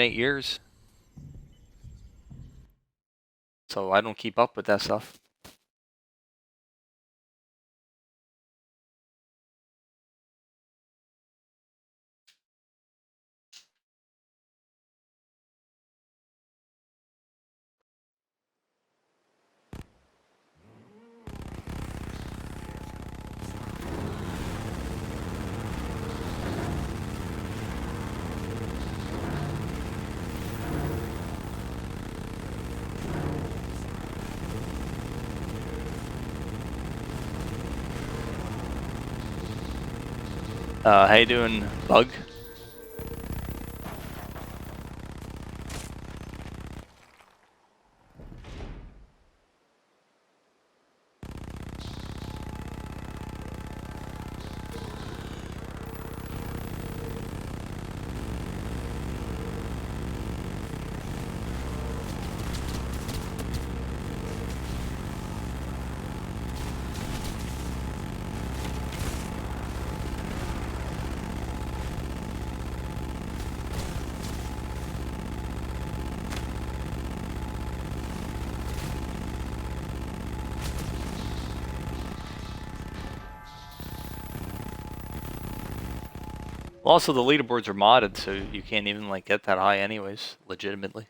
8 years. So I don't keep up with that stuff. How you doing, Bug? Well, also the leaderboards are modded, so you can't even like get that high anyways, legitimately.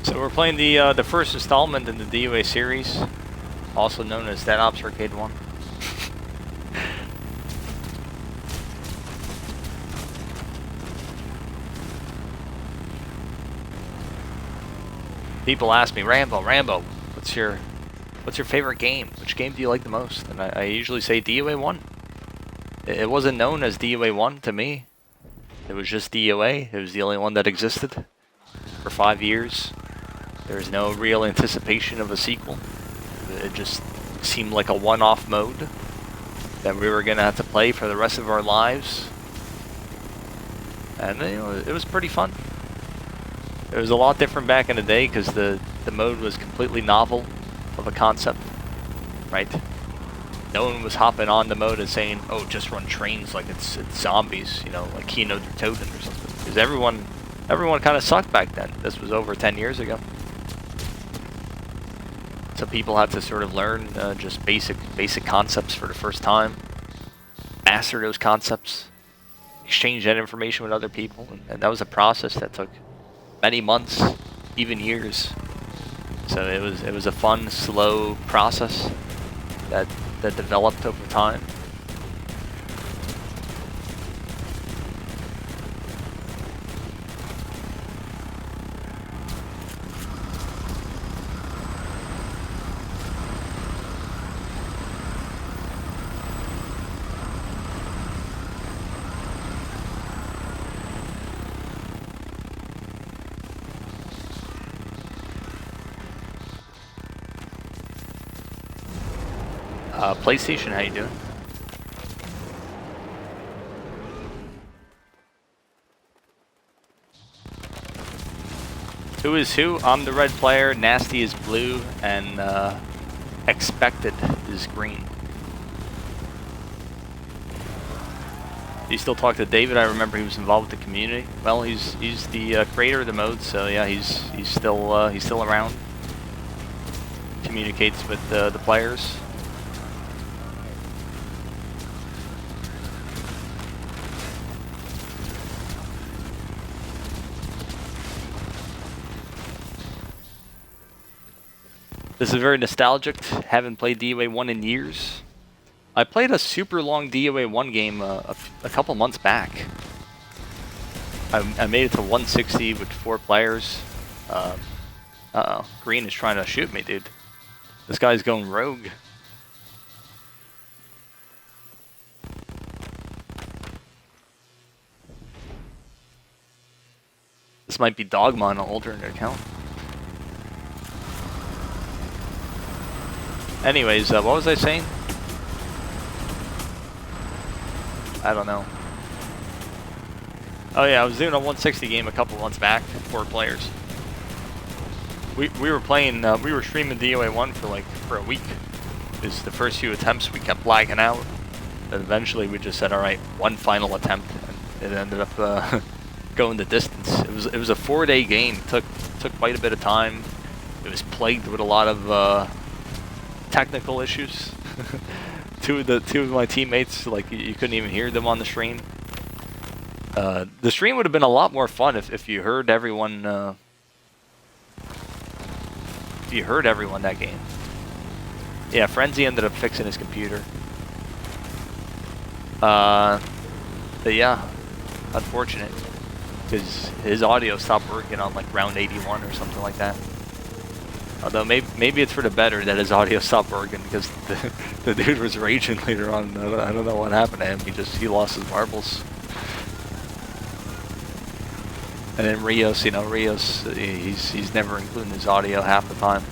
So we're playing the first installment in the DOA series, also known as Dead Ops Arcade 1. People ask me, Rambo, what's your favorite game? Which game do you like the most? And I usually say DOA1. It wasn't known as DOA1 to me. It was just DOA. It was the only one that existed for 5 years. There was no real anticipation of a sequel. It just seemed like a one-off mode that we were gonna have to play for the rest of our lives. And you know, it was pretty fun. It was a lot different back in the day because the mode was completely novel of a concept, right? No one was hopping on the mode and saying, "Oh, just run trains like it's zombies," you know, like Kino der Toten or something. Because everyone kind of sucked back then. This was over 10 years ago. So people had to sort of learn just basic concepts for the first time, master those concepts, exchange that information with other people, and that was a process that took many months, even years. So it was a fun, slow process that developed over time. PlayStation, how you doing? Who is who? I'm the red player, Nasty is blue, and Expected is green. Do you still talk to David? I remember he was involved with the community. Well, he's the creator of the mode, so yeah, he's still around. Communicates with the players. This is very nostalgic. Haven't played DOA1 in years. I played a super long DOA1 game a couple months back. I made it to 160 with 4 players. Uh-oh. Green is trying to shoot me, dude. This guy's going rogue. This might be Dogma on an alternate account. Anyways, what was I saying? I don't know. Oh yeah, I was doing a 160 game a couple months back, 4 players. We were playing, we were streaming DOA1 for a week. Because the first few attempts we kept lagging out. And eventually we just said, all right, one final attempt. And it ended up going the distance. It was a 4-day game. Took quite a bit of time. It was plagued with a lot of technical issues. two of my teammates, like you couldn't even hear them on the stream. The stream would have been a lot more fun if you heard everyone. If you heard everyone that game. Yeah, Frenzy ended up fixing his computer. But yeah, unfortunate, because his audio stopped working on like round 81 or something like that. Although maybe it's for the better that his audio stopped working, because the dude was raging later on. I don't know what happened to him. He lost his marbles. And then Rios, you know, he's never including his audio half the time.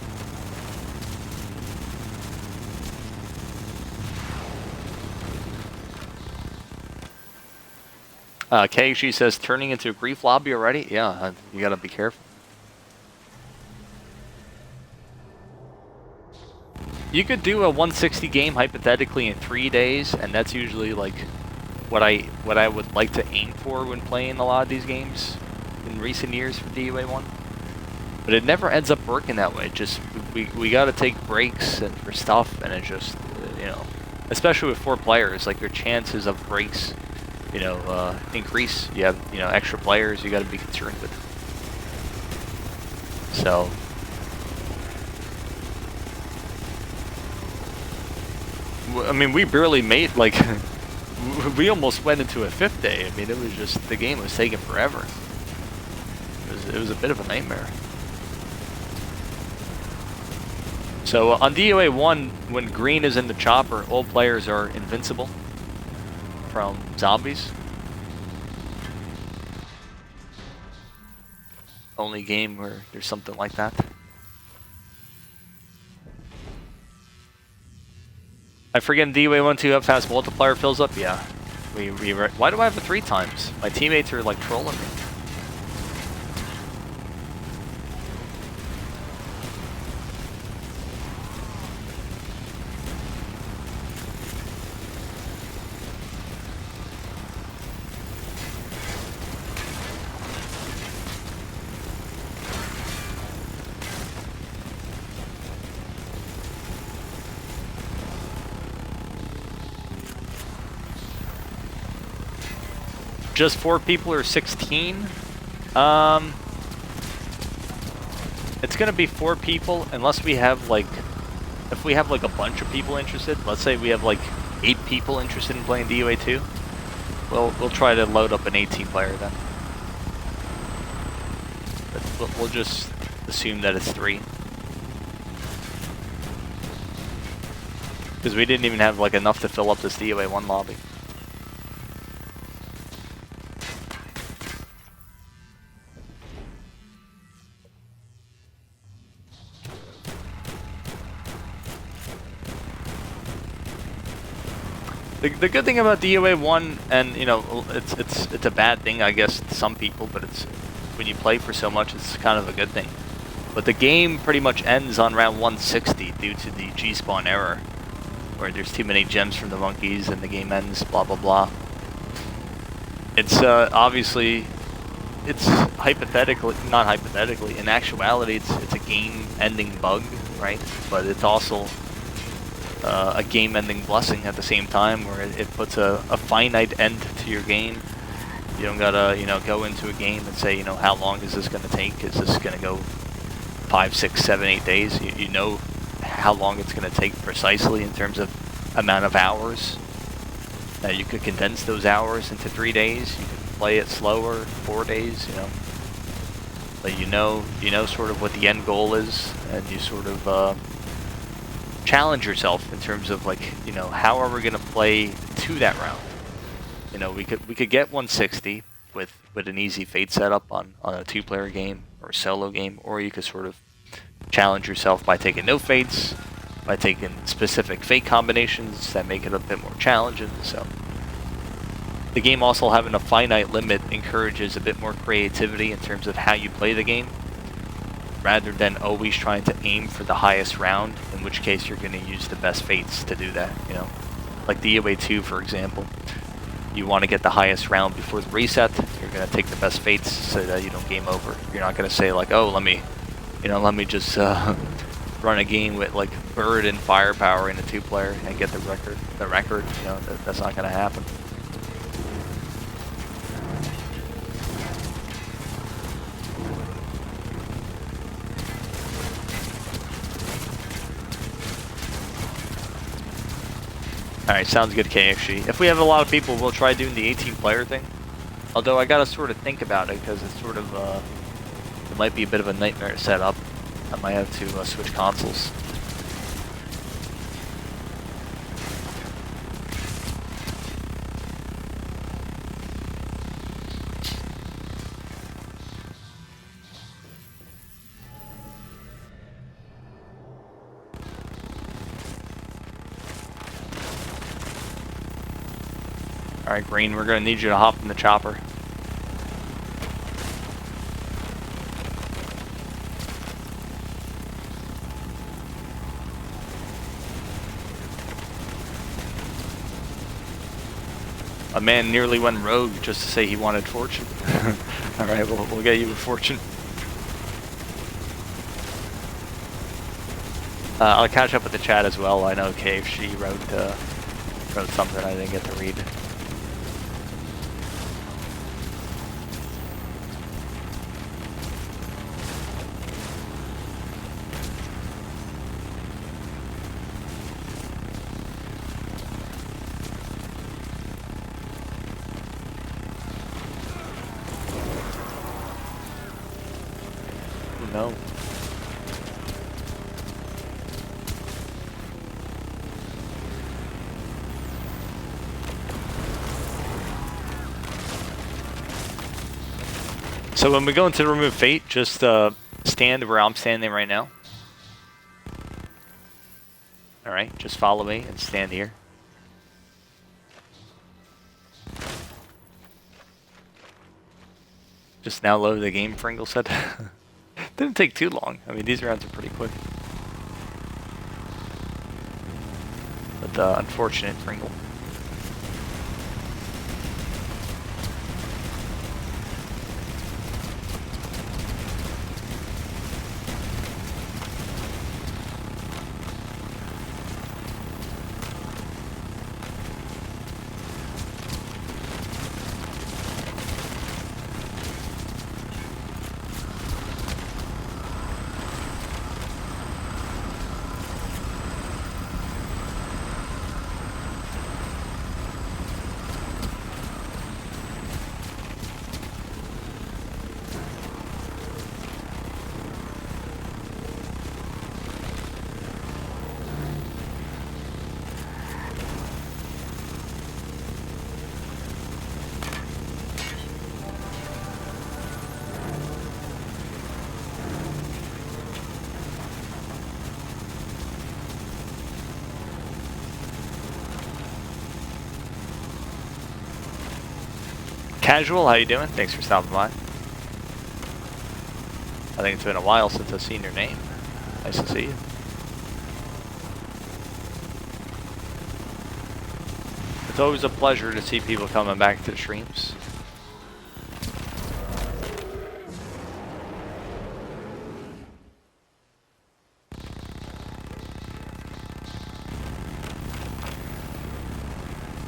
KG says, turning into a grief lobby already? Yeah, you gotta be careful. You could do a 160 game hypothetically in 3 days, and that's usually like what I would like to aim for when playing a lot of these games in recent years for DOA1. But it never ends up working that way. Just we gotta take breaks and for stuff, and it just you know, especially with 4 players, like your chances of breaks, you know, increase. You have, you know, extra players you got to be concerned with. So I mean, we barely made, like, we almost went into a 5th day. I mean, it was just, the game was taking forever. It was a bit of a nightmare. So on DOA1, when green is in the chopper, all players are invincible from zombies. Only game where there's something like that. I forget in DOA1 2 how fast multiplier fills up. Yeah, why do I have it 3 times? My teammates are like trolling me. Just 4 people or 16? It's gonna be 4 people unless we have like, if we have like a bunch of people interested. Let's say we have like 8 people interested in playing DOA2. We'll try to load up an 18 player then. But we'll just assume that it's 3. Because we didn't even have like enough to fill up this DOA1 lobby. The good thing about DOA1, and you know, it's a bad thing, I guess, to some people, but it's, when you play for so much, it's kind of a good thing. But the game pretty much ends on round 160 due to the G-spawn error, where there's too many gems from the monkeys and the game ends, blah blah blah. It's obviously, it's hypothetically, not hypothetically, in actuality, it's a game-ending bug, right? But it's also a game-ending blessing at the same time, where it puts a finite end to your game. You don't gotta, you know, go into a game and say, you know, how long is this gonna take? Is this gonna go 5, 6, 7, 8 days? You know how long it's gonna take precisely in terms of amount of hours. Now you could condense those hours into 3 days. You could play it slower, 4 days, you know. But you know sort of what the end goal is, and you sort of challenge yourself in terms of, like, you know, how are we gonna play to that round? You know, we could get 160 with an easy fate setup on a 2-player game or a solo game, or you could sort of challenge yourself by taking no fates, by taking specific fate combinations that make it a bit more challenging. So the game also having a finite limit encourages a bit more creativity in terms of how you play the game, rather than always trying to aim for the highest round, in which case you're going to use the best fates to do that, you know. Like DOA2, for example. You want to get the highest round before the reset, you're going to take the best fates so that you don't game over. You're not going to say like, oh, let me just run a game with like Bird and Firepower in a 2-player and get the record, you know, that's not going to happen. Alright, sounds good, KFG. If we have a lot of people, we'll try doing the 18-player thing. Although I gotta sort of think about it, because it's sort of, it might be a bit of a nightmare to set up. I might have to switch consoles. Alright, Green, we're gonna need you to hop in the chopper. A man nearly went rogue just to say he wanted fortune. Alright, we'll get you a fortune. I'll catch up with the chat as well. I know KFG wrote something I didn't get to read. No. So when we go into remove fate, just stand where I'm standing right now. Alright, just follow me and stand here. Just now load the game, Pringle said. Didn't take too long. I mean, these rounds are pretty quick. But unfortunate, Pringle. Casual, how you doing? Thanks for stopping by. I think it's been a while since I've seen your name. Nice to see you. It's always a pleasure to see people coming back to the streams.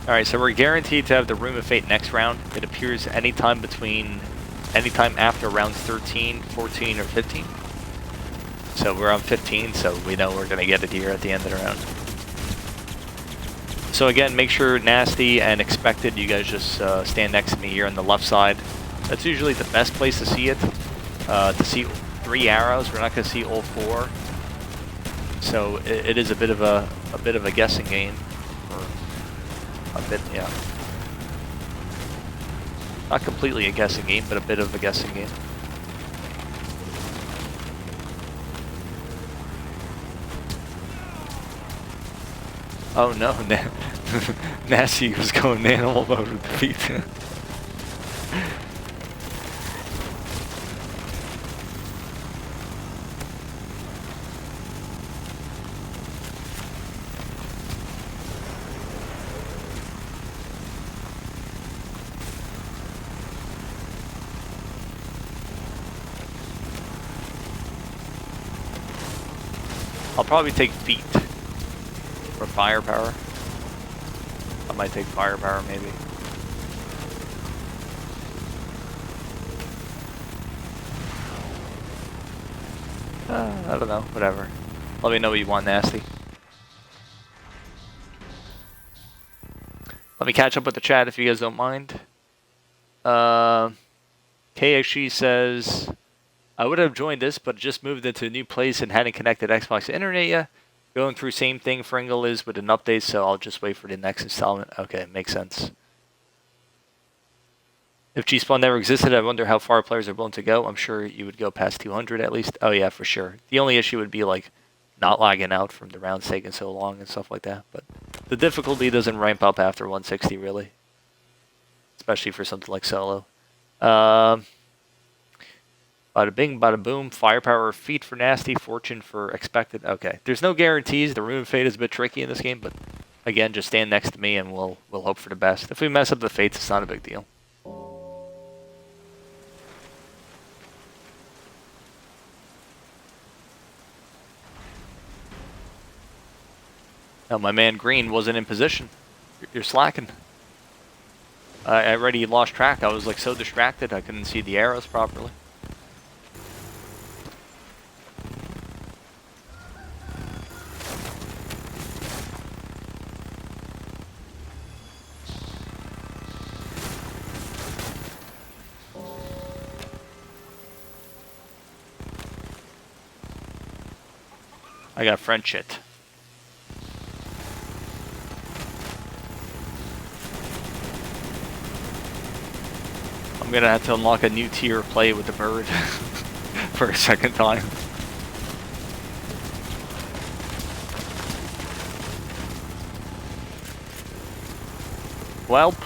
Alright, so we're guaranteed to have the Room of Fate next round. It appears anytime after rounds 13, 14, or 15. So we're on 15, so we know we're going to get it here at the end of the round. So again, make sure Nasty and Expected, you guys just stand next to me here on the left side. That's usually the best place to see it. To see 3 arrows, we're not going to see all 4. So it is a bit of a guessing game. A bit, yeah. Not completely a guessing game, but a bit of a guessing game. Oh no, Nasty was going animal mode with the feet. I'll probably take feet or firepower. I might take firepower maybe. I don't know, whatever. Let me know what you want, Nasty. Let me catch up with the chat if you guys don't mind. KXG says, I would have joined this, but just moved into a new place and hadn't connected Xbox to internet yet. Going through same thing Fringle is with an update, so I'll just wait for the next installment. Okay, makes sense. If G-Spawn never existed, I wonder how far players are willing to go. I'm sure you would go past 200 at least. Oh yeah, for sure. The only issue would be like not lagging out from the rounds taking so long and stuff like that. But the difficulty doesn't ramp up after 160 really, especially for something like solo. Bada bing, bada boom. Firepower, feet for Nasty, fortune for expected. Okay, there's no guarantees. The room of fate is a bit tricky in this game, but again, just stand next to me and we'll hope for the best. If we mess up the fates, it's not a big deal. Now, my man Green wasn't in position. You're slacking. I already lost track. I was like so distracted I couldn't see the arrows properly. I got French shit. I'm gonna have to unlock a new tier play with the bird for a second time. Welp.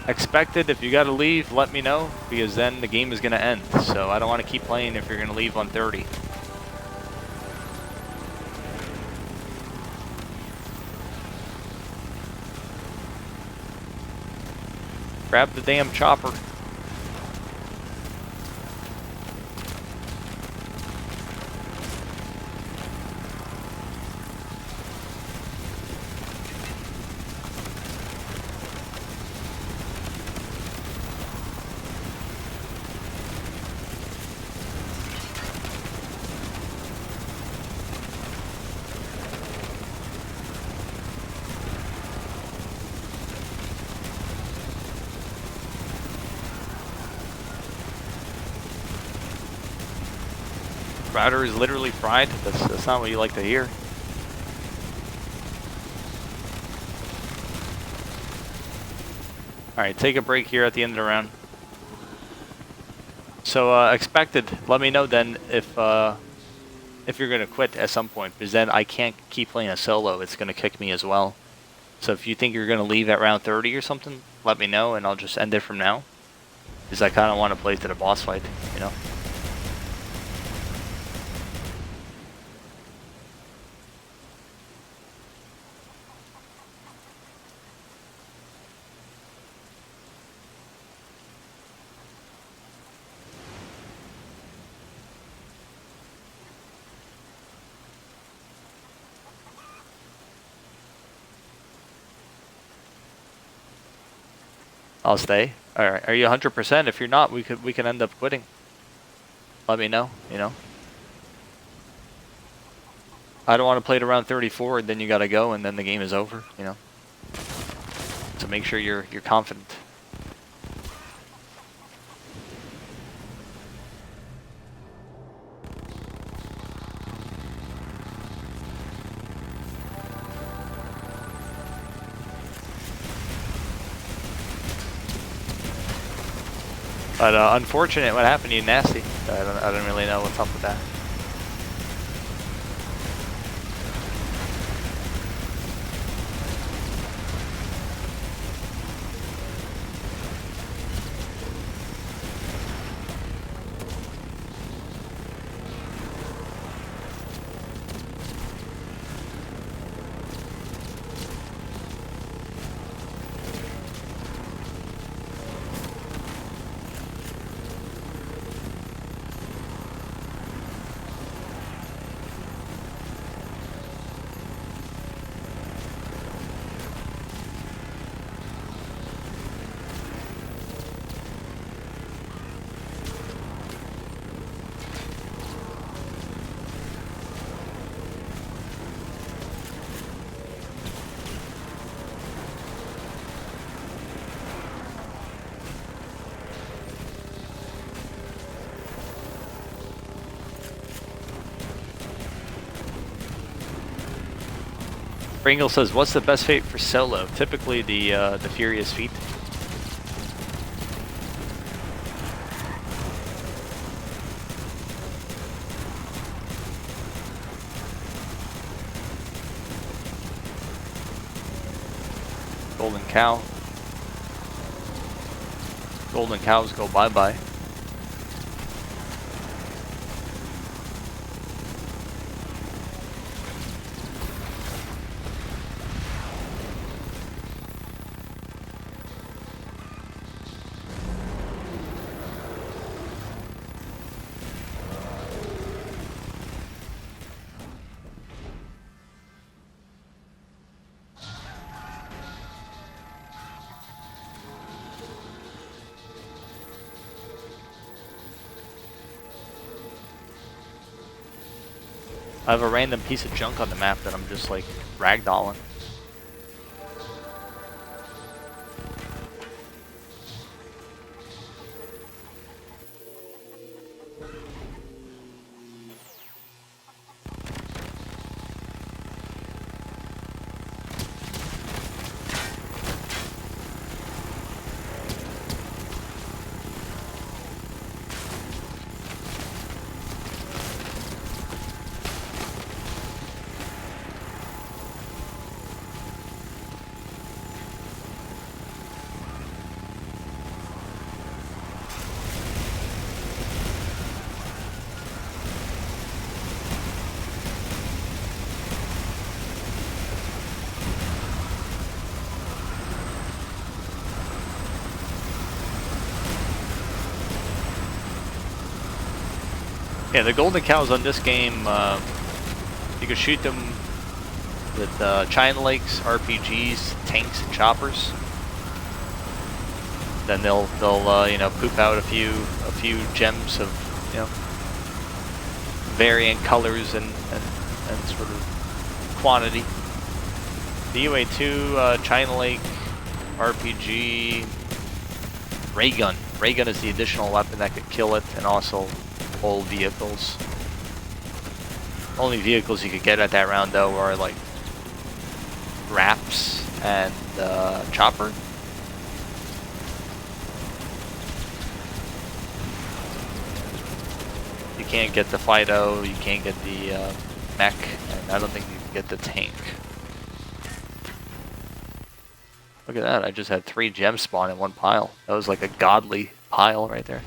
Expected, if you gotta leave, let me know, because then the game is gonna end. So I don't want to keep playing if you're gonna leave on 30. Grab the damn chopper. Router is literally fried. That's not what you like to hear. Alright, take a break here at the end of the round. So, expected. Let me know then if you're going to quit at some point, because then I can't keep playing a solo. It's going to kick me as well. So if you think you're going to leave at round 30 or something, let me know and I'll just end it from now. Because I kind of want to play to the boss fight, you know? I'll stay. Alright, are you 100%? If you're not, we can end up quitting. Let me know, you know. I don't want to play to round 34 and then you gotta go and then the game is over, you know. So make sure you're confident. But unfortunate what happened to you, Nasty. I don't really know what's up with that. Pringle says, what's the best fate for solo? Typically the Furious Feet. Golden Cow. Golden cows go bye-bye. I have a random piece of junk on the map that I'm just like ragdolling. Yeah, the golden cows on this game, you can shoot them with China Lakes, RPGs, tanks, and choppers. Then they'll you know, poop out a few gems of, you know, varying colors and sort of quantity. DOA2, China Lake, RPG, ray gun. Ray gun is the additional weapon that could kill it, and also all vehicles. Only vehicles you could get at that round though are like Raps and Chopper. You can't get the Fido, you can't get the mech, and I don't think you can get the tank. Look at that, I just had 3 gems spawn in one pile. That was like a godly pile right there.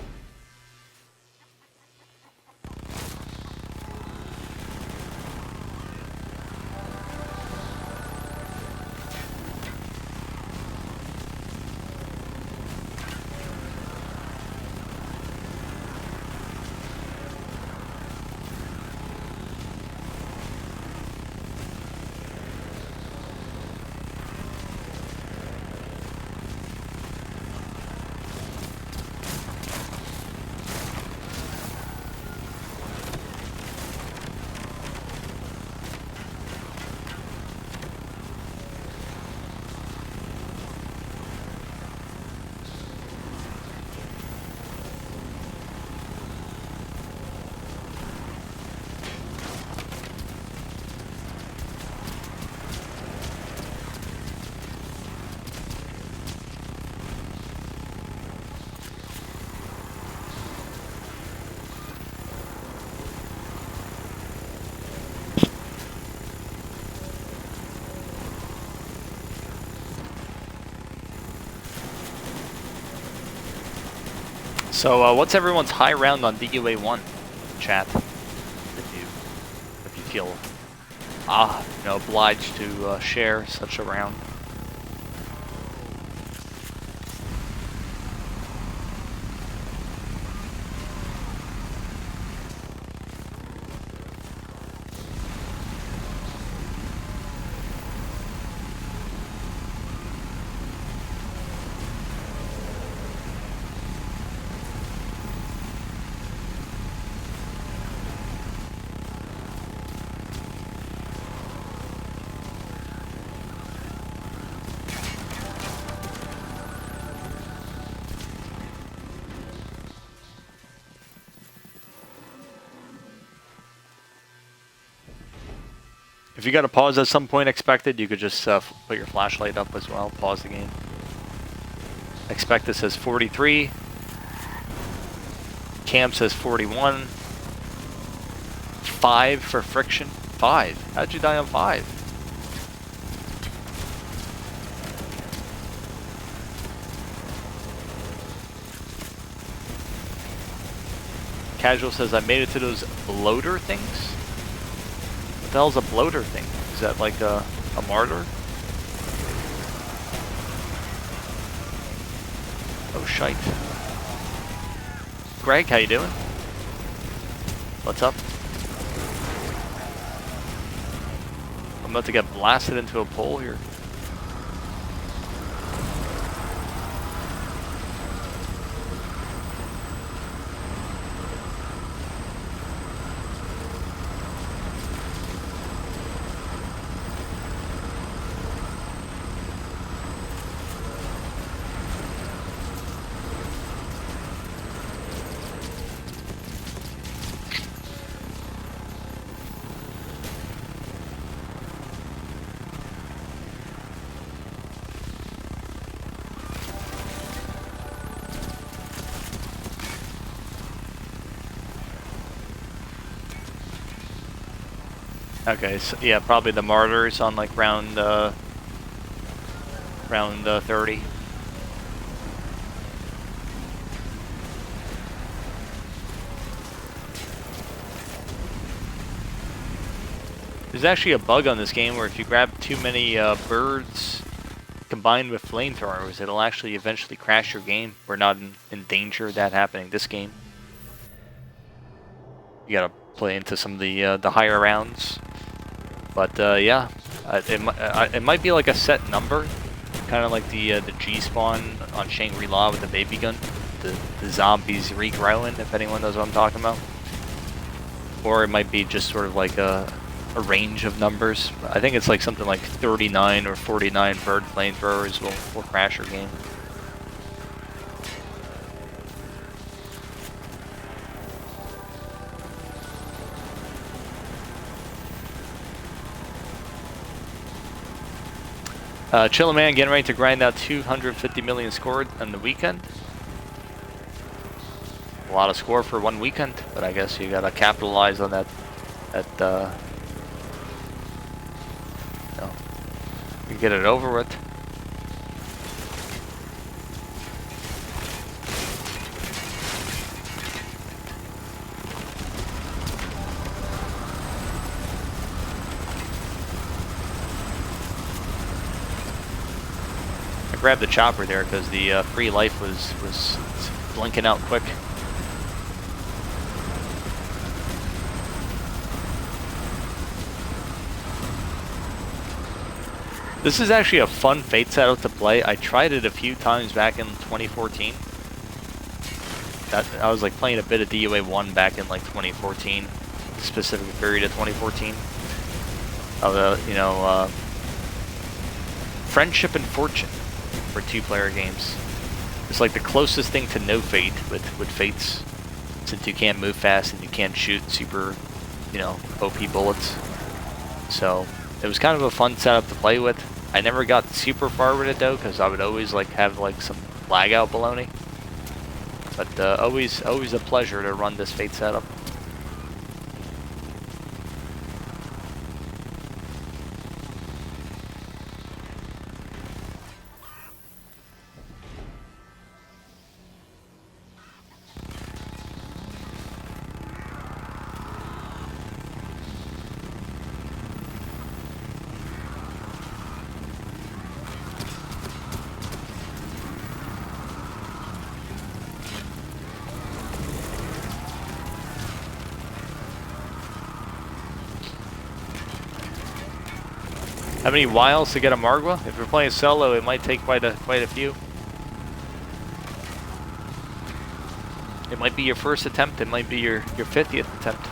So, what's everyone's high round on DOA1, chat? If you feel, you know, obliged to share such a round. If you got to pause at some point expected, you could just put your flashlight up as well, pause the game. Expected says 43. Cam says 41. 5 for friction. 5? How'd you die on 5? Casual says, I made it to those bloater things? What the hell's a bloater thing? Is that like a martyr? Oh, shite. Greg, how you doing? What's up? I'm about to get blasted into a pole here. Okay, so yeah, probably the martyrs on like round 30. There's actually a bug on this game where if you grab too many birds combined with flamethrowers, it'll actually eventually crash your game. We're not in danger of that happening this game. You gotta play into some of the higher rounds. But yeah, it might be like a set number, kind of like the G spawn on Shangri-La with the baby gun, the zombies regrowing, if anyone knows what I'm talking about. Or it might be just sort of like a range of numbers. I think it's like something like 39 or 49 bird flamethrowers will crash your game. Chillaman getting ready to grind out 250 million scored on the weekend. A lot of score for one weekend, but I guess you gotta capitalize on that. You know, you get it over with. Grab the chopper there because the free life was blinking out quick. This is actually a fun Fate setup to play. I tried it a few times back in 2014. I was like playing a bit of DOA1 back in like 2014, specific period of 2014. You know, Friendship and Fortune. For two-player games. It's like the closest thing to no Fate with Fates, since you can't move fast and you can't shoot super, you know, OP bullets. So it was kind of a fun setup to play with. I never got super far with it though, because I would always like have like some lag out baloney. But always a pleasure to run this Fate setup. How many wiles to get a Margwa? If you're playing solo, it might take quite a few. It might be your first attempt. It might be your 50th attempt.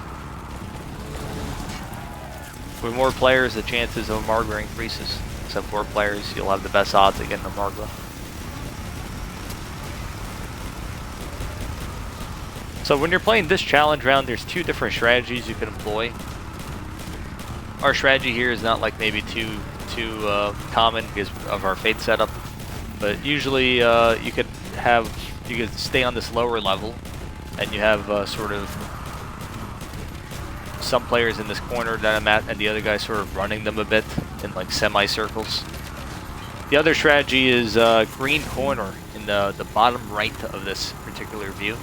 With more players, the chances of a Margwa increases. So 4 players, you'll have the best odds of getting a Margwa. So when you're playing this challenge round, there's 2 different strategies you can employ. our strategy here is not like maybe too common because of our fate setup, but usually you could stay on this lower level, and you have sort of some players in this corner that I'm at, and the other guy sort of running them a bit in like semicircles. The other strategy is green corner in the bottom right of this particular view.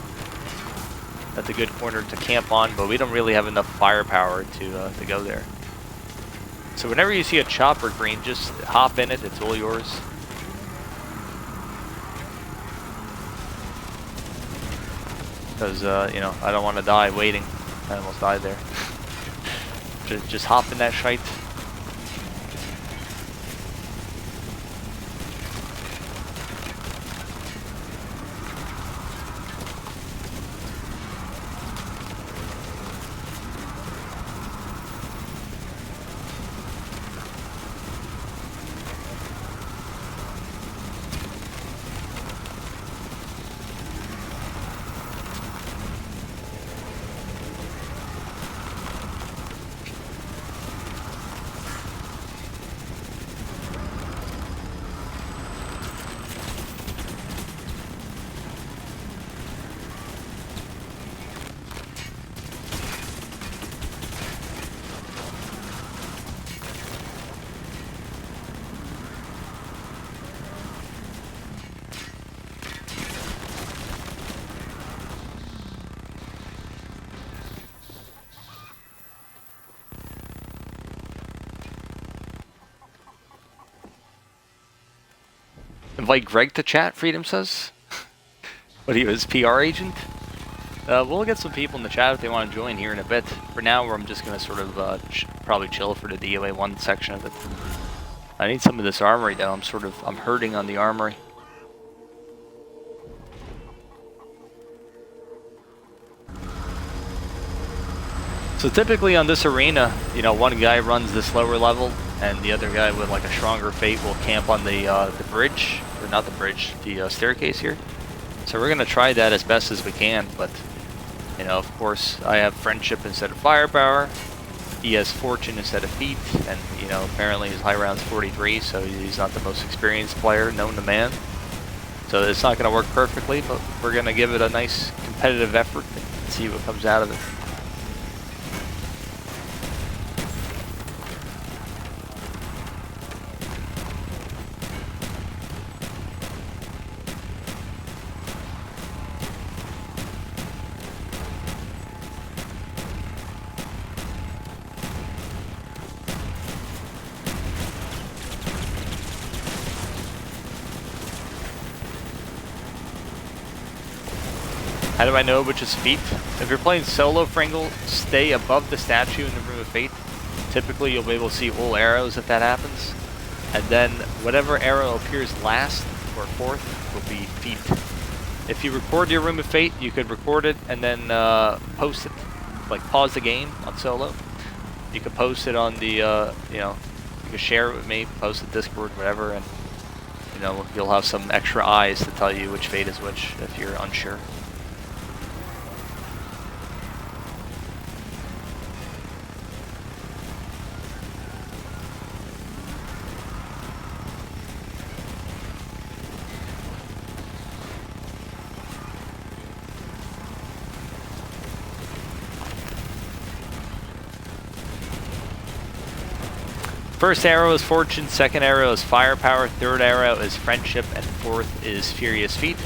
That's a good corner to camp on, but we don't really have enough firepower to go there. So whenever you see a chopper green, just hop in it. It's all yours. Because you know, I don't want to die waiting. I almost died there. just hop in that shite. Invite Greg to chat, Freedom says. What, he was PR agent? We'll get some people in the chat if they want to join here in a bit. For now, I'm just going to sort of probably chill for the DOA1 section of it. I need some of this armory though. I'm hurting on the armory. So typically on this arena, you know, one guy runs this lower level, and the other guy with like a stronger fate will camp on the bridge, or not the bridge, the staircase here. So we're gonna try that as best as we can, but you know, of course, I have friendship instead of firepower. He has fortune instead of feet, and you know, apparently his high round's 43, so he's not the most experienced player known to man. So it's not gonna work perfectly, but we're gonna give it a nice competitive effort and see what comes out of it. How do I know which is feet? If you're playing solo Fringle, stay above the statue in the Room of Fate. Typically you'll be able to see all arrows if that happens. And then whatever arrow appears last or fourth will be feet. If you record your Room of Fate, you could record it and then post it. Like pause the game on solo. You could post it on the, you know, you could share it with me, post it Discord, whatever, and you know, you'll have some extra eyes to tell you which fate is which if you're unsure. First arrow is fortune, second arrow is firepower, third arrow is friendship, and fourth is furious feet.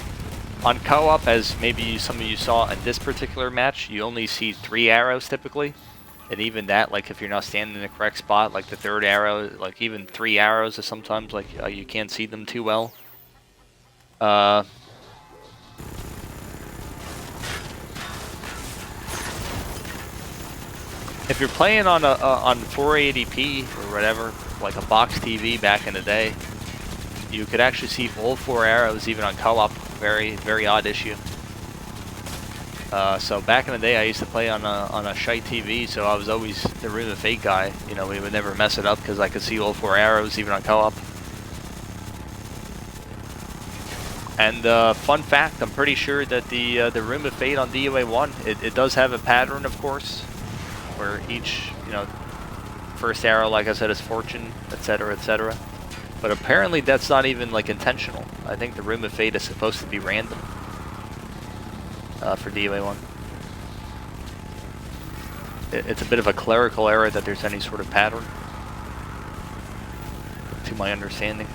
On co-op, as maybe some of you saw in this particular match, you only see 3 arrows typically. And even that, like if you're not standing in the correct spot, like the third arrow, like even 3 arrows is sometimes like you can't see them too well. If you're playing on a on 480p or whatever, like a box TV back in the day, you could actually see all 4 arrows even on co-op. Very odd issue. So back in the day, I used to play on a shite TV, so I was always the Room of Fate guy. You know, we would never mess it up because I could see all 4 arrows even on co-op. And fun fact, I'm pretty sure that the Room of Fate on DOA1, it does have a pattern, of course, where each, you know, first arrow, like I said, is fortune, etc., etc. But apparently that's not even like intentional. I think the Room of Fate is supposed to be random for DOA1. It's a bit of a clerical error that there's any sort of pattern, to my understanding.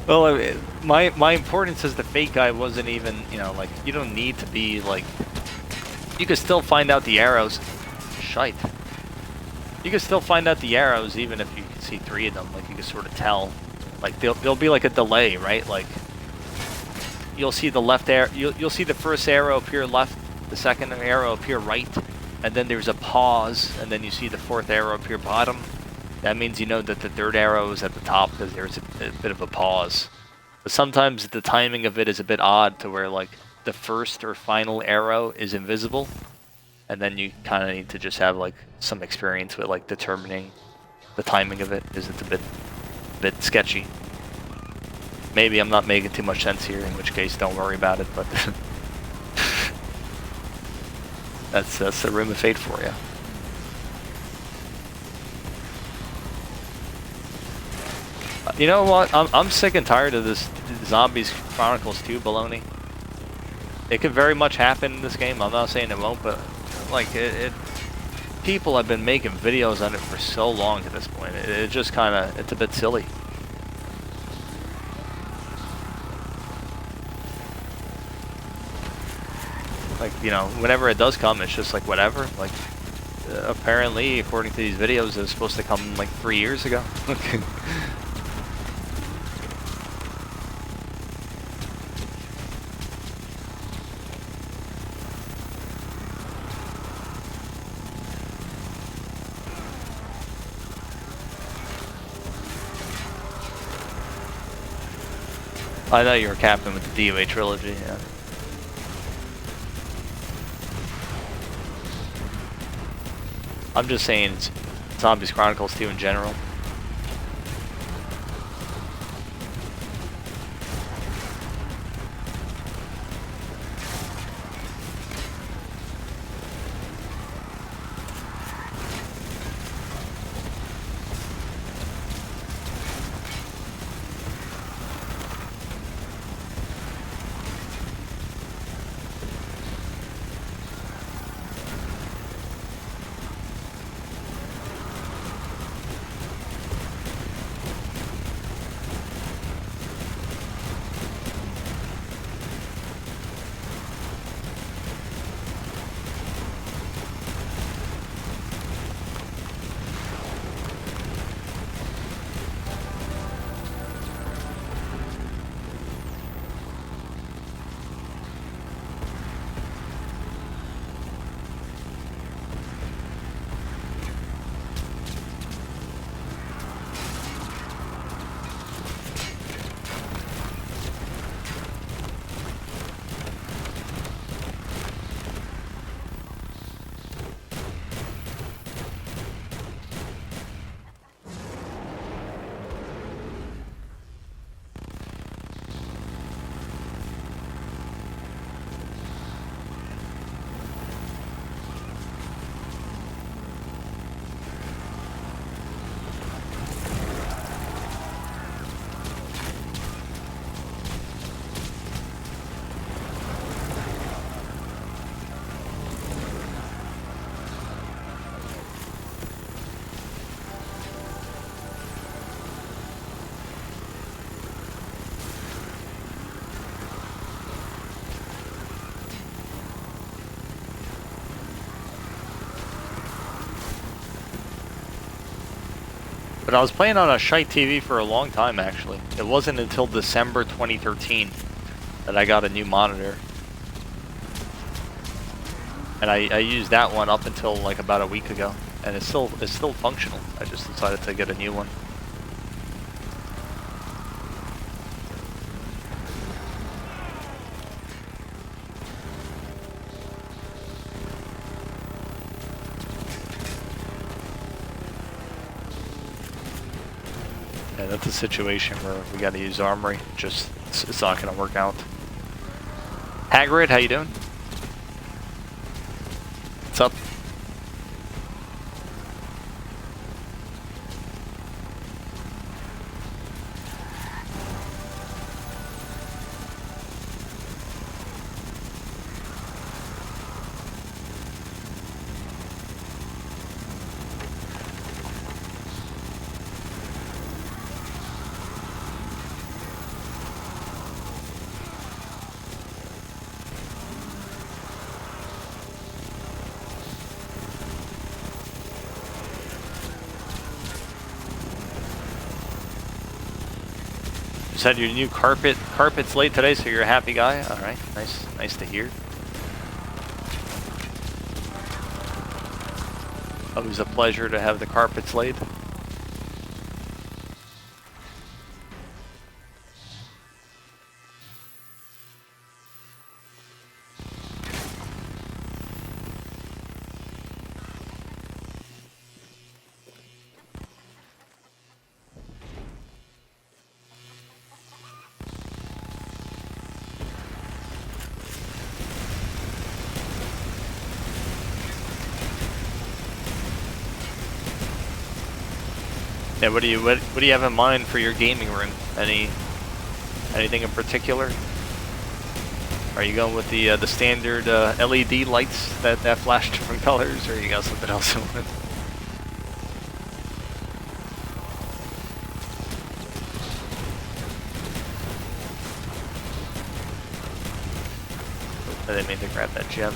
Well, I mean, my importance as the fake guy wasn't even, you know, like, you don't need to be, like, you can still find out the arrows. Shite. You can still find out the arrows even if you can see 3 of them, like, you can sort of tell. Like, there'll be, like, a delay, right? Like, you'll see the left arrow, you'll see the first arrow appear left, the second arrow appear right, and then there's a pause, and then you see the 4th arrow appear bottom. That means you know that the 3rd arrow is at the top because there's a bit of a pause. But sometimes the timing of it is a bit odd to where, like, the first or final arrow is invisible, and then you kind of need to just have, like, some experience with, like, determining the timing of it, because it's a bit sketchy. Maybe I'm not making too much sense here, in which case don't worry about it, but that's the Room of Fate for you. You know what? I'm sick and tired of this Zombies Chronicles 2 baloney. It could very much happen in this game. I'm not saying it won't, but like people have been making videos on it for so long at this point. It just kind of, it's a bit silly. Like, you know, whenever it does come, it's just like whatever. Like, apparently, according to these videos, it was supposed to come like 3 years ago. I know you were captain with the DOA Trilogy, yeah. I'm just saying it's Zombies Chronicles 2 in general. But I was playing on a shite TV for a long time, actually. It wasn't until December 2013 that I got a new monitor. And I used that one up until like about a week ago. And it's still functional. I just decided to get a new one. Yeah, that's a situation where we gotta use armory. Just, it's not gonna work out. Hagrid, how you doing? What's up? Just had your new carpet's laid today, so you're a happy guy. All right, nice to hear. Always a pleasure to have the carpets laid. Yeah, what do you have in mind for your gaming room? Anything in particular? Are you going with the standard LED lights that flash different colors, or you got something else in mind? I didn't mean to grab that gem.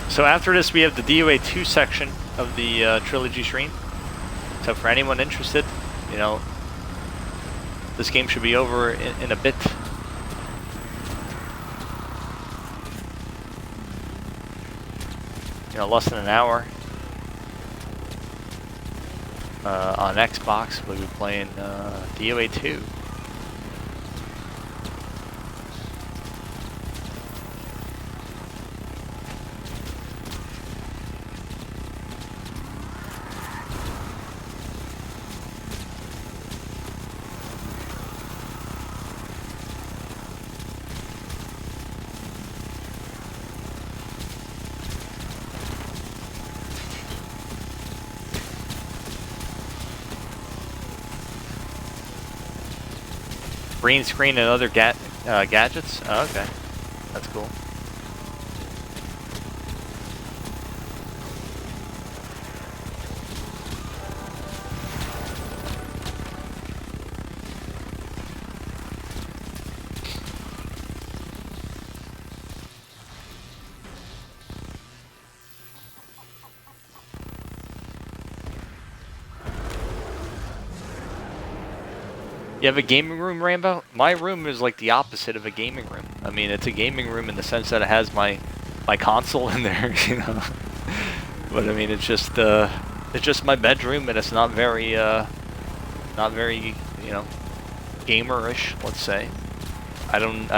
So after this, we have the DOA2 section of the Trilogy stream. So for anyone interested, you know, this game should be over in a bit. You know, less than an hour. On Xbox, we'll be playing DOA2. Green screen and other gadgets? Oh, okay. That's cool. You have a gaming room, Rambo? My room is like the opposite of a gaming room. I mean, it's a gaming room in the sense that it has my console in there, you know. But I mean, it's just my bedroom, and it's not very, you know, gamerish, let's say. I don't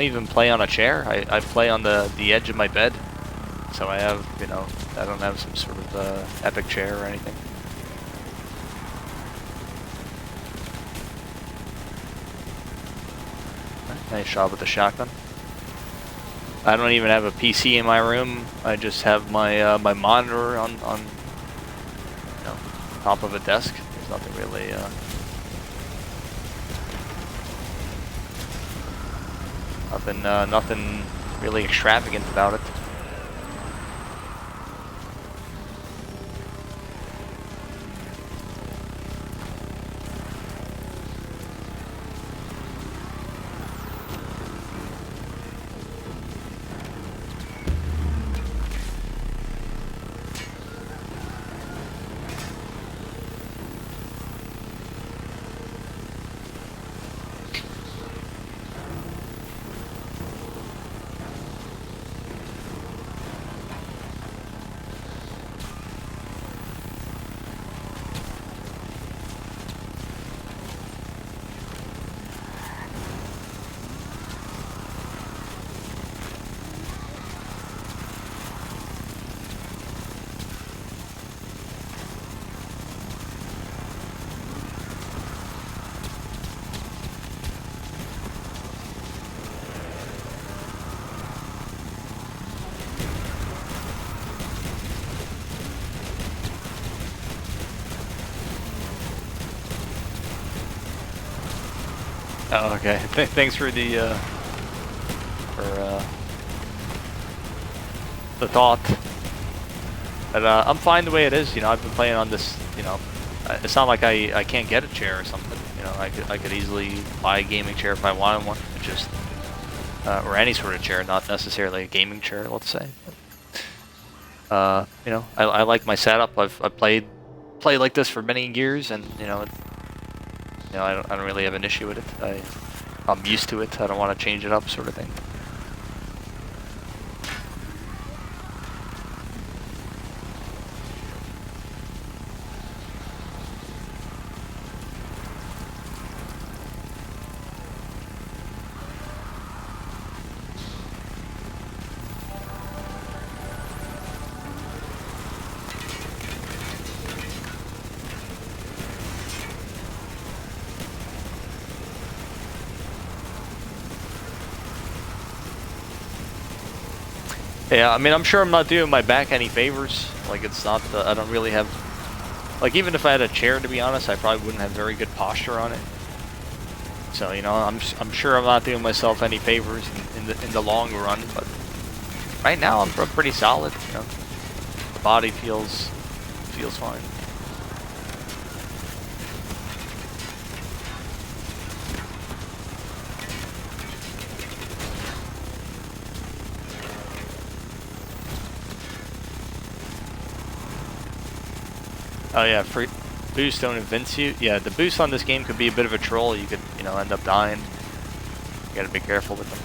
even play on a chair. I play on the edge of my bed. So I have, you know, I don't have some sort of epic chair or anything. Nice job with the shotgun. I don't even have a PC in my room. I just have my my monitor on you know, top of a desk. There's nothing really nothing really extravagant about it. Oh, okay. Thanks for the thought. But I'm fine the way it is. You know, I've been playing on this. You know, it's not like I can't get a chair or something. You know, I could easily buy a gaming chair if I wanted one. It just or any sort of chair, not necessarily a gaming chair. Let's say. You know, I like my setup. I've played like this for many years, and you know. You know, I don't really have an issue with it. I'm used to it. I don't want to change it up, sort of thing. Yeah, I mean, I'm sure I'm not doing my back any favors. Like, it's not the, I don't really have, like, even if I had a chair, to be honest, I probably wouldn't have very good posture on it. So, you know, I'm sure I'm not doing myself any favors in the long run, but right now I'm pretty solid, you know. The body feels fine. Oh yeah, free boost don't evince you. Yeah, the boost on this game could be a bit of a troll. You could, you know, end up dying. You gotta be careful with them.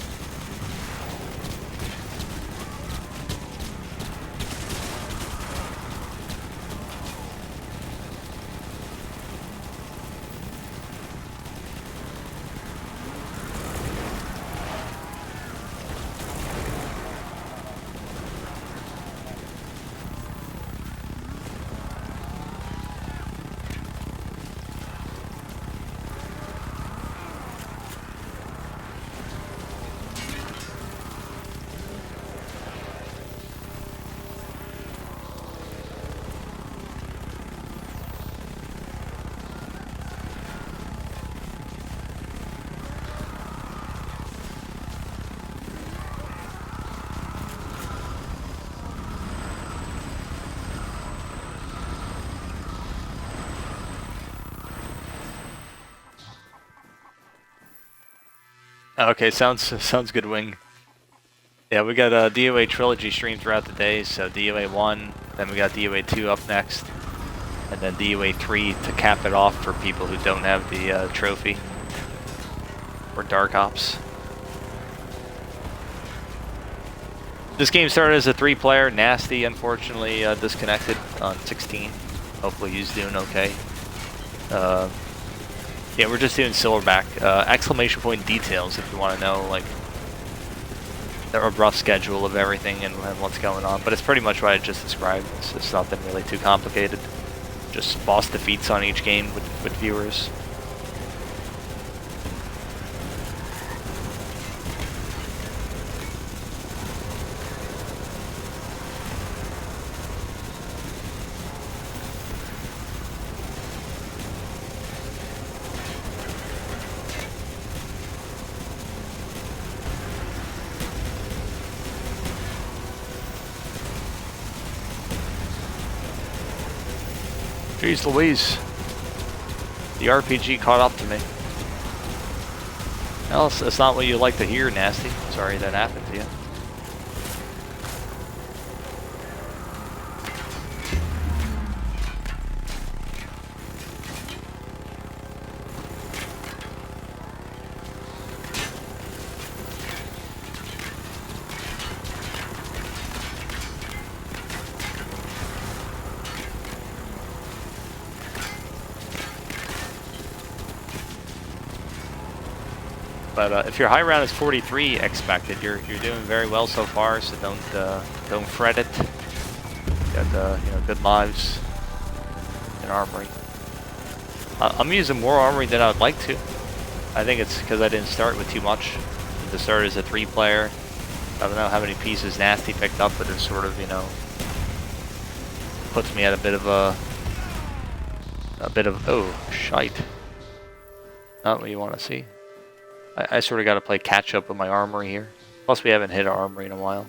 Okay, sounds good, Wing. Yeah, we got a DOA Trilogy stream throughout the day, so DOA1, then we got DOA2 up next, and then DOA3 to cap it off for people who don't have the trophy, or Dark Ops. This game started as a 3-player. Nasty, unfortunately, disconnected on 16. Hopefully he's doing okay. Yeah, we're just doing Silverback. Exclamation point details if you want to know, like, the rough schedule of everything and what's going on. But it's pretty much what I just described. It's nothing really too complicated. Just boss defeats on each game with viewers. Jeez Louise. The RPG caught up to me. Well, it's not what you like to hear, Nasty. Sorry that happened to you. But if your high round is 43 expected, you're doing very well so far. So don't fret it. You got you know, good lives in armory. I'm using more armory than I would like to. I think it's because I didn't start with too much. To start as a 3-player. I don't know how many pieces Nasty picked up, but it sort of, you know, puts me at a bit of oh shite. Not what you want to see. I sort of got to play catch up with my armory here. Plus we haven't hit our armory in a while.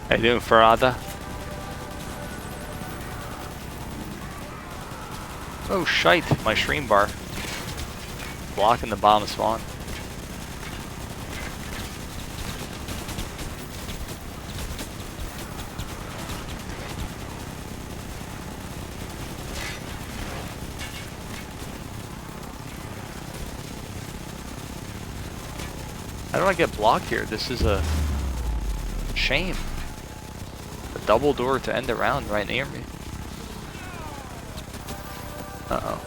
How you doing, Farada? Oh shite, my stream bar. Blocking the bomb spawn. How do I get blocked here? This is a shame. A double door to end the round right near me. Uh-oh.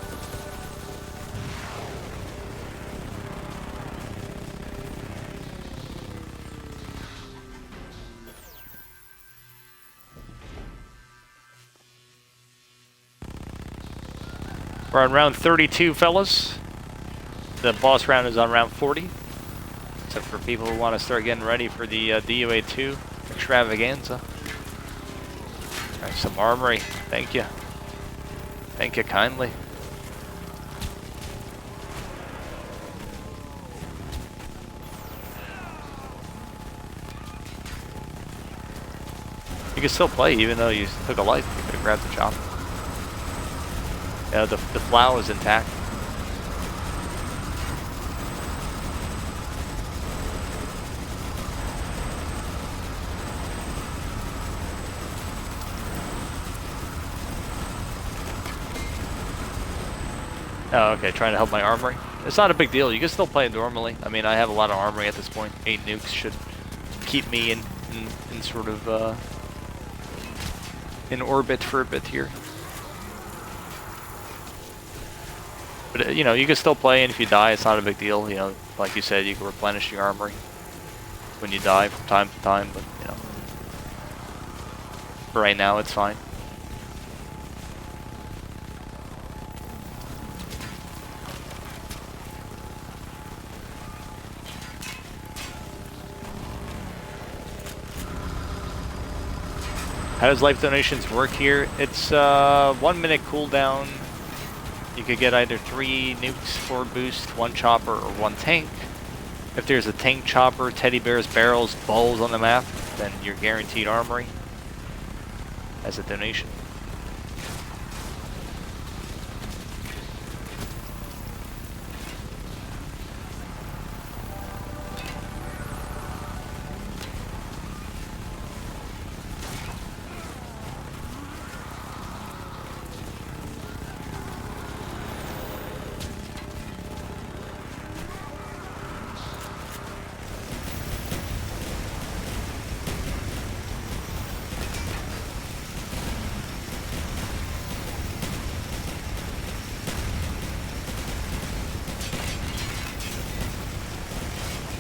We're on round 32, fellas. The boss round is on round 40. Except for people who want to start getting ready for the DOA2 extravaganza. Alright, some armory. Thank you. Thank you kindly. You can still play even though you took a life. You could have grabbed the chopper. Yeah, the plow is intact. Oh, okay, trying to help my armory. It's not a big deal. You can still play normally. I mean, I have a lot of armory at this point. 8 nukes should keep me in sort of in orbit for a bit here. But you know, you can still play, and if you die, it's not a big deal. You know, like you said, you can replenish your armory when you die from time to time. But you know, for right now, it's fine. How does life donations work here? It's 1 minute cooldown. You could get either 3 nukes for boost, 1 chopper, or 1 tank. If there's a tank, chopper, teddy bears, barrels, balls on the map, then you're guaranteed armory as a donation.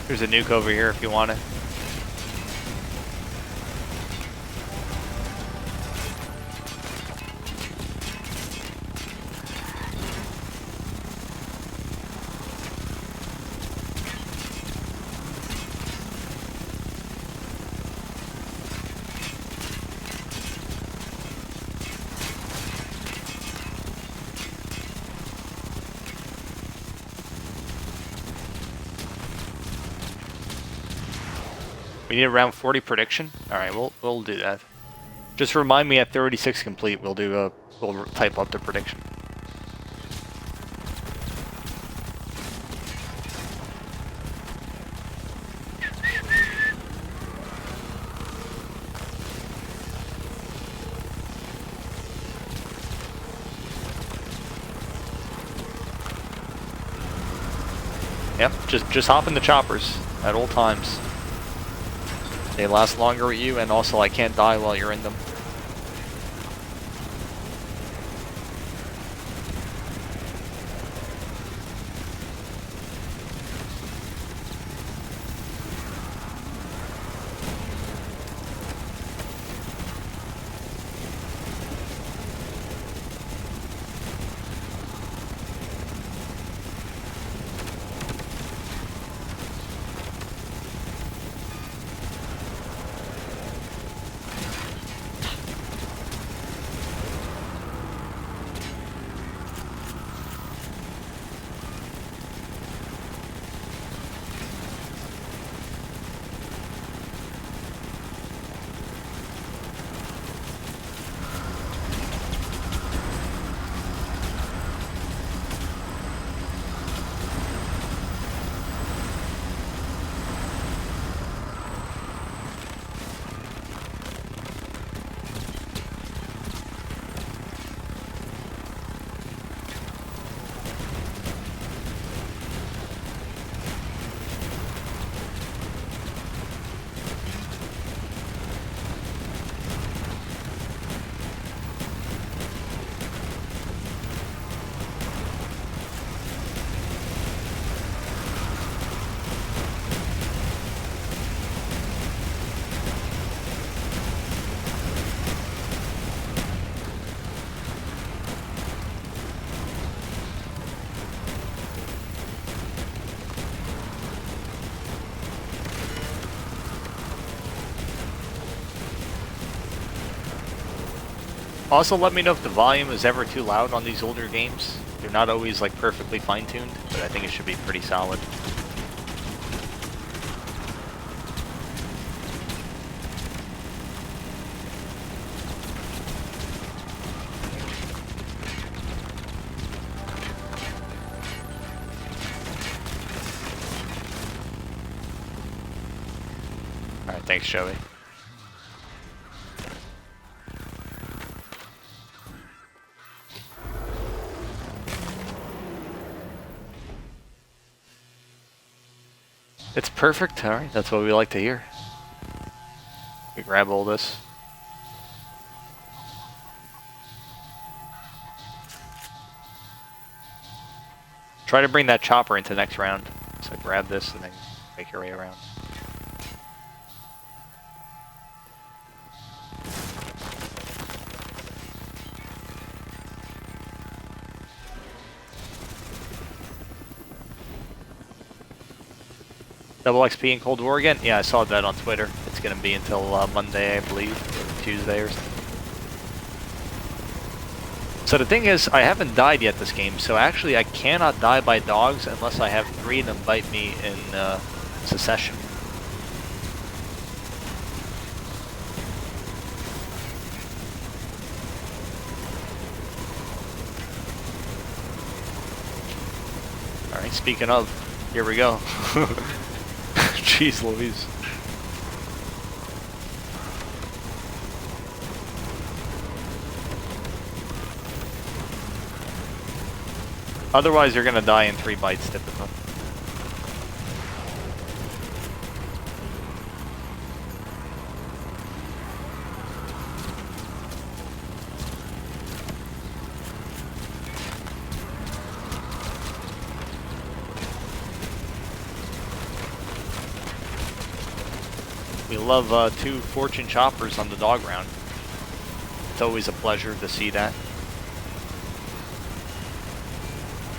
There's a nuke over here if you want it. We need around 40 prediction. All right, we'll do that. Just remind me at 36 complete. We'll type up the prediction. Yep, just hop in the choppers at all times. They last longer with you, and also I can't die while you're in them. Also, let me know if the volume is ever too loud on these older games. They're not always like perfectly fine-tuned, but I think it should be pretty solid. Alright, thanks, Joey. It's perfect. Alright, that's what we like to hear. We grab all this. Try to bring that chopper into the next round. So grab this and then make your way around. Double XP in Cold War again? Yeah, I saw that on Twitter. It's going to be until Monday, I believe, or Tuesday or something. So the thing is, I haven't died yet this game, so actually I cannot die by dogs unless I have 3 of them bite me in succession. Alright, speaking of, here we go. Jeez Louise. Otherwise, you're gonna die in 3 bites, typically. We love 2 fortune choppers on the dog round. It's always a pleasure to see that.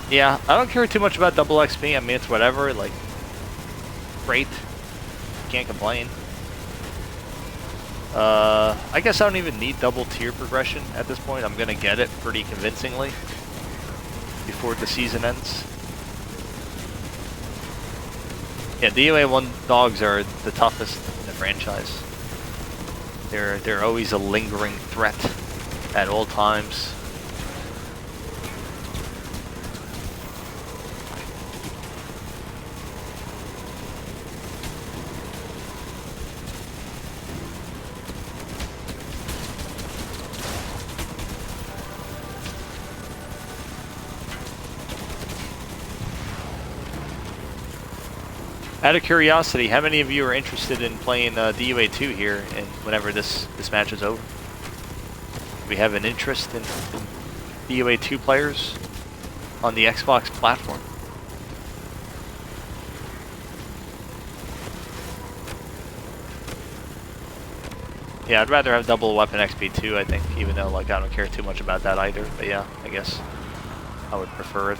Yeah, I don't care too much about double XP. I mean, it's whatever. Like, great. Can't complain. I guess I don't even need double tier progression at this point. I'm gonna get it pretty convincingly before the season ends. Yeah, DOA1 dogs are the toughest in the franchise. They're always a lingering threat at all times. Out of curiosity, how many of you are interested in playing DOA2 here and whenever this match is over? Do we have an interest in DOA2 players on the Xbox platform? Yeah, I'd rather have double weapon XP too, I think, even though like I don't care too much about that either. But yeah, I guess I would prefer it.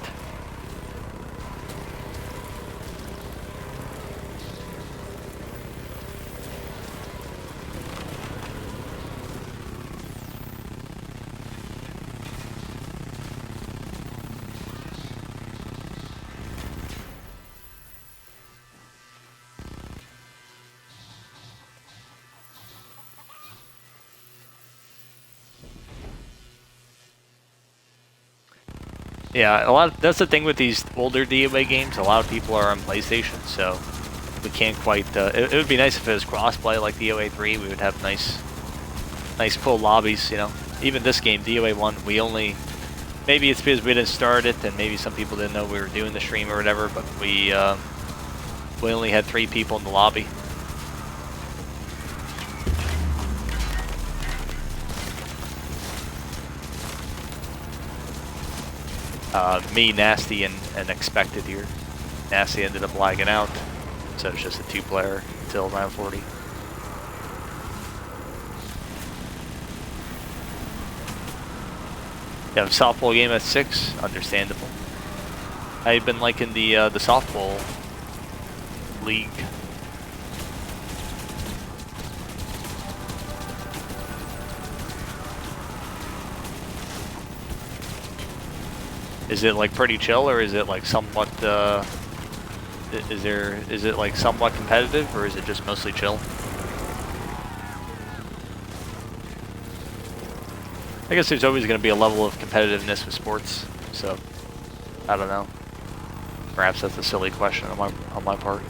Yeah, that's the thing with these older DOA games. A lot of people are on PlayStation, so we can't quite. It would be nice if it was crossplay like DOA3. We would have nice full lobbies. You know, even this game DOA1, we only. Maybe it's because we didn't start it, and maybe some people didn't know we were doing the stream or whatever. But we only had 3 people in the lobby. Me, Nasty, and Expected here. Nasty ended up lagging out, so it's just a 2-player until round 40. You have a softball game at 6, understandable. I've been liking the softball league. Is it like pretty chill, or is it like somewhat? Is it like somewhat competitive, or is it just mostly chill? I guess there's always going to be a level of competitiveness with sports, so I don't know. Perhaps that's a silly question on my part.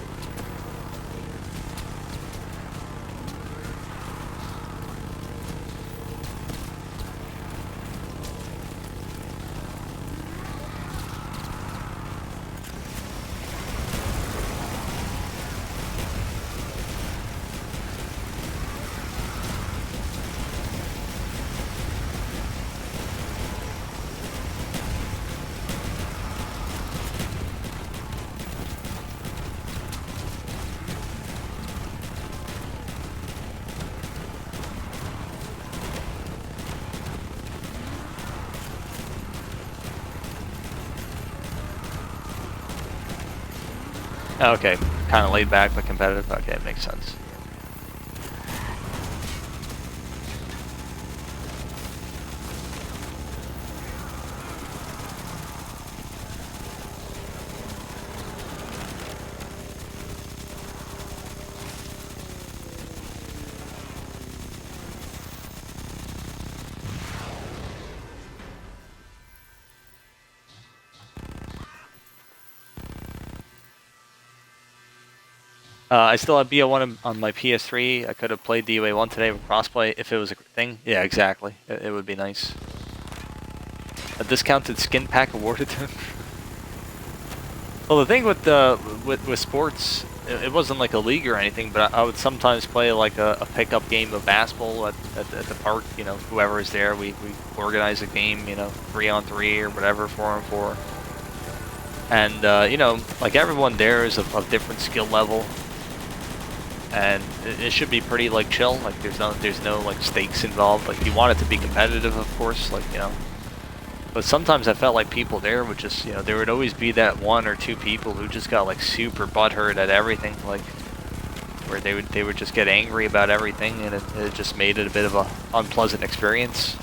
Okay, kind of laid back but competitive. Okay, it makes sense. I still have DOA1 on my PS3. I could have played DOA1 today with crossplay if it was a thing. Yeah, exactly. It would be nice. A discounted skin pack awarded to him. Well, the thing with with sports, it wasn't like a league or anything, but I would sometimes play like a pickup game of basketball at the park. You know, whoever is there, we organize a game. You know, 3-on-3 or whatever, 4-on-4. And you know, like everyone there is of different skill level. And it should be pretty like chill. Like there's no like stakes involved. Like you want it to be competitive, of course. Like you know, but sometimes I felt like people there would just, you know, there would always be that 1 or 2 people who just got like super butthurt at everything, like where they would just get angry about everything, and it just made it a bit of a unpleasant experience.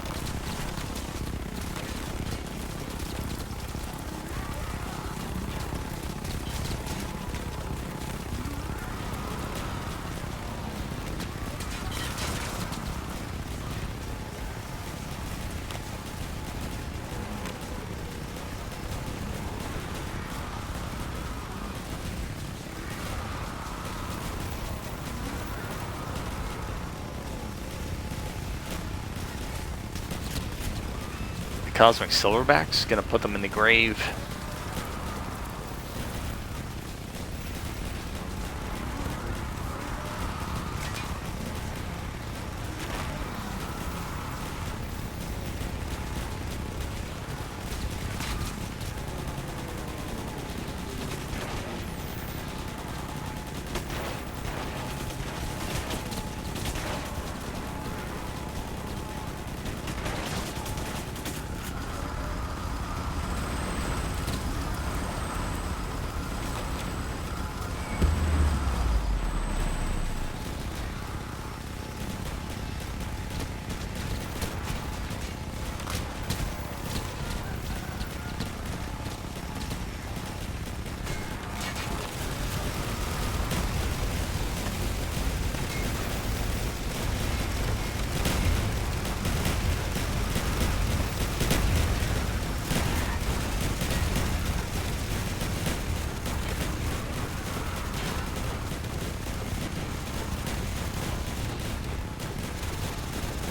Cosmic Silverbacks, gonna put them in the grave.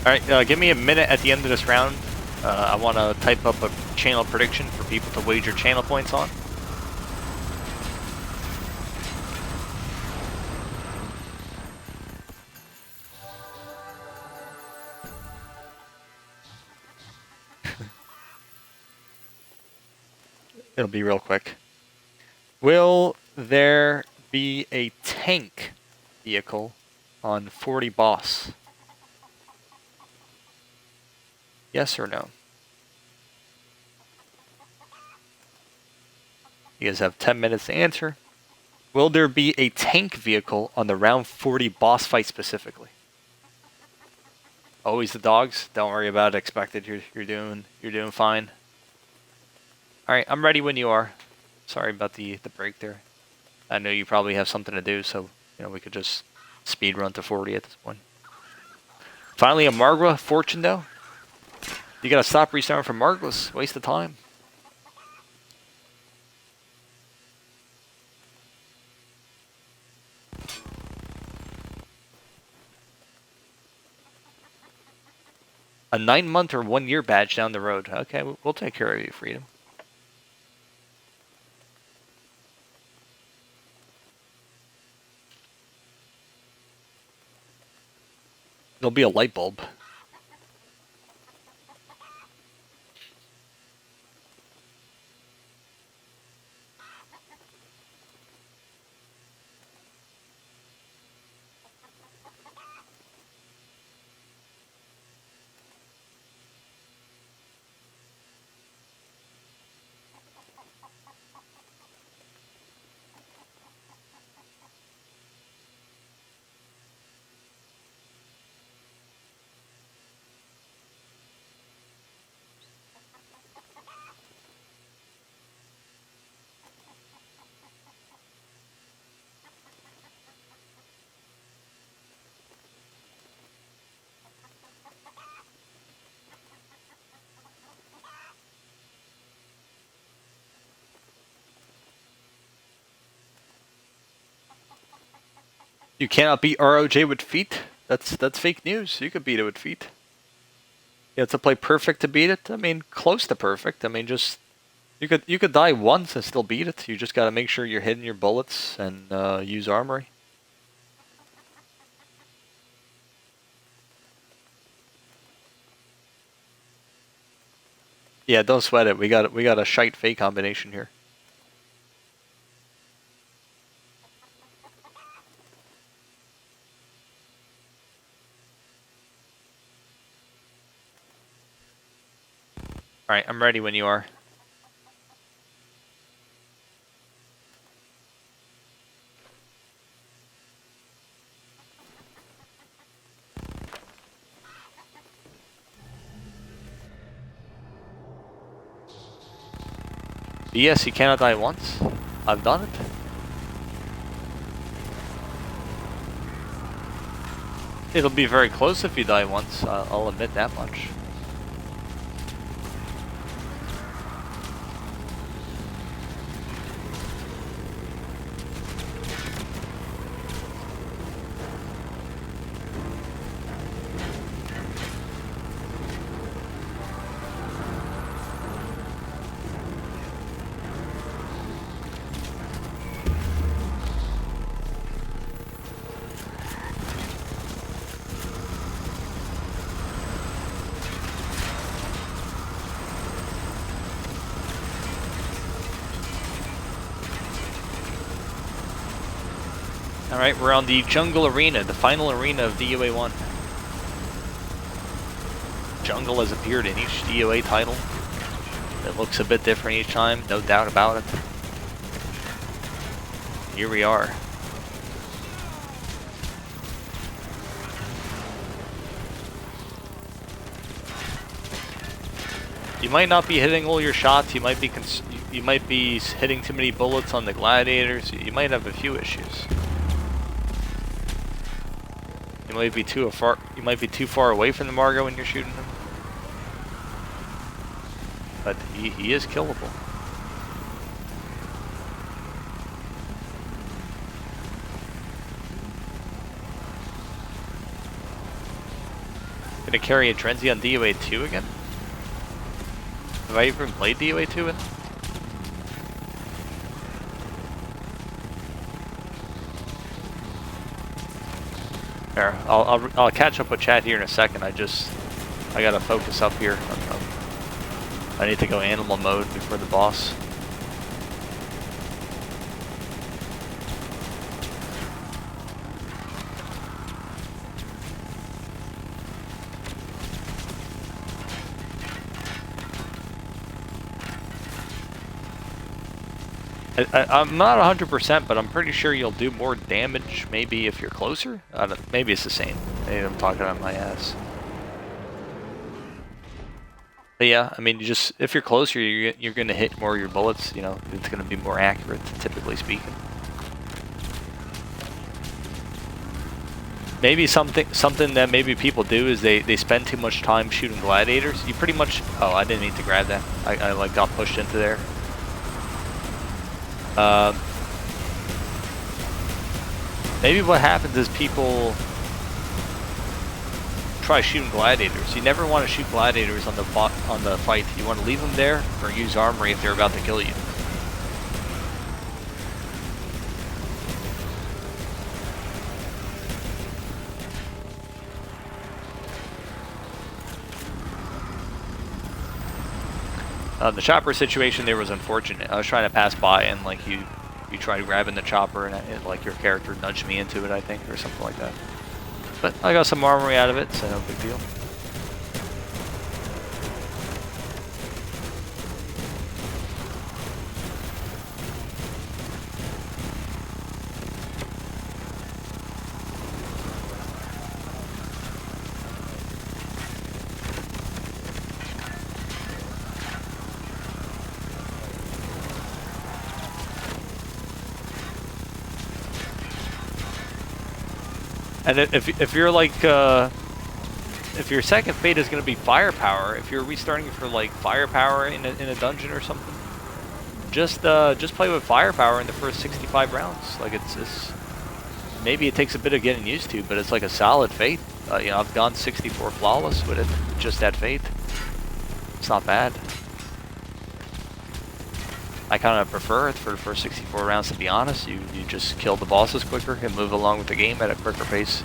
Alright, give me a minute at the end of this round. I want to type up a channel prediction for people to wager channel points on. It'll be real quick. Will there be a tank vehicle on 40 Boss? Yes or no? You guys have 10 minutes to answer. Will there be a tank vehicle on the round 40 boss fight specifically? Always the dogs. Don't worry about it. Expected. You're doing fine. All right, I'm ready when you are. Sorry about the break there. I know you probably have something to do, so you know we could just speed run to 40 at this point. Finally, a Margwa fortune though. You gotta stop restarting from Margwas. Waste of time. A 9-month or 1-year badge down the road. Okay, we'll take care of you, Freedom. There'll be a light bulb. You cannot beat ROJ with feet? That's fake news. You could beat it with feet. You have to play perfect to beat it? I mean, close to perfect. I mean, just... You could die once and still beat it. You just gotta make sure you're hitting your bullets and use armory. Yeah, don't sweat it. We got a shite fake combination here. Alright, I'm ready when you are. Yes, you cannot die once. I've done it. It'll be very close if you die once, I'll admit that much. Alright, we're on the Jungle Arena, the final arena of DOA1. Jungle has appeared in each DOA title. It looks a bit different each time, no doubt about it. Here we are. You might not be hitting all your shots, you might be hitting too many bullets on the gladiators, you might have a few issues. You might be too far away from the Margo when you're shooting him. But he is killable. Gonna carry a Drenzy on DOA2 again? Have I even played DOA2 in? There, I'll catch up with chat here in a second. I gotta focus up here. I need to go animal mode before the boss. I'm not 100%, but I'm pretty sure you'll do more damage maybe if you're closer. Maybe it's the same. Maybe I'm talking on my ass. But yeah, I mean, if you're closer, you're going to hit more of your bullets. You know, it's going to be more accurate, typically speaking. Maybe something that maybe people do is they spend too much time shooting gladiators. You pretty much... Oh, I didn't mean to grab that. I like got pushed into there. Maybe what happens is people try shooting gladiators. You never want to shoot gladiators on the fight. You want to leave them there or use armory if they're about to kill you. The chopper situation there was unfortunate. I was trying to pass by and like you tried grabbing the chopper and like your character nudged me into it, I think, or something like that. But I got some armory out of it, so no big deal. And if you're like, if your second fate is going to be firepower, if you're restarting for like firepower in a dungeon or something, just play with firepower in the first 65 rounds. Like it's maybe it takes a bit of getting used to, but it's like a solid Fate. You know, I've gone 64 flawless with it, just that Fate. It's not bad. I kind of prefer it for the first 64 rounds, to be honest. You just kill the bosses quicker and move along with the game at a quicker pace.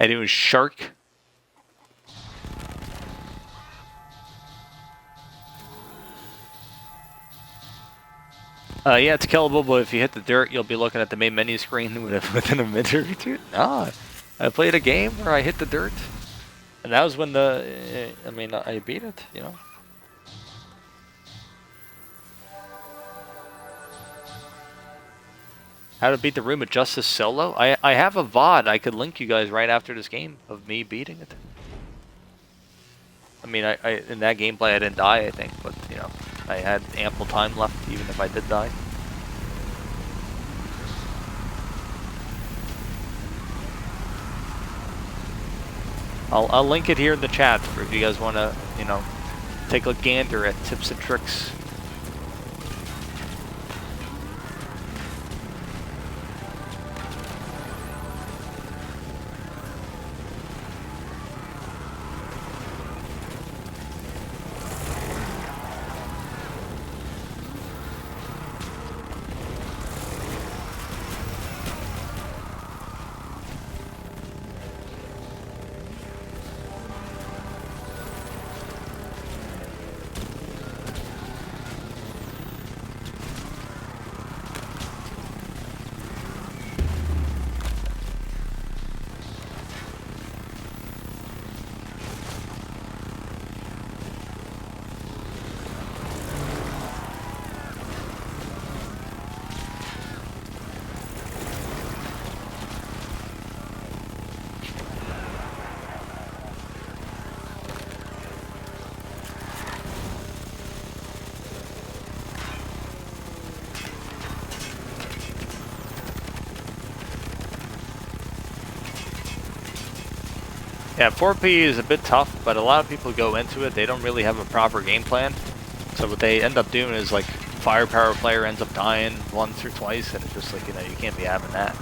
And it was Shark. Yeah, it's killable, but if you hit the dirt, you'll be looking at the main menu screen within a minute or two. Nah, I played a game where I hit the dirt, and that was when I beat it, you know. How to beat the Room of Justice solo? I have a VOD I could link you guys right after this game of me beating it. I mean, I in that gameplay I didn't die, I think, but you know, I had ample time left even if I did die. I'll link it here in the chat for if you guys want to, you know, take a gander at tips and tricks. Yeah, 4P is a bit tough, but a lot of people go into it, they don't really have a proper game plan. So what they end up doing is like firepower player ends up dying once or twice, and it's just like, you know, you can't be having that.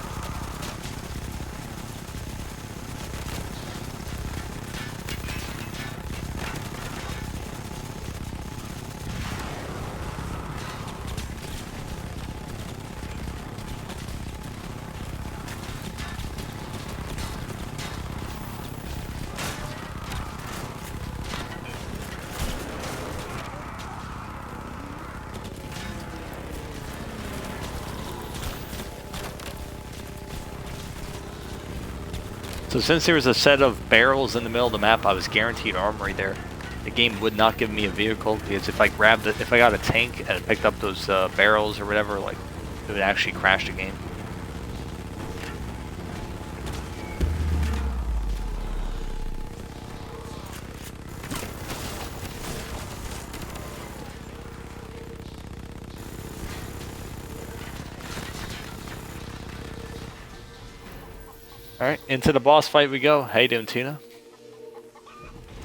So since there was a set of barrels in the middle of the map, I was guaranteed armory there. The game would not give me a vehicle, because if I grabbed it, if I got a tank and picked up those barrels or whatever, like, it would actually crash the game. Alright, into the boss fight we go. How you doing, Tuna?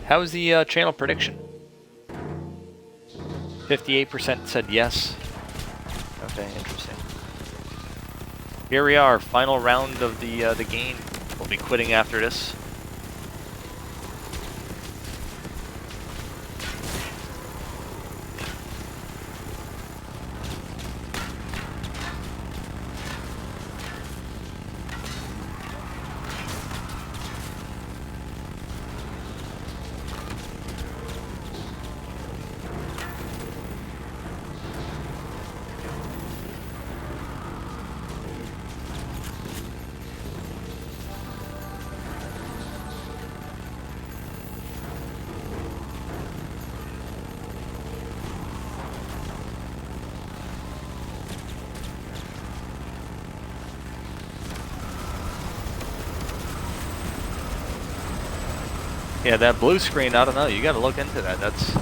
How was the channel prediction? 58% said yes. Okay, interesting. Here we are, final round of the game. We'll be quitting after this. Yeah, that blue screen, I don't know, you gotta look into that. That's,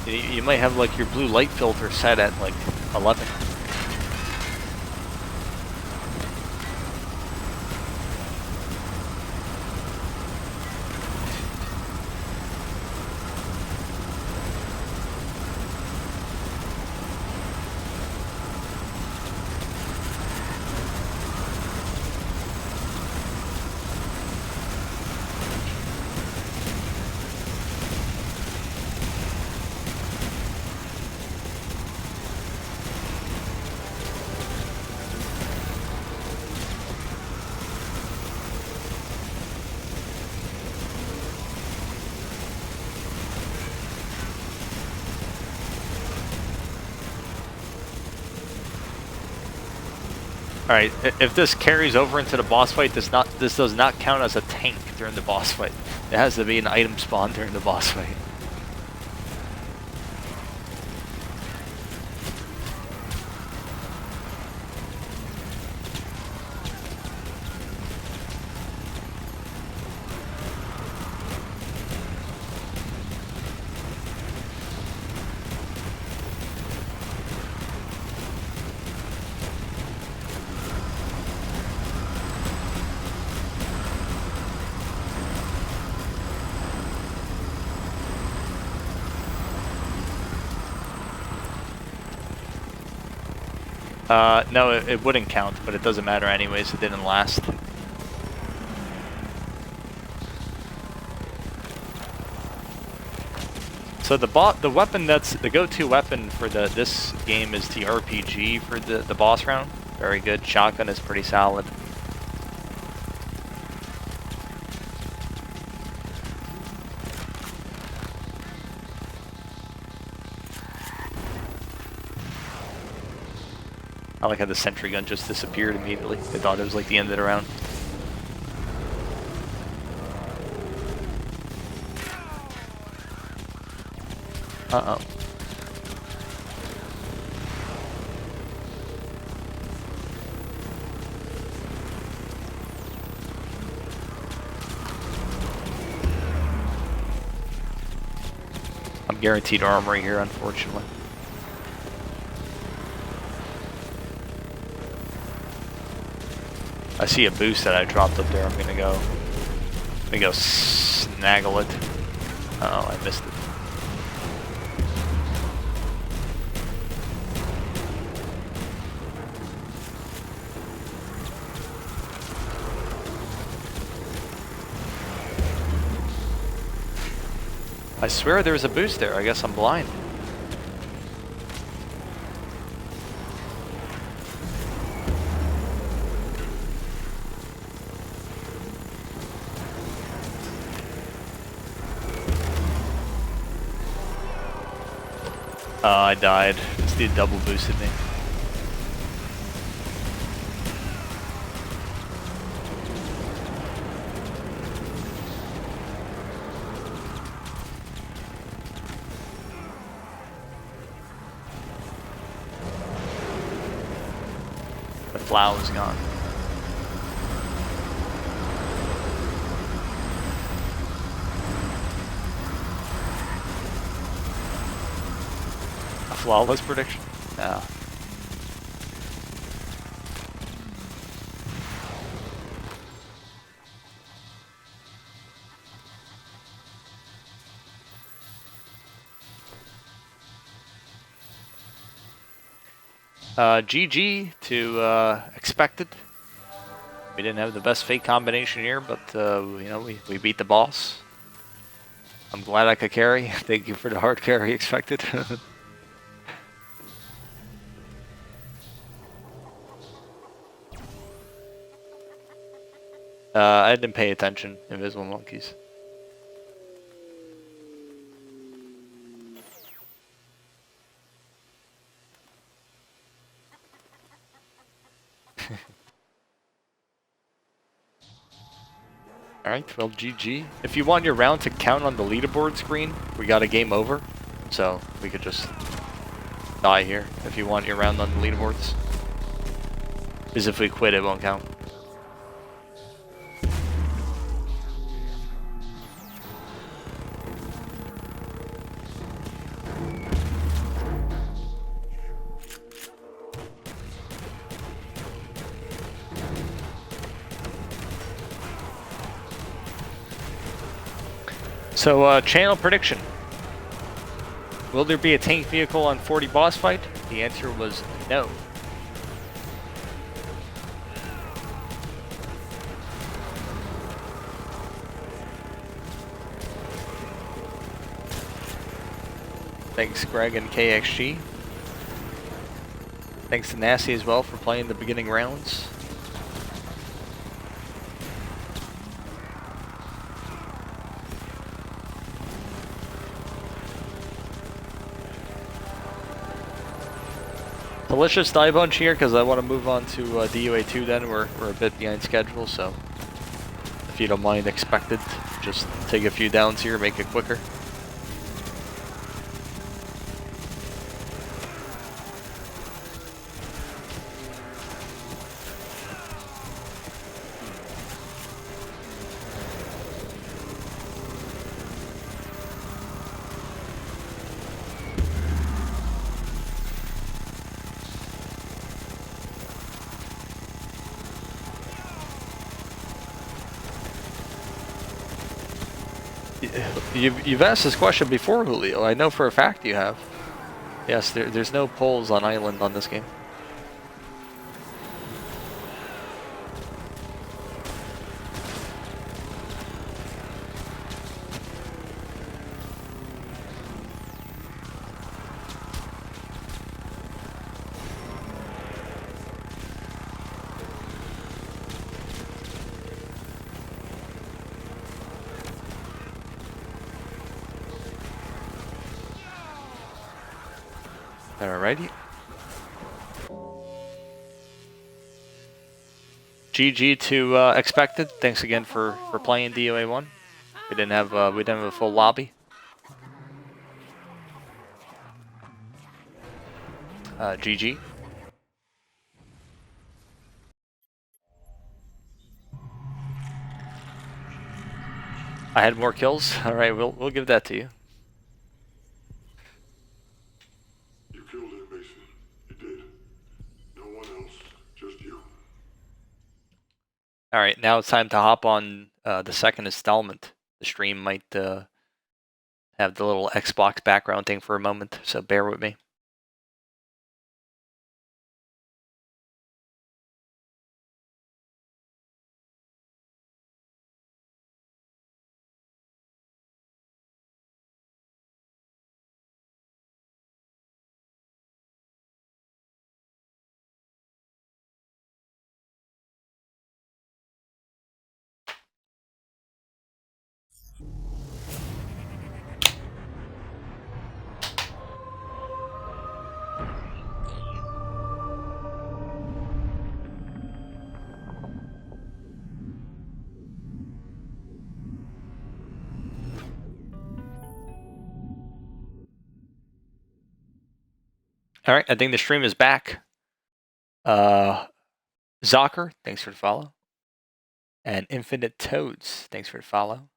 you might have like your blue light filter set at like 11. Alright, if this carries over into the boss fight, this does not count as a tank during the boss fight. It has to be an item spawn during the boss fight. No, it wouldn't count, but it doesn't matter anyways, it didn't last. So the weapon that's the go-to weapon for this game is the RPG for the boss round. Very good. Shotgun is pretty solid. I like how the sentry gun just disappeared immediately. I thought it was like the end of the round. Uh-oh. I'm guaranteed armory here, unfortunately. I see a boost that I dropped up there. I'm gonna go snaggle it. Uh oh, I missed it. I swear there was a boost there. I guess I'm blind. I died. This dude double boosted me. The plow is gone. Flawless prediction? No. GG to expected. We didn't have the best fate combination here, but you know, we beat the boss. I'm glad I could carry. Thank you for the hard carry expected. I didn't pay attention. Invisible monkeys. Alright, well, GG. If you want your round to count on the leaderboard screen, we got a game over. So, we could just die here if you want your round on the leaderboards. Because if we quit, it won't count. So, channel prediction. Will there be a tank vehicle on 40 boss fight? The answer was no. Thanks, Greg and KXG. Thanks to Nasty as well for playing the beginning rounds. So let's just dive on here because I want to move on to DOA2 then. We're a bit behind schedule, so if you don't mind expected, just take a few downs here, make it quicker. You've asked this question before, Julio. I know for a fact you have. Yes, there's no poles on island on this game. Alrighty. GG to expected. Thanks again for playing DOA1. We didn't have a full lobby. GG. I had more kills. All right, we'll give that to you. You killed him, Mason. You did. No one else, just you. All right, now it's time to hop on the second installment. The stream might have the little Xbox background thing for a moment, so bear with me. All right, I think the stream is back. Zocker, thanks for the follow. And Infinite Toads, thanks for the follow.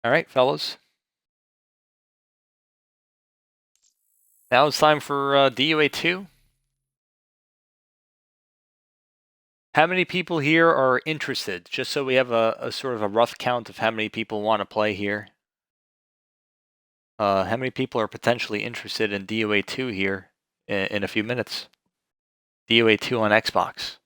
All right, fellas. Now it's time for DOA2. How many people here are interested? Just so we have a sort of a rough count of how many people want to play here. How many people are potentially interested in DOA2 here in a few minutes? DOA2 on Xbox.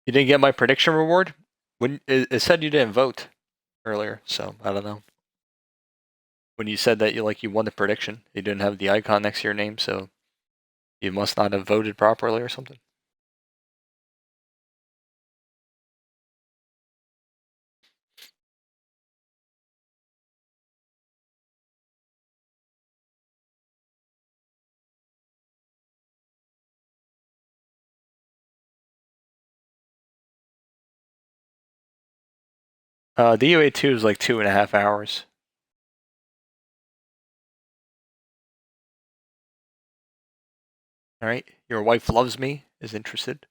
You didn't get my prediction reward? When it said you didn't vote earlier, so I don't know. When you said that you won the prediction, you didn't have the icon next to your name, so you must not have voted properly or something. DOA2 is like 2.5 hours. All right, your wife loves me is interested.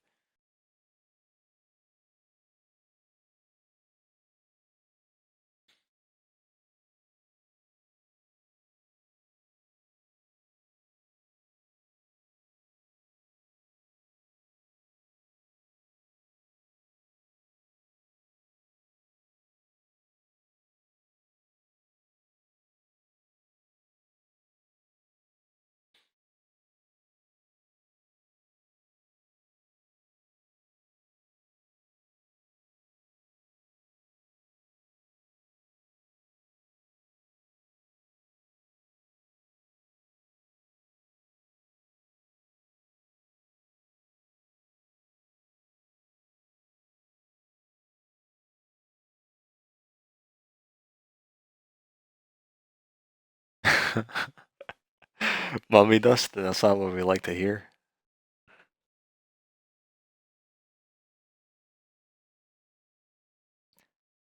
Mummy dust? That's not what we like to hear.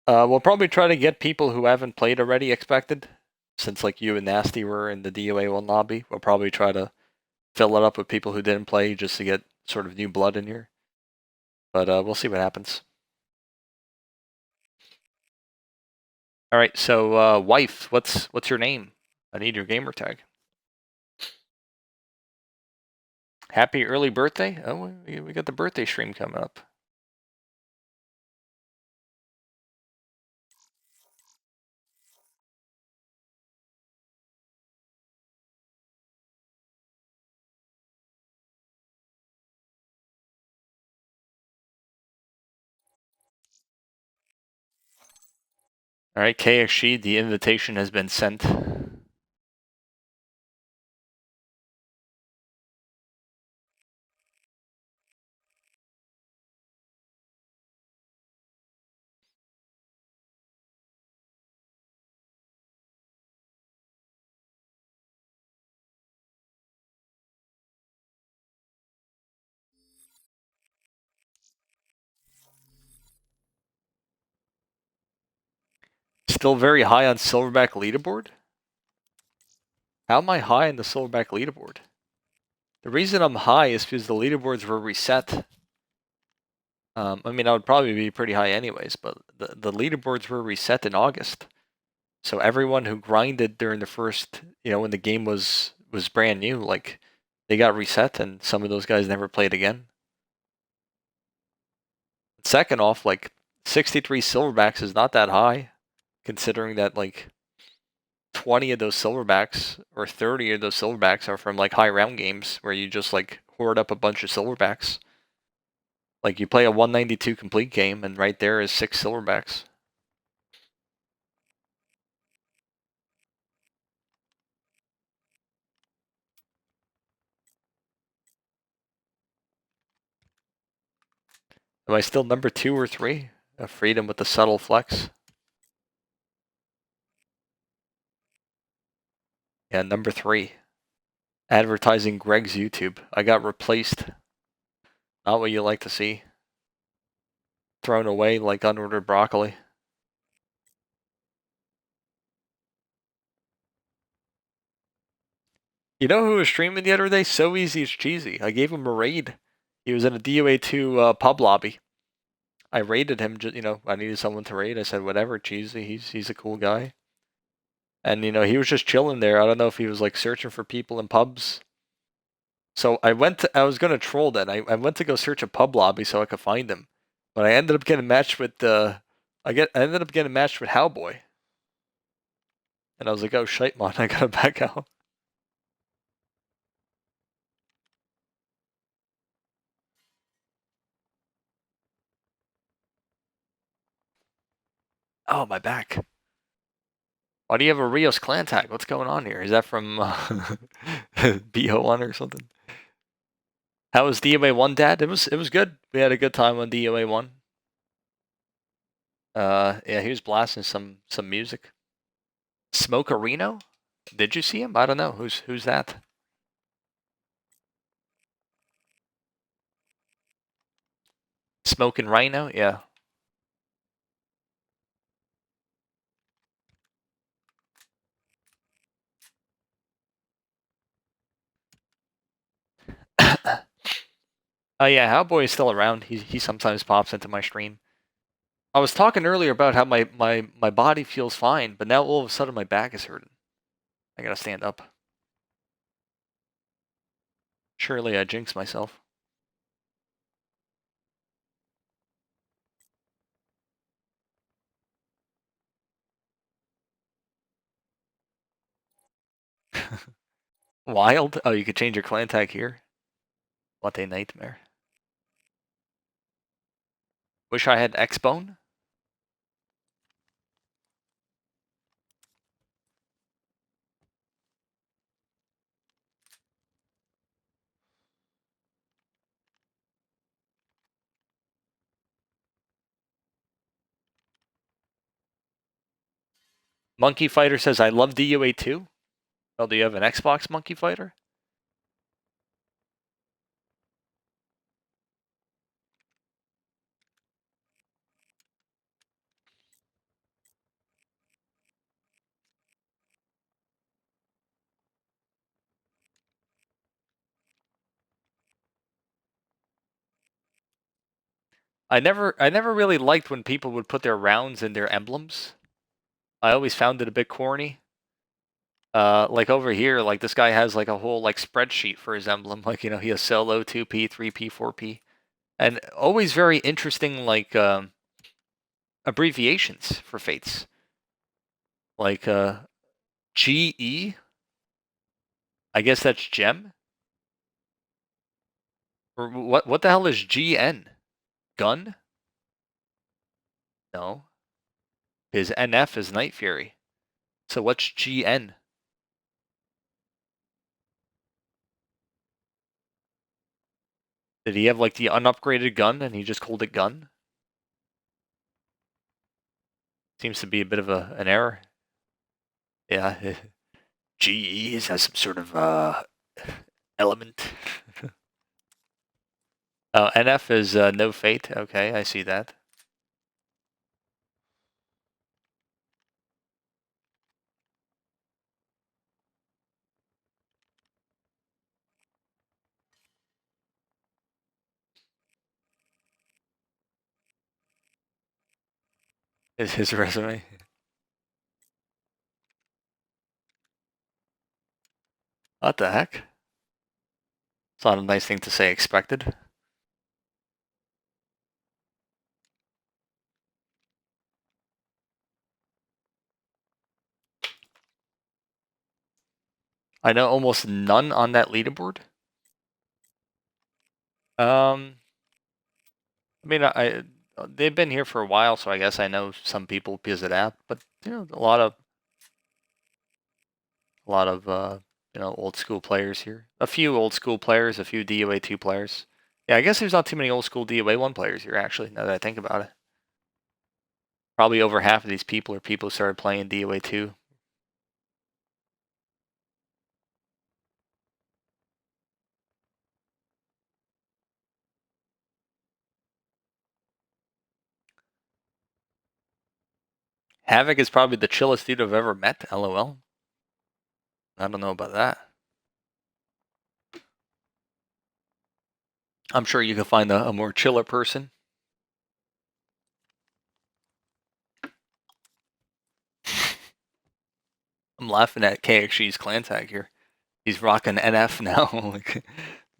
We'll probably try to get people who haven't played already expected. Since like you and Nasty were in the DOA1 lobby, we'll probably try to fill it up with people who didn't play just to get sort of new blood in here. But we'll see what happens. All right, so wife, what's your name? I need your gamer tag. Happy early birthday! Oh, we got the birthday stream coming up. All right, KXG, the invitation has been sent. Still very high on Silverback leaderboard? How am I high on the Silverback leaderboard? The reason I'm high is because the leaderboards were reset. I mean, I would probably be pretty high anyways, but the leaderboards were reset in August. So everyone who grinded during the first, when the game was brand new, like, they got reset, and some of those guys never played again. Second off, like, 63 silverbacks is not that high, considering that, like, 20 of those silverbacks or 30 of those silverbacks are from, like, high round games where you just, like, hoard up a bunch of silverbacks. Like, you play a 192 complete game, and right there is 6 silverbacks. Am I still number 2 or 3? Freedom with the subtle flex. Yeah, number 3. Advertising Greg's YouTube. I got replaced. Not what you like to see. thrown away like unordered broccoli. You know who was streaming the other day? So Easy It's Cheesy. I gave him a raid. He was in a DOA2 pub lobby. I raided him. Just, I needed someone to raid. I said, whatever, Cheesy. He's a cool guy. And he was just chilling there. I don't know if he was like searching for people in pubs. So I was gonna troll that. I went to go search a pub lobby so I could find him, but I ended up getting matched with I ended up getting matched with Howboy, and I was like, oh shite, man, I gotta back out. Oh, my back. Why do you have a Rios clan tag? What's going on here? Is that from BO1 or something? How was DOA1, Dad? It was good. We had a good time on DOA1. Yeah, he was blasting some music. Smokerino? Did you see him? I don't know. Who's that? Smoking Rhino? Yeah. Oh yeah, Howboy is still around. He sometimes pops into my stream. I was talking earlier about how my body feels fine, but now all of a sudden my back is hurting. I gotta stand up. Surely I jinx myself. Wild? Oh, you could change your clan tag here? What a nightmare. Wish I had X-Bone? monkeeFIGHTER says, I love DOA2. Oh, do you have an Xbox, monkeeFIGHTER? I never really liked when people would put their rounds in their emblems. I always found it a bit corny. Like over here, like this guy has like a whole like spreadsheet for his emblem. Like, he has solo, 2P, 3P, 4P. And always very interesting like abbreviations for fates. Like GE, I guess that's gem. Or what the hell is GN? Gun? No. His NF is Night Fury. So what's GN? Did he have like the unupgraded gun and he just called it gun? Seems to be a bit of an error. Yeah. GE has some sort of element. Oh, NF is no fate. Okay, I see that. Is his resume? What the heck? It's not a nice thing to say. Expected. I know almost none on that leaderboard. I mean, they've been here for a while, so I guess I know some people because of that. But a lot of old school players here. A few old school players, a few DOA2 players. Yeah, I guess there's not too many old school DOA1 players here actually. Now that I think about it, probably over half of these people are people who started playing DOA2. Havoc is probably the chillest dude I've ever met. LOL. I don't know about that. I'm sure you can find a more chiller person. I'm laughing at KXG's clan tag here. He's rocking NF now. Like,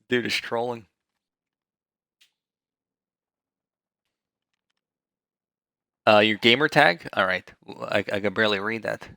dude is trolling. Your gamer tag? All right. I can barely read that.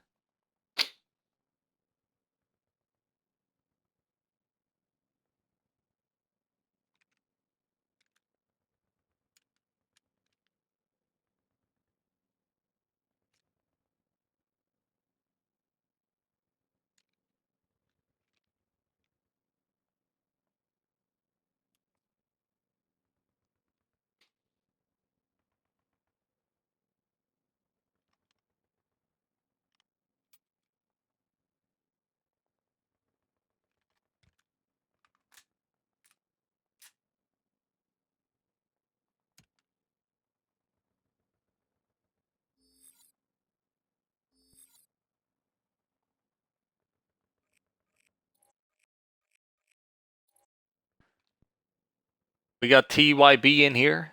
We got TYB in here.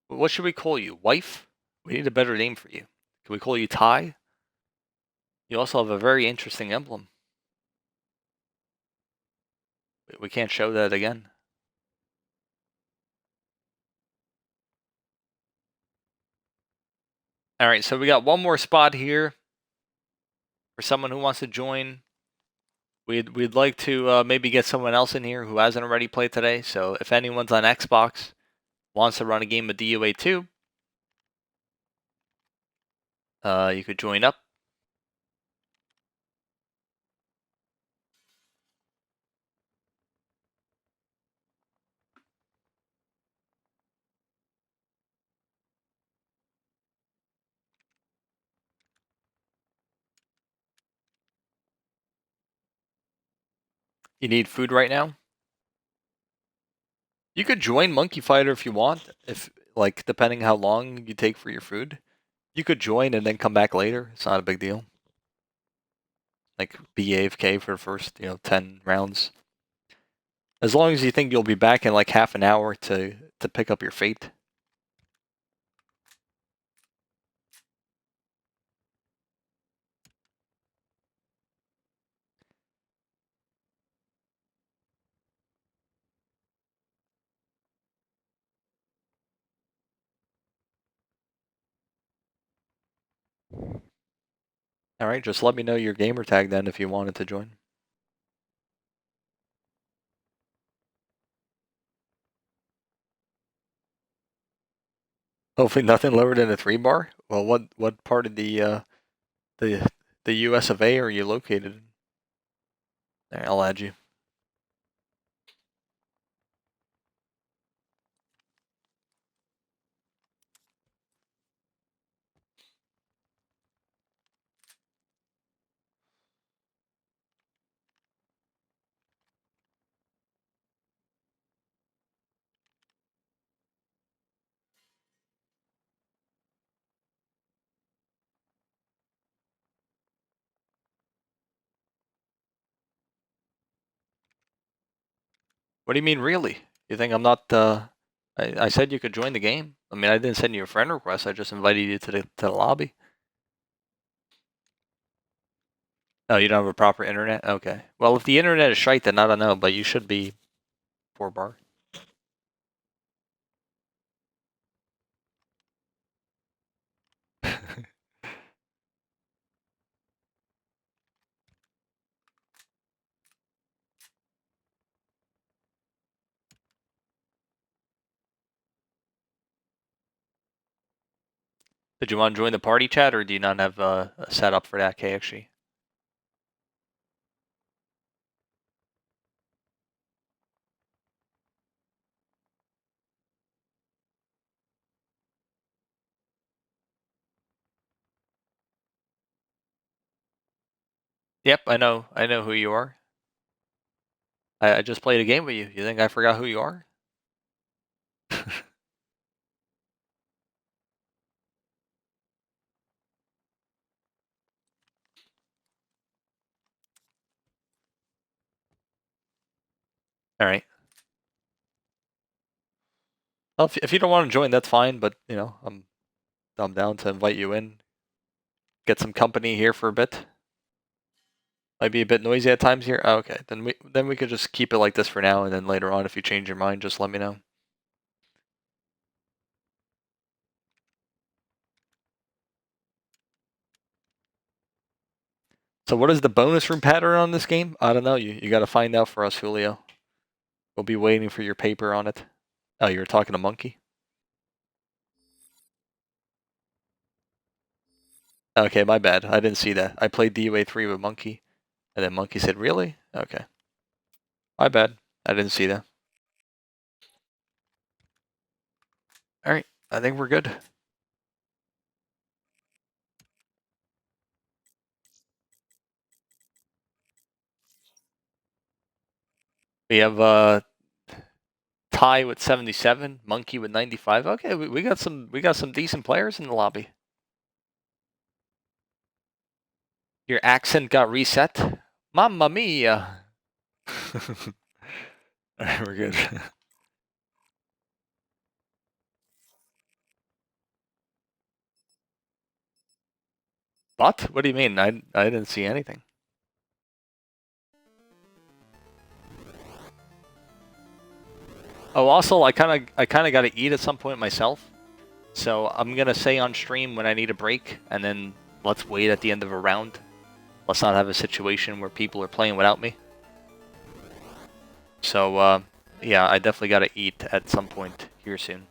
What should we call you? Wife? We need a better name for you. Can we call you Ty? You also have a very interesting emblem. We can't show that again. All right, so we got one more spot here for someone who wants to join. We'd like to maybe get someone else in here who hasn't already played today. So if anyone's on Xbox, wants to run a game of DOA2, you could join up. You need food right now? You could join monkeeFIGHTER if you want. If like depending how long you take for your food, you could join and then come back later. It's not a big deal. Like be AFK for the first 10 rounds. As long as you think you'll be back in like half an hour to pick up your fate. All right, just let me know your gamer tag then if you wanted to join. Hopefully nothing lower than a 3-bar. Well, what part of the US of A are you located in? There, I'll add you. What do you mean, really? You think I'm not? I said you could join the game. I mean, I didn't send you a friend request. I just invited you to the lobby. Oh, you don't have a proper internet? Okay. Well, if the internet is shite, then I don't know. But you should be 4-bar. Did you want to join the party chat, or do you not have a setup for that, KXG? Yep, I know. I know who you are. I just played a game with you. You think I forgot who you are? All right. Well, if you don't want to join, that's fine. But you know, I'm down to invite you in. Get some company here for a bit. Might be a bit noisy at times here. Oh, okay, then we could just keep it like this for now, and then later on, if you change your mind, just let me know. So what is the bonus room pattern on this game? I don't know. You got to find out for us, Julio. We'll be waiting for your paper on it. Oh, you were talking to Monkey? Okay, my bad. I didn't see that. I played DOA3 with Monkey, and then Monkey said, really? Okay. My bad. I didn't see that. All right. I think we're good. We have Ti with 77, Monkey with 95. Okay, we got some decent players in the lobby. Your accent got reset. Mamma mia. All right, we're good. What? What do you mean? I didn't see anything. Oh, also, I kind of got to eat at some point myself. So I'm gonna say on stream when I need a break, and then let's wait at the end of a round. Let's not have a situation where people are playing without me. So yeah, I definitely got to eat at some point here soon.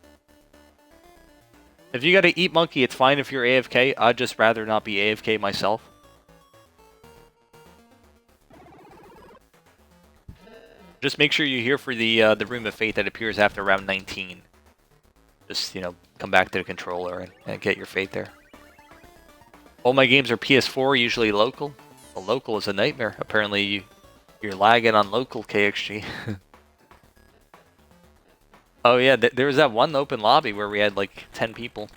If you got to eat, Monkey, it's fine if you're AFK. I'd just rather not be AFK myself. Just make sure you're here for the Room of Fate that appears after round 19. Just, you know, come back to the controller and get your fate there. All my games are PS4, usually local. Well, local is a nightmare. Apparently, you're lagging on local, KXG. Oh yeah, there was that one open lobby where we had like 10 people.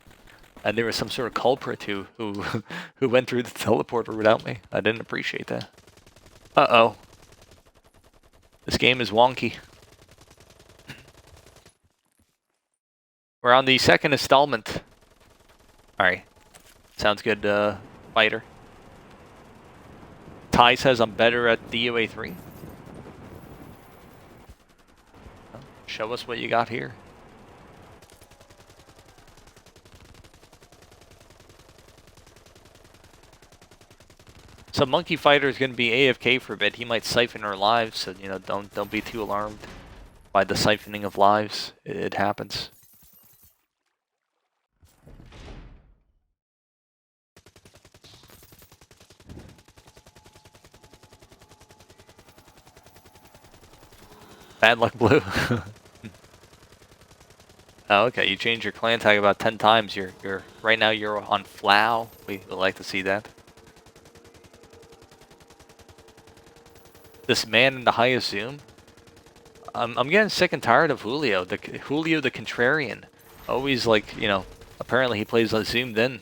And there was some sort of culprit who who went through the teleporter without me. I didn't appreciate that. Uh-oh. This game is wonky. We're on the second installment. Alright. Sounds good, fighter. Ti says I'm better at DOA3. Well, show us what you got here. So monkeeFIGHTER is going to be AFK for a bit. He might siphon our lives, so you know, don't be too alarmed by the siphoning of lives. It happens. Bad luck, Blue. Oh, okay. You changed your clan tag about 10 times. You're right now. You're on Flow. We would like to see that. This man in the highest zoom. I'm getting sick and tired of Julio. Julio the contrarian. Always like, you know. Apparently he plays zoomed in,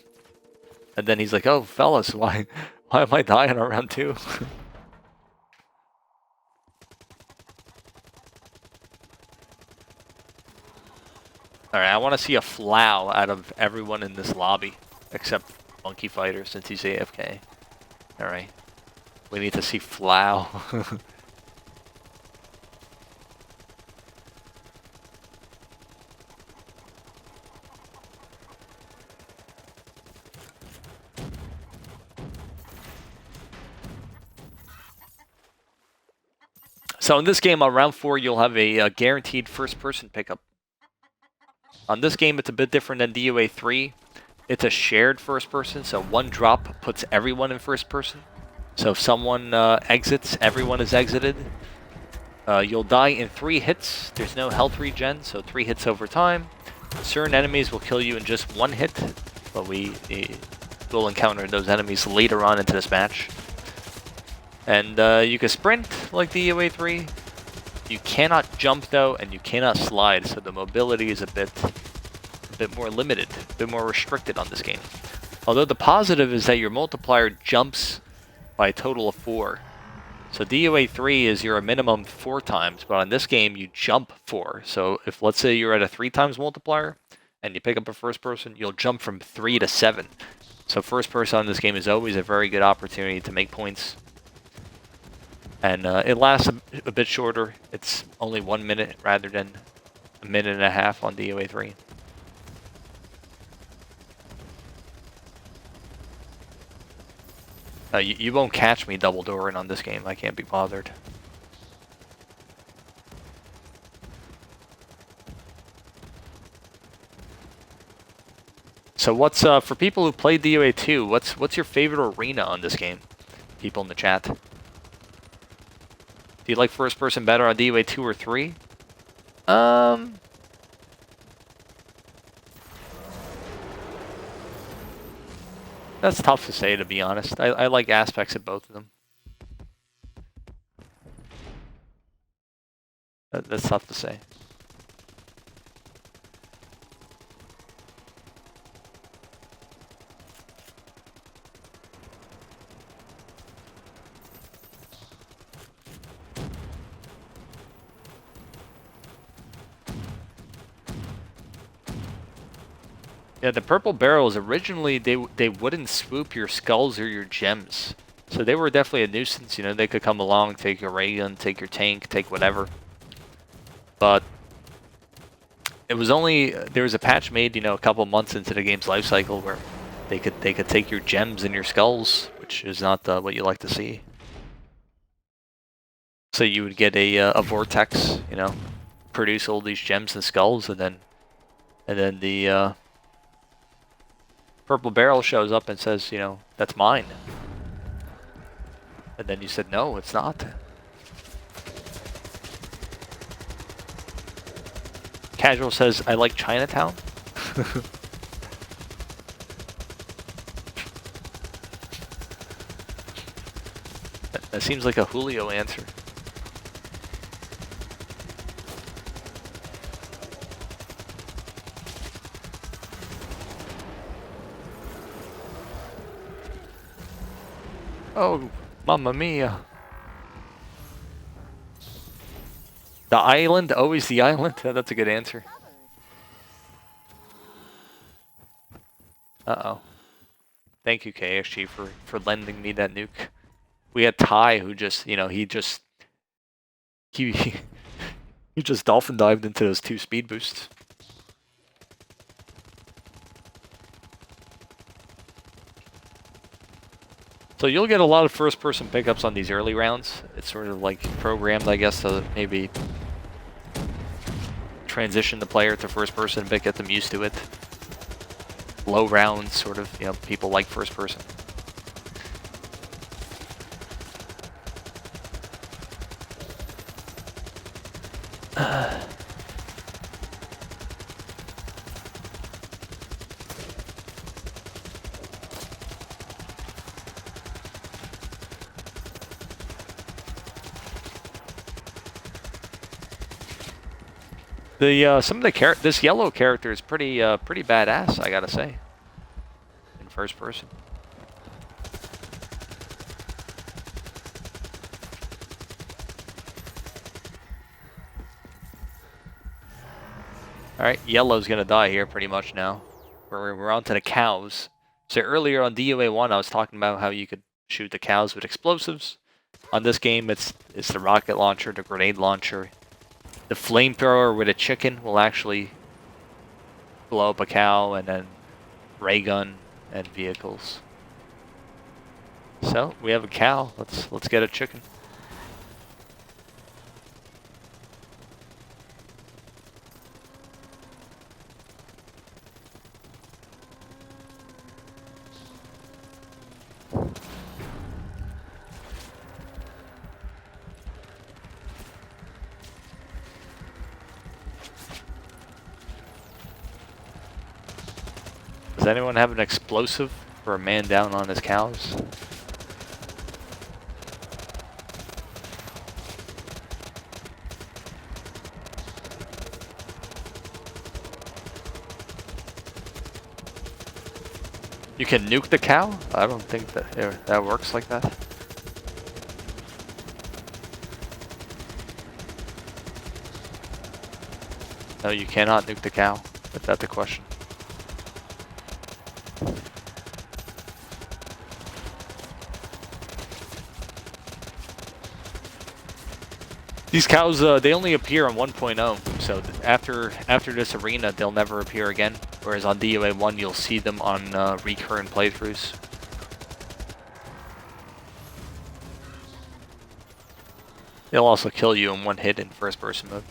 and then he's like, "Oh, fellas, why am I dying on round 2?" Alright, I want to see a Flow out of everyone in this lobby, except monkeeFIGHTER since he's AFK. Alright. We need to see Flow. So in this game, on round 4, you'll have a guaranteed first-person pickup. On this game, it's a bit different than DOA3. It's a shared first-person, so one drop puts everyone in first-person. So if someone exits, everyone is exited. You'll die in 3 hits. There's no health regen, so 3 hits over time. Certain enemies will kill you in just 1 hit, but we will encounter those enemies later on into this match. And you can sprint like DOA3. You cannot jump though, and you cannot slide, so the mobility is a bit more limited, a bit more restricted on this game. Although the positive is that your multiplier jumps by a total of 4. So DOA3 is your minimum 4 times, but on this game you jump 4. So if let's say you're at a 3 times multiplier and you pick up a first person, you'll jump from 3 to 7. So first person on this game is always a very good opportunity to make points. And it lasts a bit shorter. It's only 1 minute rather than a minute and a half on DOA3. You won't catch me double dooring on this game. I can't be bothered. So what's for people who play DOA2? What's your favorite arena on this game? People in the chat. Do you like first person better on DOA2 or 3? That's tough to say, to be honest. I like aspects of both of them. That's tough to say. Yeah, the purple barrels, originally they wouldn't swoop your skulls or your gems. So they were definitely a nuisance, you know, they could come along, take your ray gun, take your tank, take whatever. But it was only, there was a patch made, you know, a couple months into the game's life cycle where they could take your gems and your skulls, which is not what you like to see. So you would get a vortex, you know, produce all these gems and skulls, and then the purple barrel shows up and says, you know, that's mine. And then you said, no, it's not. Casual says, I like Chinatown. That seems like a Julio answer. Oh, mamma mia. The island? Always the island? That's a good answer. Uh-oh. Thank you, KSG, for lending me that nuke. We had Ty who just, you know, he just dolphin dived into those 2 speed boosts. So you'll get a lot of first-person pickups on these early rounds. It's sort of like programmed, I guess, to maybe transition the player to first-person, but get them used to it. Low rounds, sort of, you know, people like first-person. Some of the this yellow character is pretty badass, I gotta say. In first person. All right, yellow's gonna die here pretty much now. We're on to the cows. So earlier on DOA1, I was talking about how you could shoot the cows with explosives. On this game, it's the rocket launcher, the grenade launcher. The flamethrower with a chicken will actually blow up a cow, and then ray gun and vehicles. So we have a cow. Let's get a chicken. Does anyone have an explosive for a man down on his cows? You can nuke the cow? I don't think that that works like that. No, you cannot nuke the cow. If that's the question. These cows, they only appear on 1.0, so after this arena, they'll never appear again. Whereas on DOA1, you'll see them on recurrent playthroughs. They'll also kill you in one hit in first-person mode.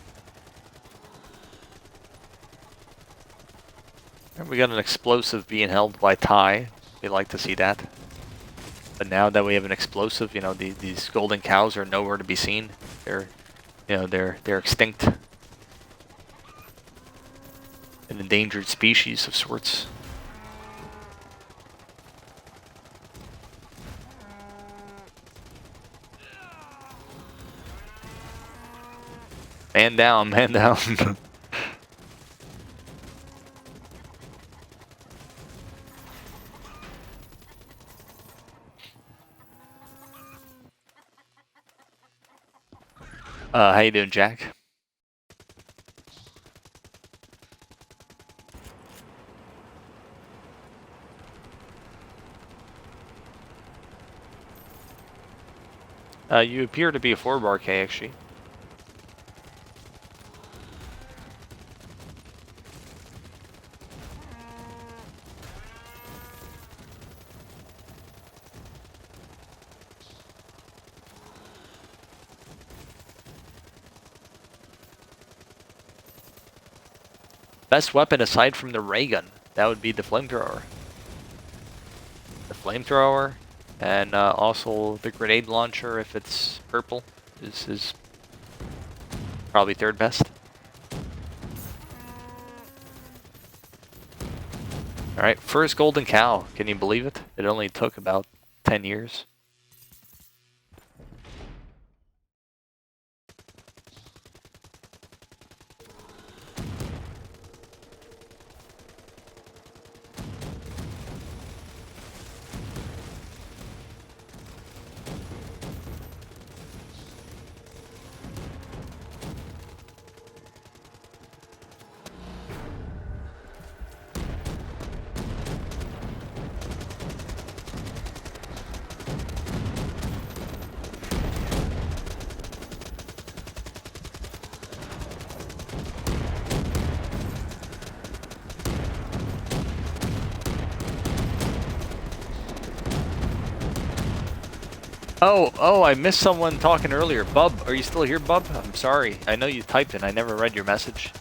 And we got an explosive being held by Ti. We like to see that. But now that we have an explosive, you know, these golden cows are nowhere to be seen. They're extinct. An endangered species of sorts. Man down, man down. How you doing, Jack? You appear to be a 4-bar K, actually. Best weapon aside from the ray gun, that would be the flamethrower. The flamethrower, and also the grenade launcher, if it's purple, is probably third best. Alright, first golden cow. Can you believe it? It only took about 10 years. Oh, I missed someone talking earlier. Bub, are you still here, Bub? I'm sorry. I know you typed it. I never read your message.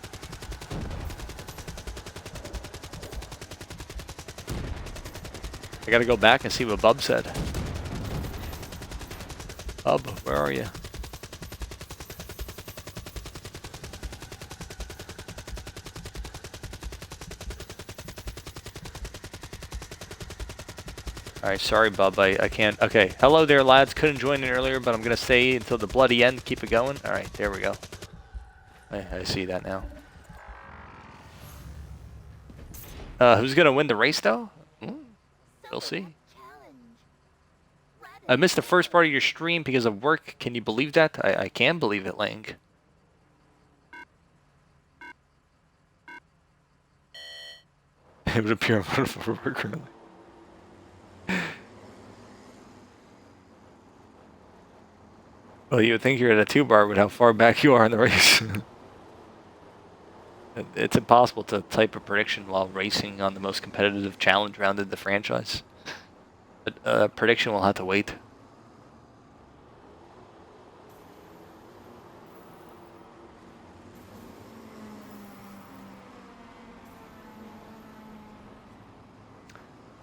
I gotta go back and see what Bub said. Bub, where are you? Alright, sorry, Bub. I can't. Okay. Hello there, lads. Couldn't join in earlier, but I'm going to stay until the bloody end. Keep it going. Alright, there we go. I see that now. Who's going to win the race, though? We'll see. I missed the first part of your stream because of work. Can you believe that? I can believe it, Lang. It would appear on for work early. Well, you would think you're at a 2-bar with how far back you are in the race. It's impossible to type a prediction while racing on the most competitive challenge round in the franchise. But prediction will have to wait.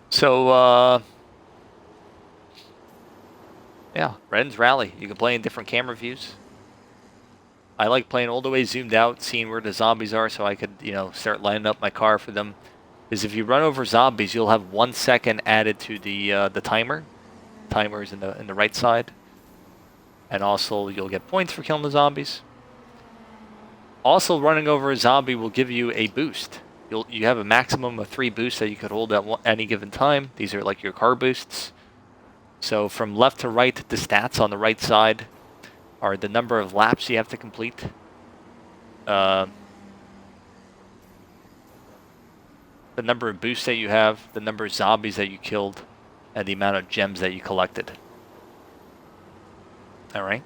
So, yeah, Ren's Rally. You can play in different camera views. I like playing all the way zoomed out, seeing where the zombies are, so I could, you know, start lining up my car for them. Because if you run over zombies, you'll have 1 second added to the timer. Timer is in the right side, and also you'll get points for killing the zombies. Also, running over a zombie will give you a boost. You have a maximum of 3 boosts that you could hold at any given time. These are like your car boosts. So from left to right, the stats on the right side are the number of laps you have to complete. the number of boosts that you have, the number of zombies that you killed, and the amount of gems that you collected. Alright.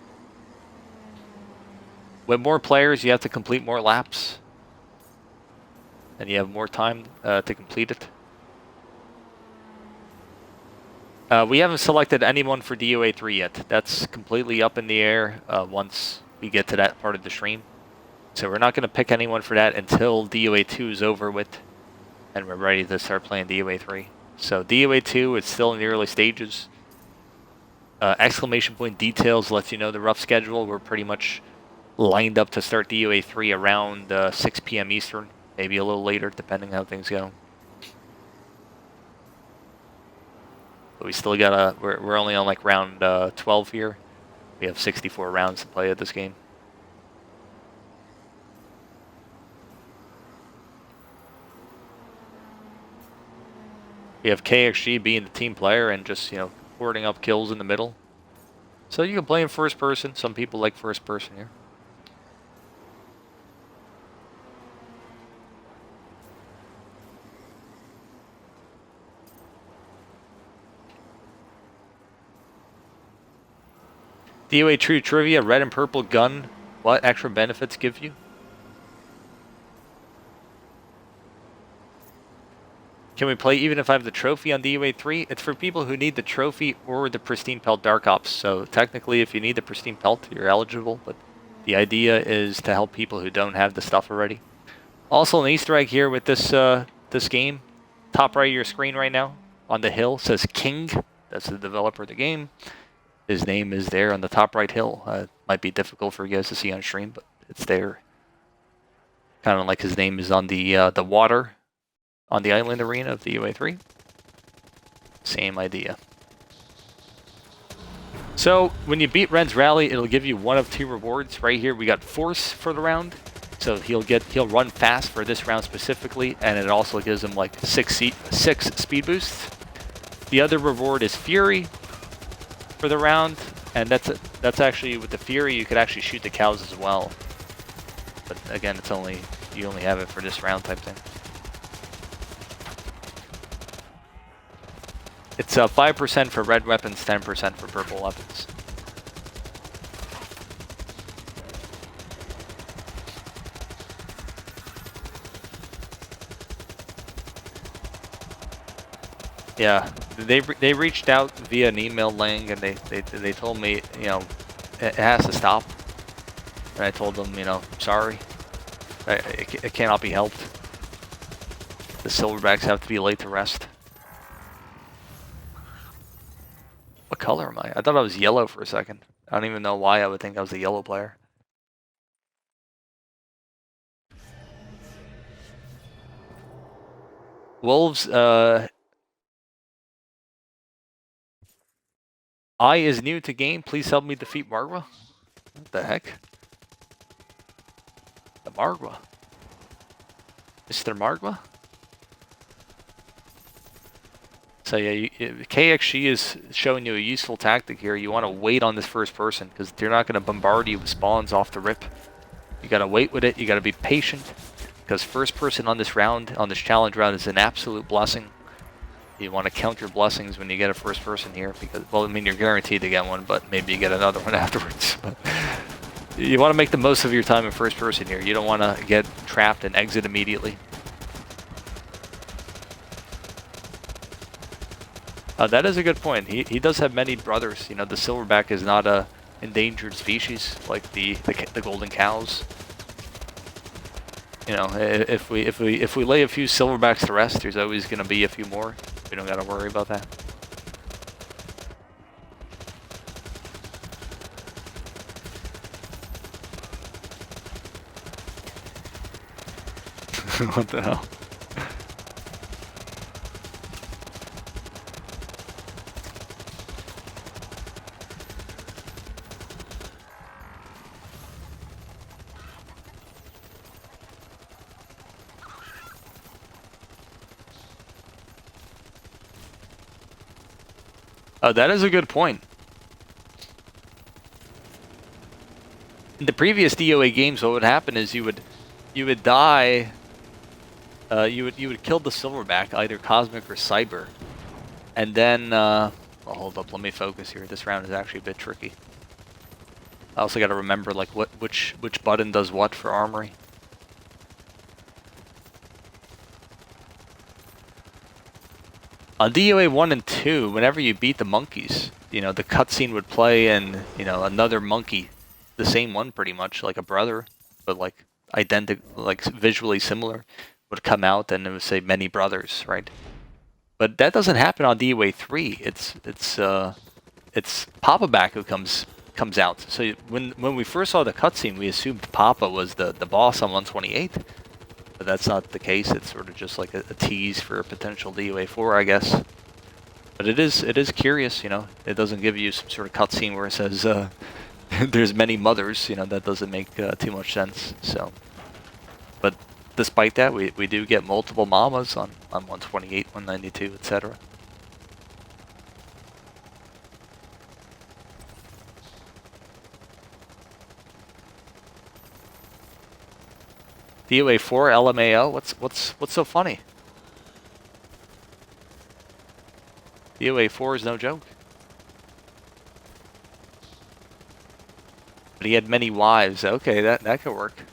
With more players, you have to complete more laps. And you have more time to complete it. We haven't selected anyone for DOA3 yet. That's completely up in the air once we get to that part of the stream. So we're not going to pick anyone for that until DOA2 is over with. And we're ready to start playing DOA3. So DOA2 is still in the early stages. Exclamation point details lets you know the rough schedule. We're pretty much lined up to start DOA3 around 6 p.m. Eastern. Maybe a little later, depending how things go. But we still got we're only on like round 12 here. We have 64 rounds to play at this game. We have KXG being the team player and just, you know, hoarding up kills in the middle. So you can play in first person. Some people like first person here. DOA2 trivia, red and purple gun. What extra benefits give you? Can we play even if I have the trophy on DOA3? It's for people who need the trophy or the pristine pelt Dark Ops. So technically, if you need the pristine pelt, you're eligible. But the idea is to help people who don't have the stuff already. Also, an Easter egg here with this this game. Top right of your screen right now on the hill says King. That's the developer of the game. His name is there on the top right hill. It might be difficult for you guys to see on stream, but it's there. Kind of like his name is on the water on the island arena of the DOA3. Same idea. So when you beat Ren's rally, it'll give you one of two rewards. Right here we got Force for the round. So he'll run fast for this round specifically, and it also gives him like six speed boosts. The other reward is Fury for the round, and that's actually with the Fury you could actually shoot the cows as well. But again, you only have it for this round type thing. It's 5% for red weapons, 10% for purple weapons. Yeah, they reached out via an email link, and they told me, you know, it has to stop. And I told them, you know, sorry, it cannot be helped. The silverbacks have to be laid to rest. What color am I? I thought I was yellow for a second. I don't even know why I would think I was a yellow player. Wolves, I is new to game. Please help me defeat Margwa. What the heck? The Margwa. Mr. Margwa? So yeah, KXG is showing you a useful tactic here. You want to wait on this first person because they're not going to bombard you with spawns off the rip. You got to wait with it. You got to be patient because first person on this round, on this challenge round, is an absolute blessing. You want to count your blessings when you get a first person here because, well, I mean, you're guaranteed to get one, but maybe you get another one afterwards. But you want to make the most of your time in first person here. You don't want to get trapped and exit immediately. That is a good point. He does have many brothers. You know, the silverback is not a endangered species like the golden cows. You know, if we lay a few silverbacks to rest, there's always going to be a few more. We don't got to worry about that. What the hell? That is a good point. In the previous DOA games, what would happen is you would die you would kill the silverback, either cosmic or cyber, and then well, hold up, let me focus here. This round is actually a bit tricky. I also got to remember like which button does what for armory. On DOA 1 and 2, whenever you beat the monkeys, you know, the cutscene would play and, you know, another monkey, the same one pretty much, like a brother, but like identical, like visually similar, would come out and it would say many brothers, right? But that doesn't happen on DOA 3. It's Papa back who comes out. So when we first saw the cutscene, we assumed Papa was the boss on 128. But that's not the case. It's sort of just like a tease for a potential DOA 4, I guess. But it is curious, you know. It doesn't give you some sort of cutscene where it says there's many mothers. You know, that doesn't make too much sense. So, but despite that, we do get multiple mamas on 128, 192, etc. DOA 4 LMAO. What's so funny? DOA 4 is no joke. But he had many wives. Okay, that could work.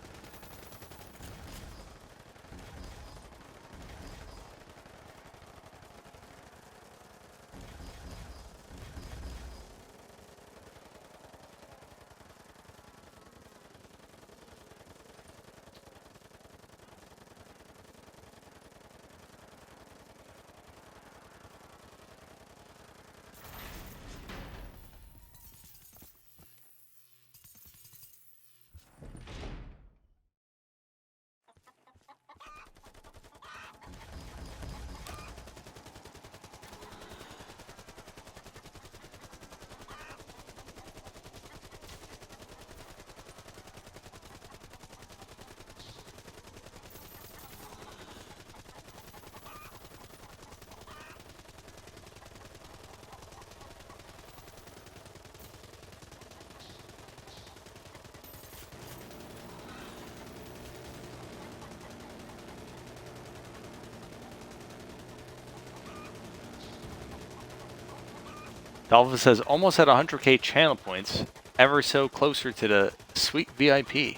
Dolphin says, almost at 100k channel points, ever so closer to the sweet VIP.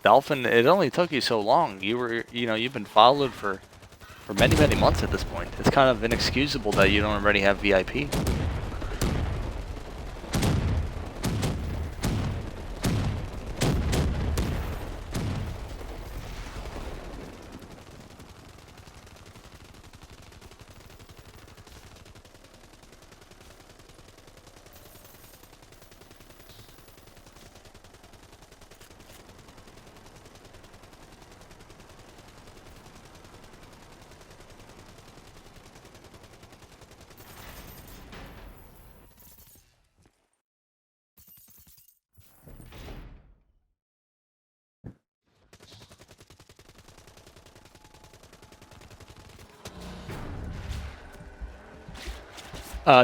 Dolphin, it only took you so long. You've been followed for many months at this point. It's kind of inexcusable that you don't already have VIP.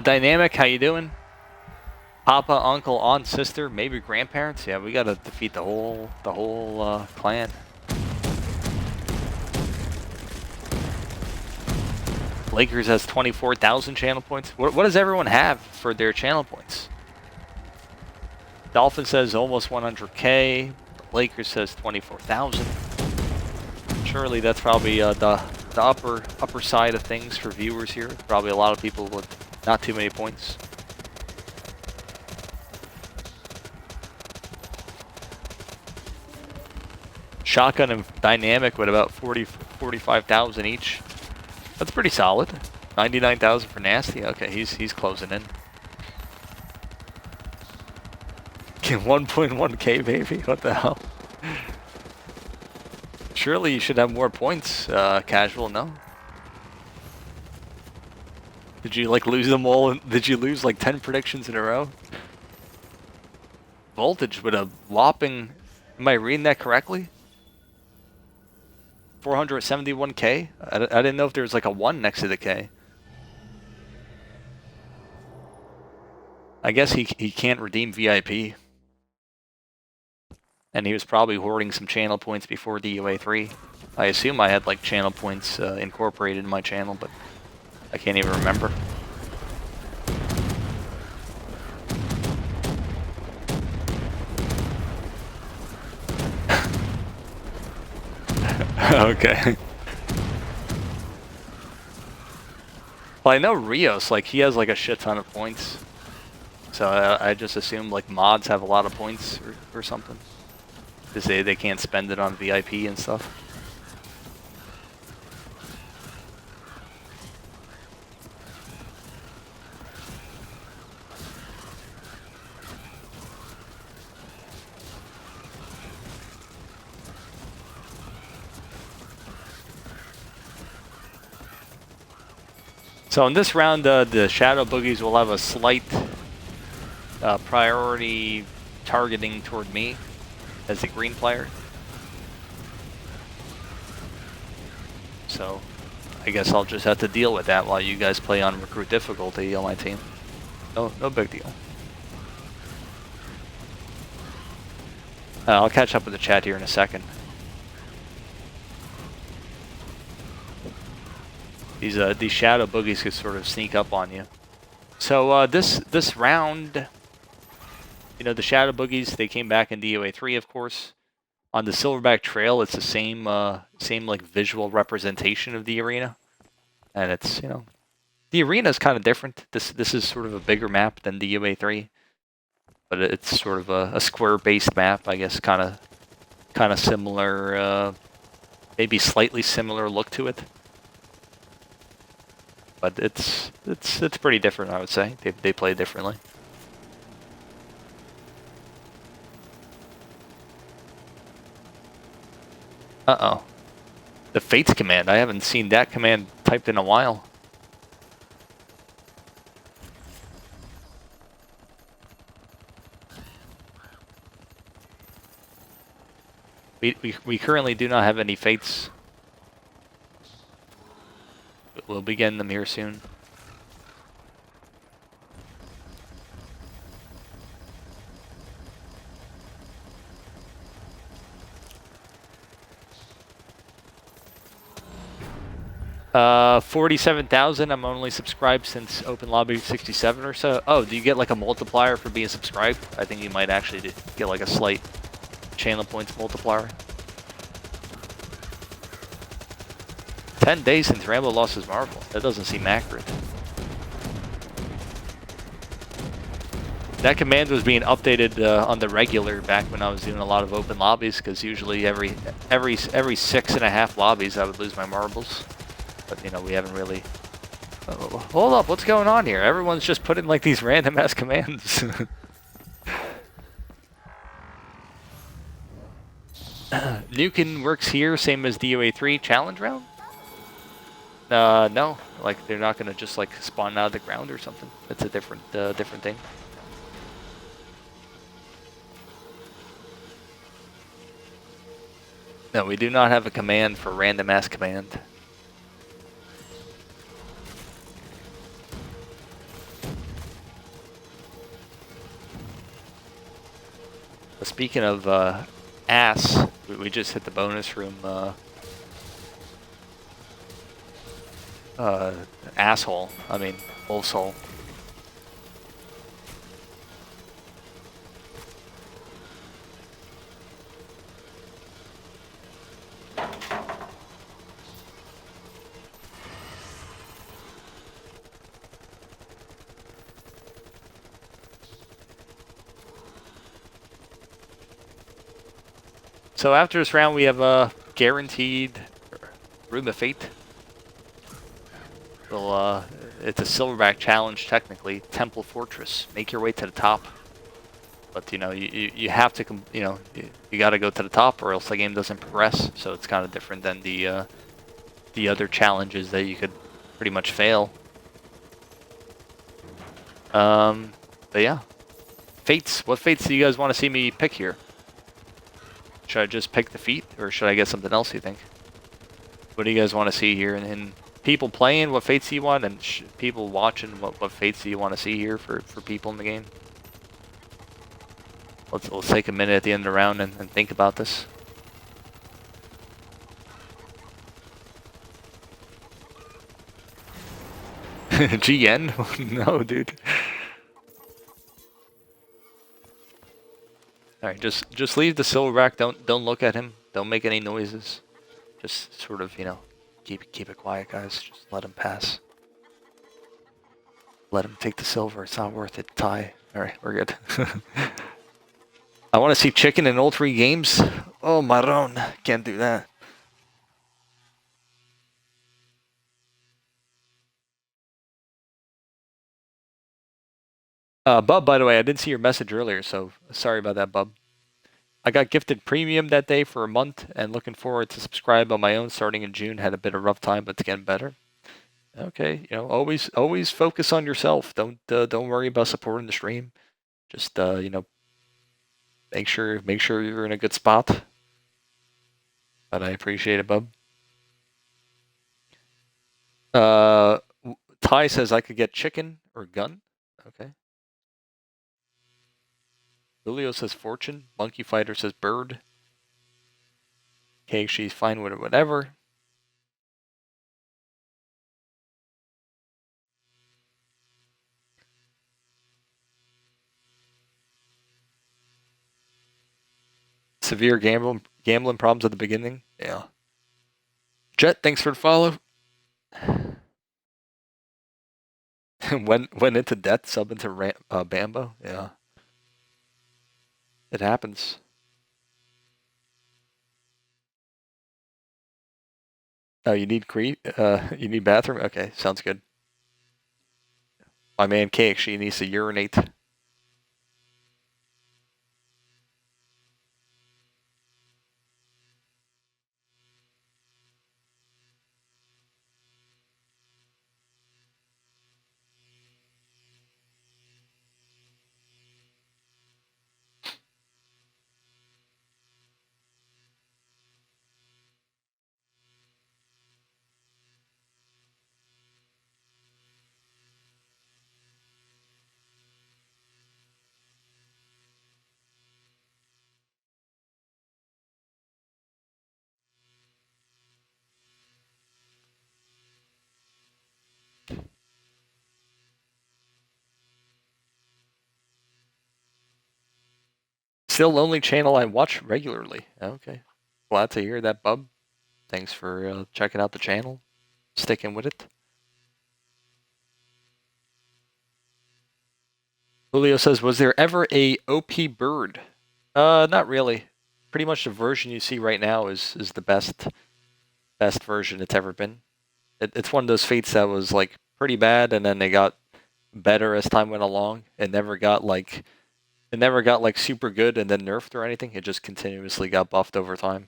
Dynamic, how you doing? Papa, uncle, aunt, sister, maybe grandparents. Yeah, we gotta defeat the whole clan. Lakers has 24,000 channel points. What does everyone have for their channel points? Dolphin says almost 100k. Lakers says 24,000. Surely that's probably the upper side of things for viewers here. Probably a lot of people with not too many points. Shotgun and dynamic with about 45,000 each. That's pretty solid. 99,000 for Nasty. Okay, he's closing in. 1.1k baby. What the hell? Surely you should have more points, casual. No. Did you like lose them all? Did you lose like 10 predictions in a row? Voltage with a whopping. Am I reading that correctly? 471k? I didn't know if there was like a 1 next to the K. I guess he can't redeem VIP. And he was probably hoarding some channel points before DOA 3. I assume I had like channel points incorporated in my channel, but I can't even remember. Okay. Well, I know Rios, like, he has like a shit ton of points. So I just assume like mods have a lot of points or something. Because they can't spend it on VIP and stuff. So in this round, the Shadow Boogies will have a slight priority targeting toward me as the green player. So I guess I'll just have to deal with that while you guys play on recruit difficulty on my team. No big deal. I'll catch up with the chat here in a second. These Shadow Boogies could sort of sneak up on you. So this round, you know, the Shadow Boogies, they came back in DOA3, of course. On the Silverback Trail, it's the same like visual representation of the arena, and it's, you know, the arena is kind of different. This is sort of a bigger map than DOA3, but it's sort of a square-based map, I guess, kind of similar, maybe slightly similar look to it. But it's pretty different, I would say. They play differently. Uh-oh. The Fates command. I haven't seen that command typed in a while. We currently do not have any Fates. We'll be getting them here soon. Uh, 47,000. I'm only subscribed since Open Lobby 67 or so. Oh, do you get like a multiplier for being subscribed? I think you might actually get like a slight channel points multiplier. 10 days since Rambo lost his marble. That doesn't seem accurate. That command was being updated on the regular back when I was doing a lot of open lobbies, because usually every 6.5 lobbies I would lose my marbles. But you know, we haven't really. Oh, hold up, what's going on here? Everyone's just putting like these random ass commands. Nukin works here, same as DOA3 challenge round. No, like they're not gonna just like spawn out of the ground or something. It's a different thing. No, we do not have a command for random ass command. But speaking of ass, we just hit the bonus room. Asshole. I mean, bullsole. So after this round, we have a guaranteed Room of Fate. Well, it's a silverback challenge technically. Temple Fortress. Make your way to the top. But you know, you have to, you know, you got to go to the top, or else the game doesn't progress. So it's kind of different than the other challenges that you could pretty much fail. But yeah, fates. What fates do you guys want to see me pick here? Should I just pick the feat, or should I get something else, you think? What do you guys want to see here? And people playing, what fates do you want? And people watching, what fates do you want to see here for people in the game? Let's take a minute at the end of the round and think about this. GN? No, dude. All right, just leave the silverback. Don't look at him. Don't make any noises. Just sort of, you know, keep it quiet, guys. Just let him pass. Let him take the silver. It's not worth it. Tie. All right, we're good. I want to see chicken in all 3 games. Oh, Maron. Can't do that. Bub, by the way, I didn't see your message earlier, so sorry about that, Bub. I got gifted premium that day for a month and looking forward to subscribe on my own starting in June. Had a bit of rough time, but it's getting better. Okay, you know, always focus on yourself. Don't worry about supporting the stream. Just you know, make sure you're in a good spot. But I appreciate it, Bub. Ty says I could get chicken or gun. Okay. Julio says fortune. monkeeFIGHTER says bird. Okay, she's fine with it, whatever. Severe gambling problems at the beginning. Yeah. Jet, thanks for the follow. went into debt, sub into Bambo. Yeah. It happens. Oh, you need you need bathroom? Okay, sounds good. My man Cake, she needs to urinate. Still only channel I watch regularly. Okay. Glad to hear that, Bub. Thanks for checking out the channel. Sticking with it. Julio says, was there ever a OP bird? Not really. Pretty much the version you see right now is the best version it's ever been. It's one of those fates that was like pretty bad, and then they got better as time went along. It never got like super good and then nerfed or anything. It just continuously got buffed over time.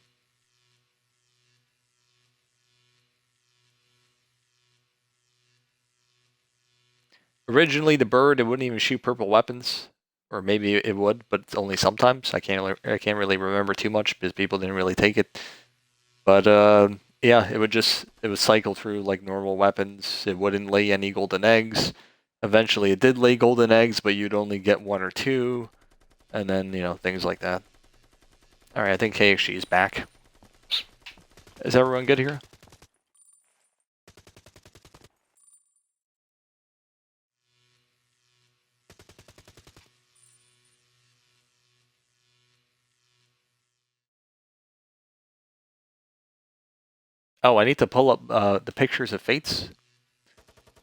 Originally, the bird, it wouldn't even shoot purple weapons, or maybe it would, but only sometimes. I can't really remember too much because people didn't really take it. But yeah, it would cycle through like normal weapons. It wouldn't lay any golden eggs. Eventually, it did lay golden eggs, but you'd only get 1 or 2, and then you know things like that. All right, I think KXG is back. Is everyone good here? Oh, I need to pull up the pictures of fates.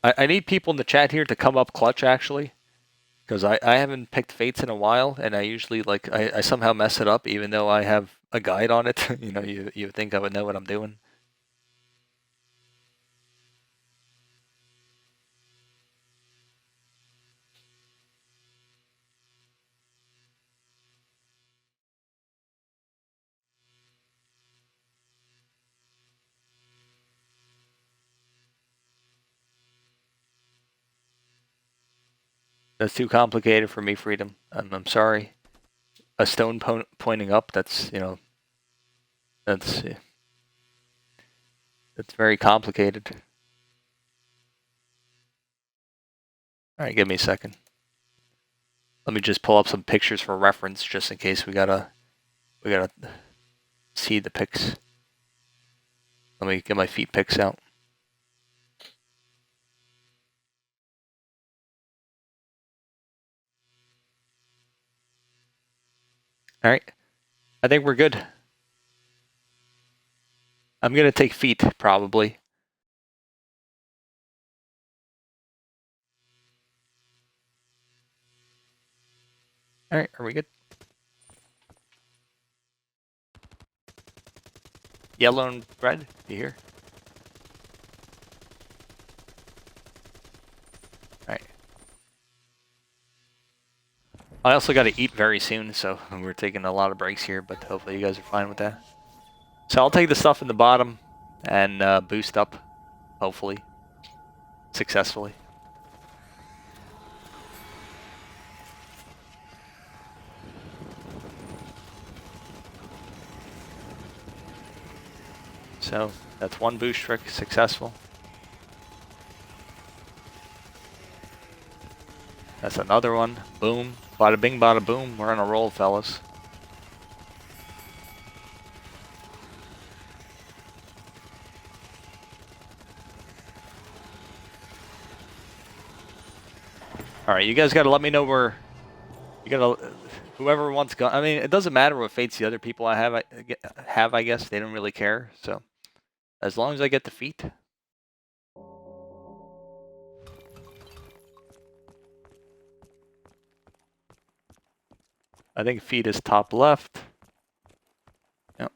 I need people in the chat here to come up clutch, actually. Because I haven't picked fates in a while, and I usually, like, I somehow mess it up, even though I have a guide on it. You know, you think I would know what I'm doing. That's too complicated for me, Freedom. I'm sorry. A stone pointing up, that's, you know, that's very complicated. All right, give me a second. Let me just pull up some pictures for reference, just in case we gotta see the pics. Let me get my feet pics out. Alright. I think we're good. I'm gonna take feet, probably. Alright, are we good? Yellow and red, you here? Alright. I also gotta eat very soon, so we're taking a lot of breaks here, but hopefully you guys are fine with that. So I'll take the stuff in the bottom and boost up, hopefully, successfully. So that's one boost trick successful. That's another one. Boom. Bada bing, bada boom. We're on a roll, fellas. Alright, you guys gotta let me know where... You gotta... Whoever wants gun... I mean, it doesn't matter what fates the other people I have, I guess. They don't really care, so... As long as I get the feet. I think feet is top left. Yep.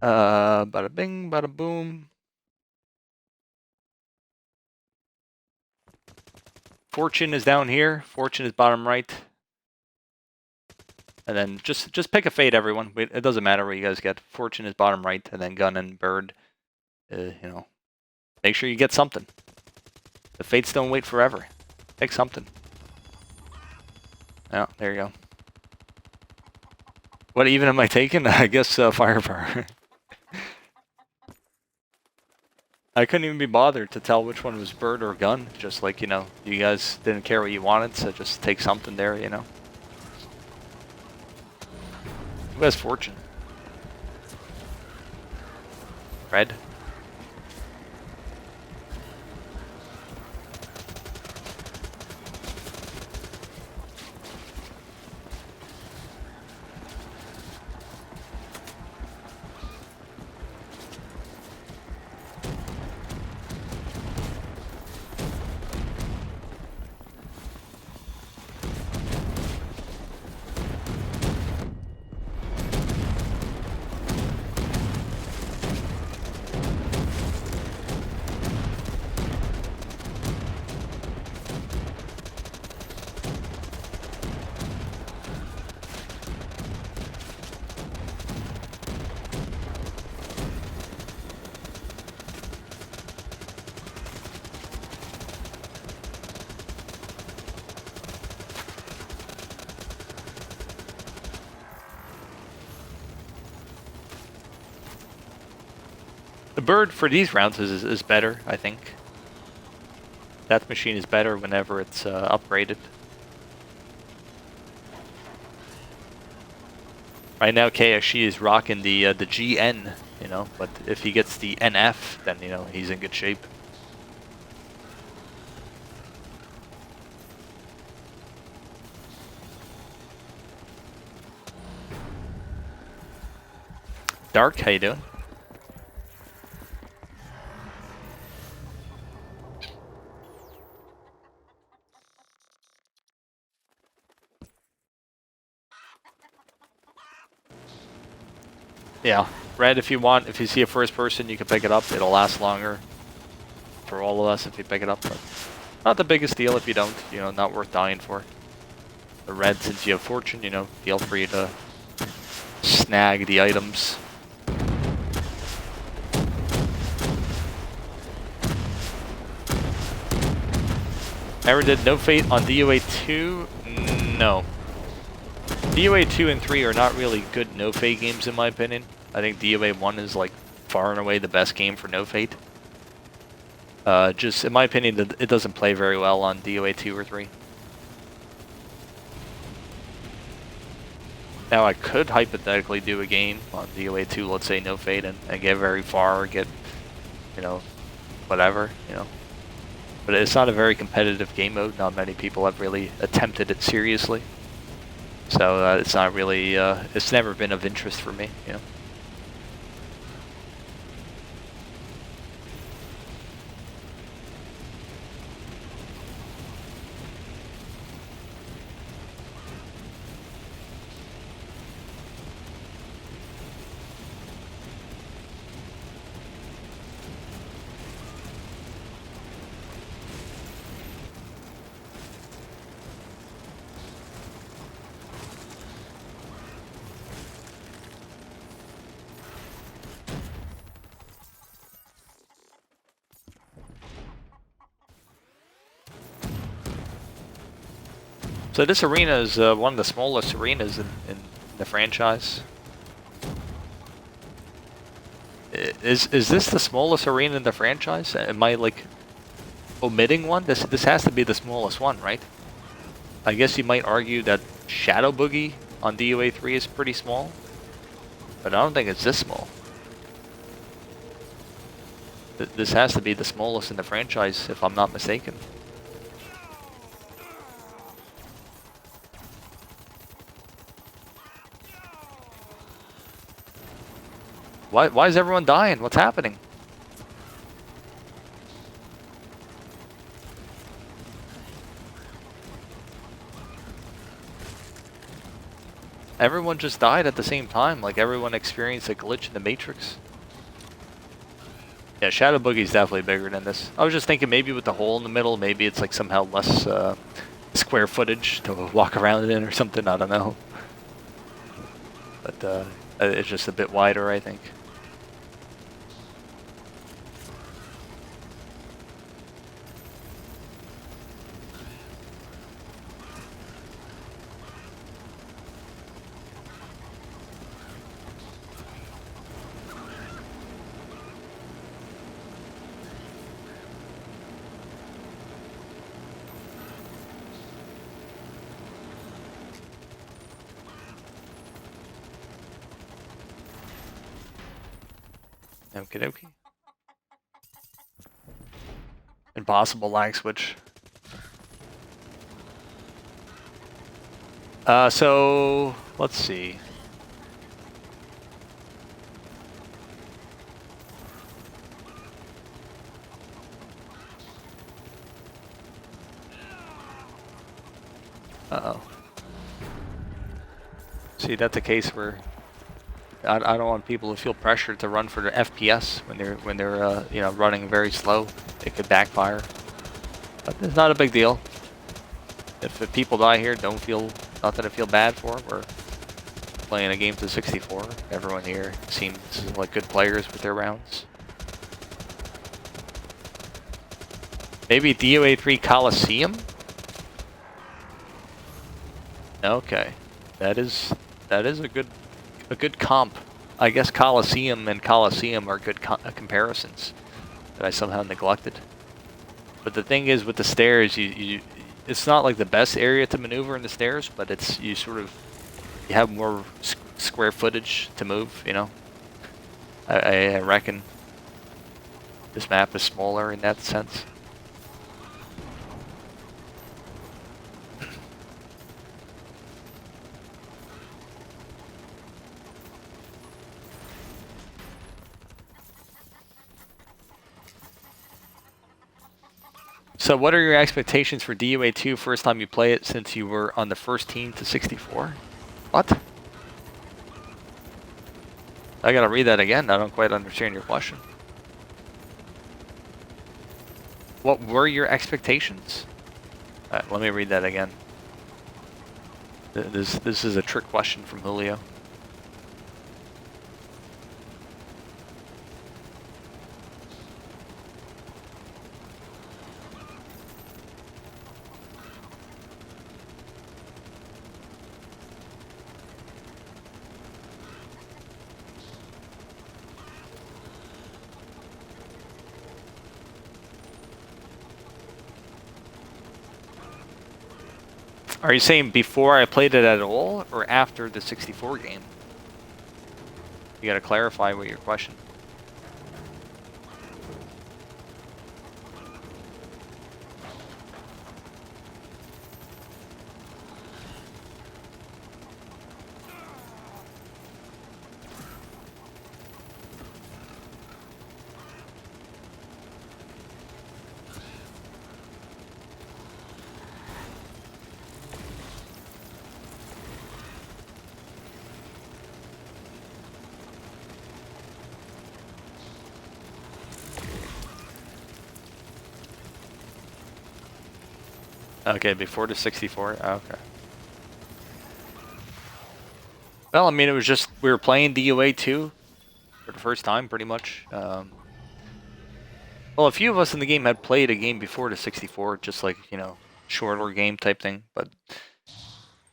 Bada bing, bada boom. Fortune is down here. Fortune is bottom right. And then just pick a fate, everyone. It doesn't matter what you guys get. Fortune is bottom right, and then gun and bird. You know, make sure you get something. The fates don't wait forever. Pick something. Oh, there you go. What even am I taking? I guess firepower. I couldn't even be bothered to tell which one was bird or gun. Just like, you know, you guys didn't care what you wanted, so just take something there, you know. Who has fortune? Red? The bird for these rounds is better, I think. That machine is better whenever it's upgraded. Right now, KSG is rocking the GN, you know, but if he gets the NF, then, you know, he's in good shape. Dark, how you doing? Yeah, red if you want. If you see a first person, you can pick it up. It'll last longer for all of us if you pick it up. But not the biggest deal if you don't. You know, not worth dying for. The red, since you have fortune, you know, feel free to snag the items. Ever did no fate on DOA2? No. DOA2 and 3 are not really good no fate games in my opinion. I think DOA1 is like far and away the best game for no fate. Just in my opinion, it doesn't play very well on DOA2 or 3. Now I could hypothetically do a game on DOA2, let's say no fate, and get very far, or get, you know, whatever, you know. But it's not a very competitive game mode. Not many people have really attempted it seriously. So it's not really, it's never been of interest for me, you know. So this arena is one of the smallest arenas in the franchise. Is this the smallest arena in the franchise? Am I like omitting one? This has to be the smallest one, right? I guess you might argue that Shadow Boogie on DOA3 is pretty small, but I don't think it's this small. This has to be the smallest in the franchise, if I'm not mistaken. Why is everyone dying? What's happening? Everyone just died at the same time, like everyone experienced a glitch in the Matrix. Yeah, Shadow Boogie's definitely bigger than this. I was just thinking maybe with the hole in the middle, maybe it's like somehow less square footage to walk around in or something, I don't know. But it's just a bit wider, I think. Okie dokie. Impossible lag switch. So let's see. Uh-oh. See, that's a case where I don't want people to feel pressured to run for their FPS when they're you know, running very slow. It could backfire. But it's not a big deal. If people die here, nothing to feel bad for. We're playing a game to 64. Everyone here seems like good players with their rounds. Maybe DOA3 Coliseum? Okay. That is a good comp. I guess Coliseum and Coliseum are good comparisons that I somehow neglected. But the thing is, with the stairs, it's not like the best area to maneuver in the stairs, but it's you have more square footage to move. You know, I reckon this map is smaller in that sense. So what are your expectations for DOA2 first time you play it since you were on the first team to 64? What? I gotta read that again. I don't quite understand your question. What were your expectations? Let me read that again. This is a trick question from Julio. Are you saying before I played it at all, or after the 64 game? You gotta clarify what your question. Okay, before the 64. Okay. Well, I mean, it was just we were playing DOA2 for the first time, pretty much. Well, a few of us in the game had played a game before the 64, just like, you know, shorter game type thing. But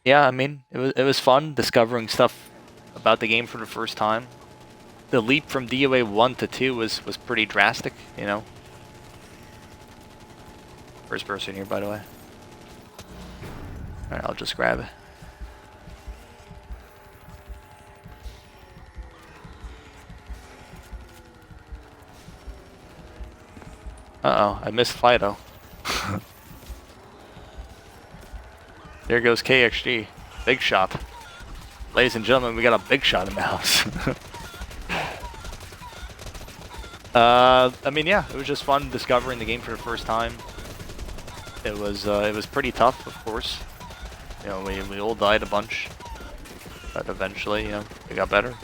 yeah, I mean, it was fun discovering stuff about the game for the first time. The leap from DOA1 to 2 was pretty drastic, you know. First person here, by the way. All right, I'll just grab it. Uh-oh, I missed Fido. There goes KXG. Big shot. Ladies and gentlemen, we got a big shot in the house. I mean, yeah, it was just fun discovering the game for the first time. It was pretty tough, of course. You know, we all died a bunch, but eventually, you know, we got better.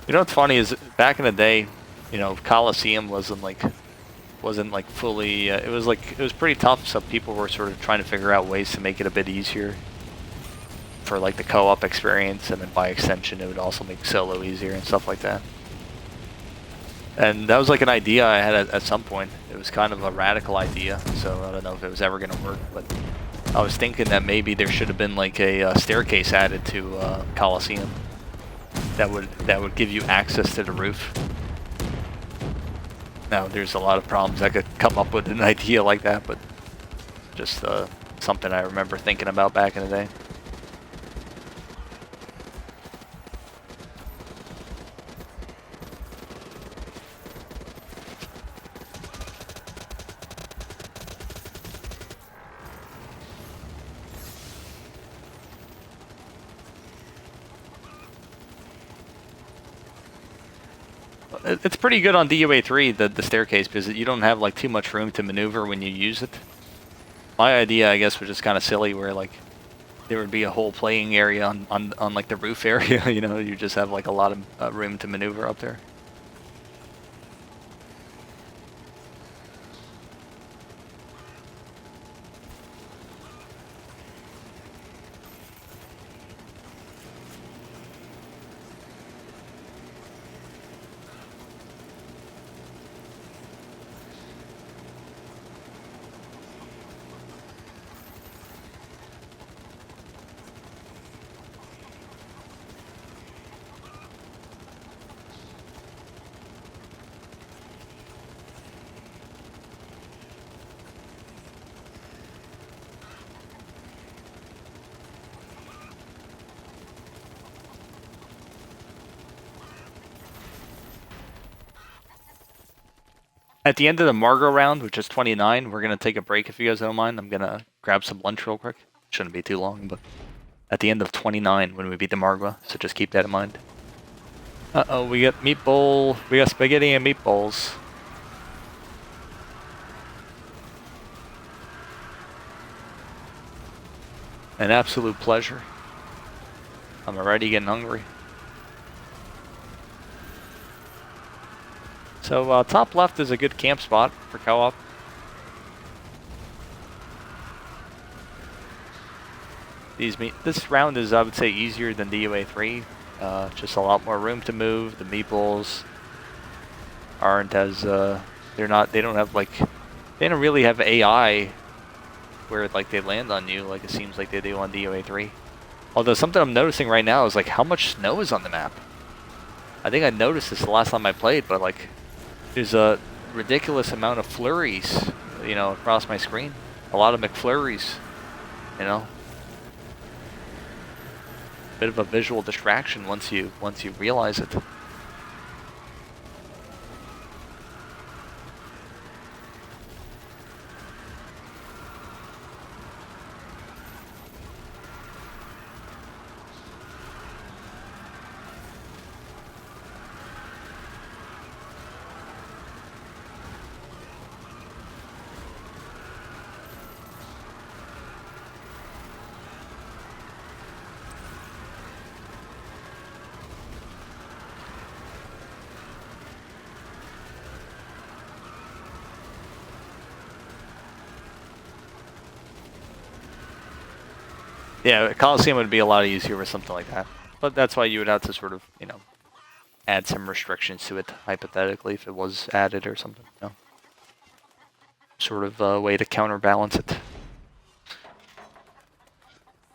You know what's funny is back in the day, you know, Coliseum wasn't like fully. It was pretty tough. So people were sort of trying to figure out ways to make it a bit easier for like the co-op experience, and then by extension, it would also make solo easier and stuff like that. And that was like an idea I had at some point. It was kind of a radical idea, so I don't know if it was ever going to work, but I was thinking that maybe there should have been like a staircase added to Coliseum. That would give you access to the roof. Now, there's a lot of problems I could come up with an idea like that, but just something I remember thinking about back in the day. It's pretty good on DOA3, the staircase, because you don't have like too much room to maneuver when you use it. My idea, I guess, was just kind of silly, where like there would be a whole playing area on like the roof area. You know, you just have like a lot of room to maneuver up there. At the end of the Margot round, which is 29, we're going to take a break if you guys don't mind. I'm going to grab some lunch real quick. Shouldn't be too long, but at the end of 29 when we beat the Margot, so just keep that in mind. Uh-oh, we got meatball. We got spaghetti and meatballs. An absolute pleasure. I'm already getting hungry. So top left is a good camp spot for co-op. This round is, I would say, easier than DOA3. Just a lot more room to move. The meeples aren't as they don't have like, they don't really have AI where like they land on you like it seems like they do on DOA3. Although something I'm noticing right now is like how much snow is on the map. I think I noticed this the last time I played, but like there's a ridiculous amount of flurries, you know, across my screen. A lot of McFlurries, you know. Bit of a visual distraction once you realize it. Yeah, Coliseum would be a lot easier with something like that. But that's why you would have to sort of, you know, add some restrictions to it, hypothetically, if it was added or something, you know. Sort of a way to counterbalance it.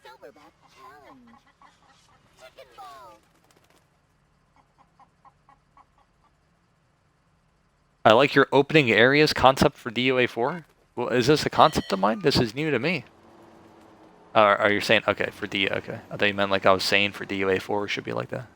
Silverback challenge. Chicken ball. I like your opening areas concept for DOA4. Well, is this a concept of mine? This is new to me. Are you saying, okay, for D, okay. I thought you meant like I was saying for DOA4 it should be like that.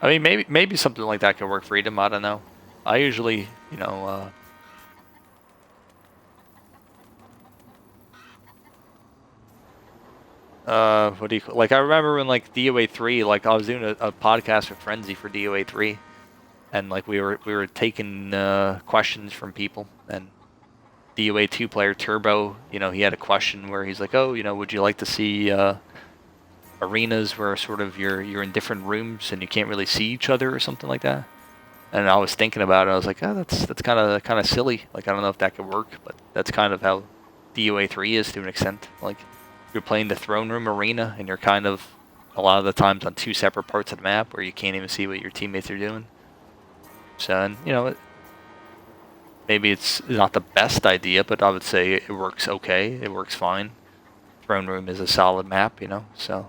I mean, maybe something like that could work for Freedom. I don't know. I usually, you know, what do you like? I remember when like DOA3, like I was doing a podcast with Frenzy for DOA3, and like we were taking questions from people, and DOA2 player Turbo, you know, he had a question where he's like, oh, you know, would you like to see arenas where sort of you're in different rooms and you can't really see each other or something like that? And I was thinking about it. I was like, oh, that's kind of silly. Like, I don't know if that could work, but that's kind of how DOA3 is to an extent. Like, you're playing the throne room arena, and you're kind of a lot of the times on two separate parts of the map where you can't even see what your teammates are doing. So, and, you know, maybe it's not the best idea, but I would say it works okay. It works fine. Throne room is a solid map, you know. So,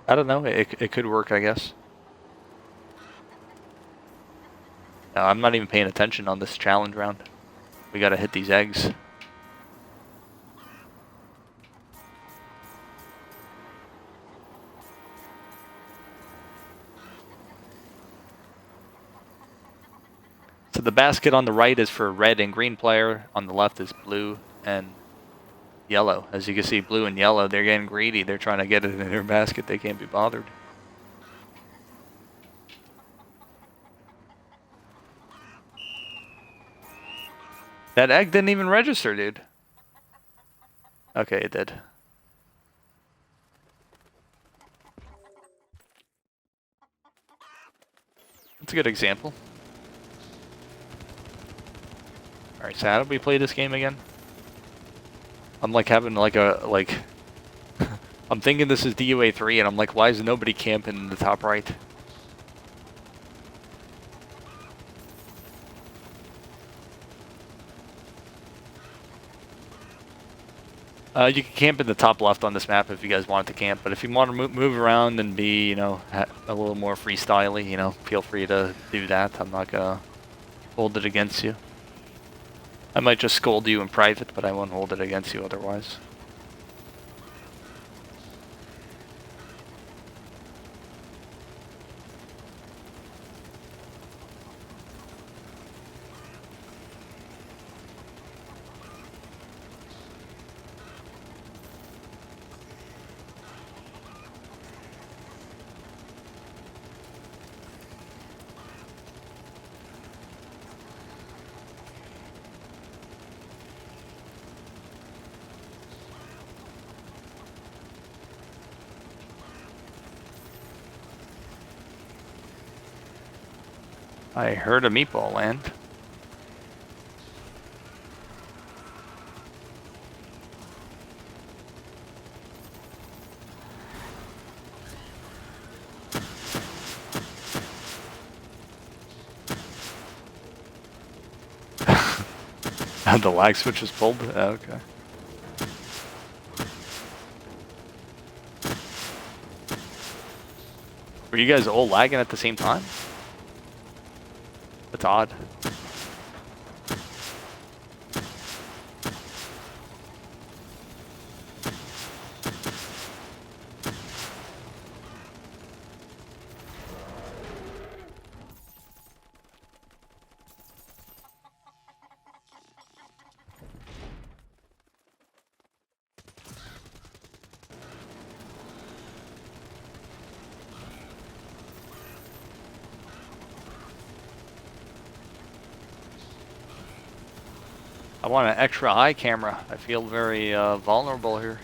I don't know. It could work, I guess. I'm not even paying attention on this challenge round. We gotta hit these eggs. So the basket on the right is for red and green player. On the left is blue and yellow. As you can see, blue and yellow, they're getting greedy. They're trying to get it in their basket. They can't be bothered. That egg didn't even register, dude. Okay, it did. That's a good example. Alright, so how do we play this game again? I'm like having like I'm thinking this is DOA3 and I'm like, why is nobody camping in the top right? You can camp in the top left on this map if you guys want to camp, but if you want to move around and be, you know, a little more freestyly, you know, feel free to do that. I'm not gonna hold it against you. I might just scold you in private, but I won't hold it against you otherwise. I heard a meatball land. The lag switch was pulled? Oh, okay. Were you guys all lagging at the same time? That's odd. I want an extra high camera. I feel very vulnerable here.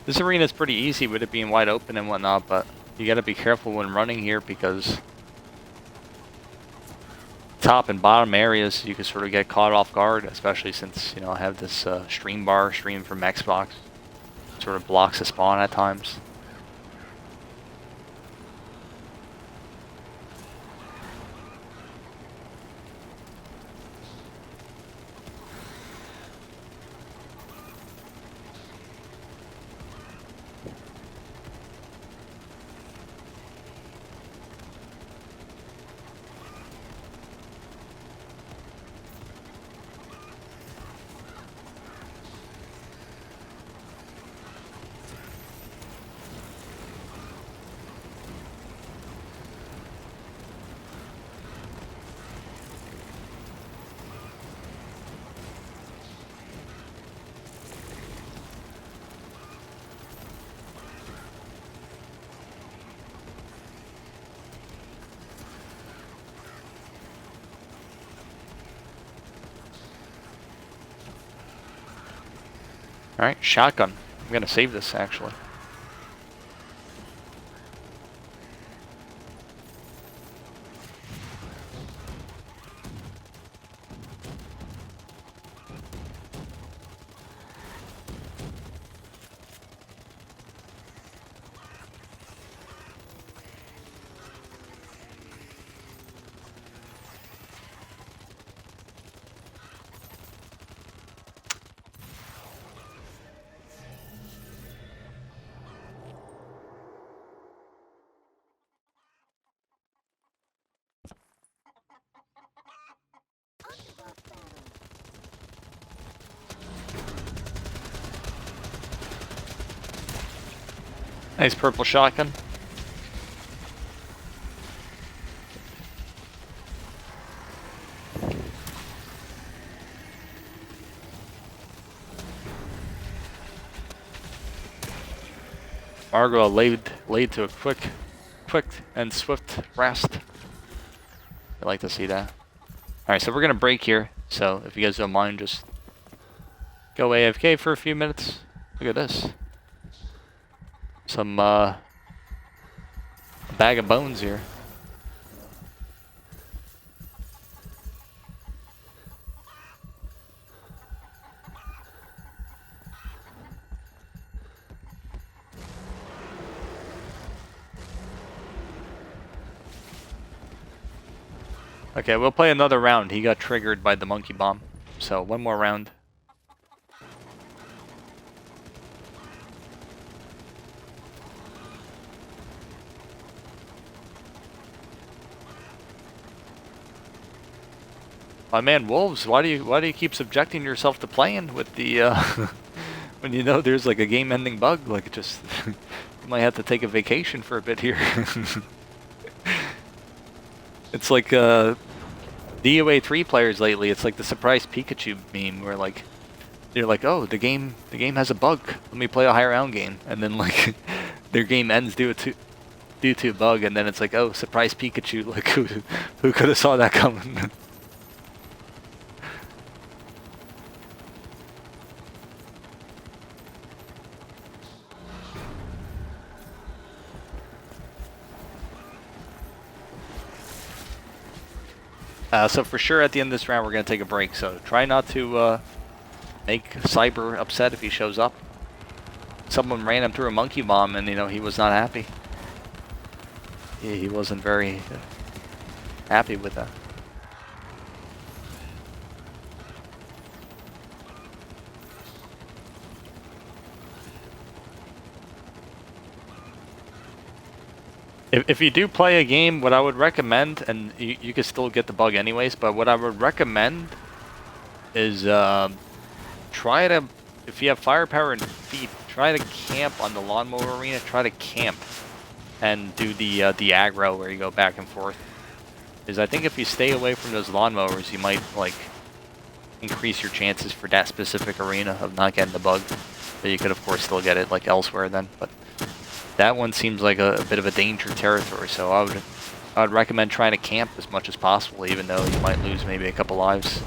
This arena is pretty easy with it being wide open and whatnot, but you gotta be careful when running here because top and bottom areas you can sort of get caught off guard, especially since, you know, I have this stream bar stream from Xbox. Sort of blocks the spawn at times. Alright, shotgun. I'm gonna save this actually. Nice purple shotgun. Margot laid to a quick and swift rest. I like to see that. Alright, so we're gonna break here. So if you guys don't mind, just go AFK for a few minutes. Look at this. Some bag of bones here. Okay, we'll play another round. He got triggered by the monkey bomb. So one more round. My man Wolves, why do you keep subjecting yourself to playing with the when you know there's like a game-ending bug? Like just you might have to take a vacation for a bit here. It's like DOA3 players lately. It's like the surprise Pikachu meme where like they're like, oh, the game has a bug. Let me play a high round game, and then like their game ends due to a bug, and then it's like, oh, surprise Pikachu. Like who could have saw that coming? So for sure at the end of this round we're going to take a break, so try not to make Cyber upset if he shows up. Someone ran him through a monkey bomb and, you know, he was not happy. He wasn't very happy with that. If you do play a game, what I would recommend, and you can still get the bug anyways, but what I would recommend is try to, if you have firepower and feet, try to camp on the lawnmower arena. Try to camp and do the aggro where you go back and forth. Because I think if you stay away from those lawnmowers, you might like increase your chances for that specific arena of not getting the bug. But you could of course still get it like elsewhere then. But that one seems like a bit of a danger territory, so I would I'd recommend trying to camp as much as possible, even though you might lose maybe a couple lives.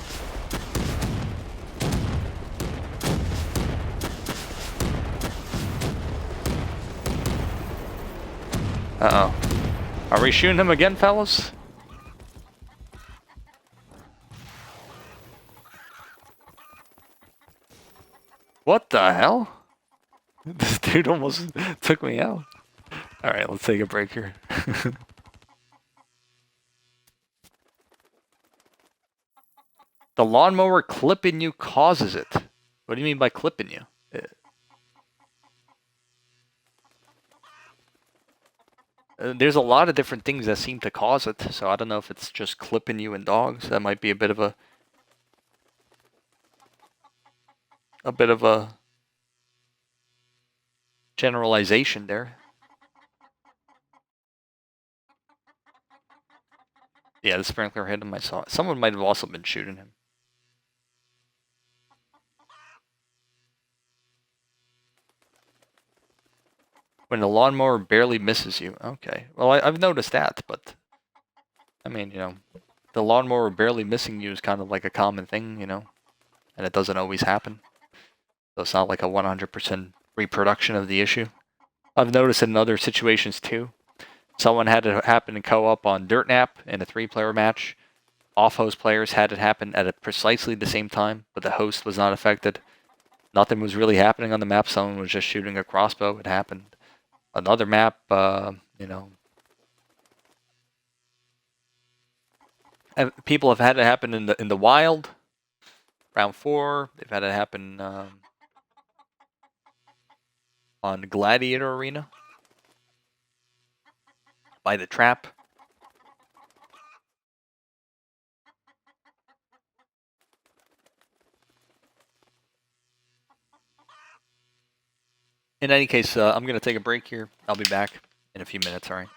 Uh-oh. Are we shooting him again, fellas? What the hell? This dude almost took me out. Alright, let's take a break here. The lawnmower clipping you causes it. What do you mean by clipping you? There's a lot of different things that seem to cause it, so I don't know if it's just clipping you in dogs. That might be a bit of a generalization there. Yeah, the sprinkler hit him. I saw it. Someone might have also been shooting him. When the lawnmower barely misses you. Okay. Well, I've noticed that, but I mean, you know, the lawnmower barely missing you is kind of like a common thing, you know, and it doesn't always happen. So it's not like a 100% reproduction of the issue. I've noticed in other situations too. Someone had it happen in co-op on Dirt Nap in a 3-player match. Off-host players had it happen at precisely the same time, but the host was not affected. Nothing was really happening on the map. Someone was just shooting a crossbow. It happened. Another map, you know. And people have had it happen in the wild. Round 4. They've had it happen on Gladiator Arena. By the trap. In any case, I'm going to take a break here. I'll be back in a few minutes, alright?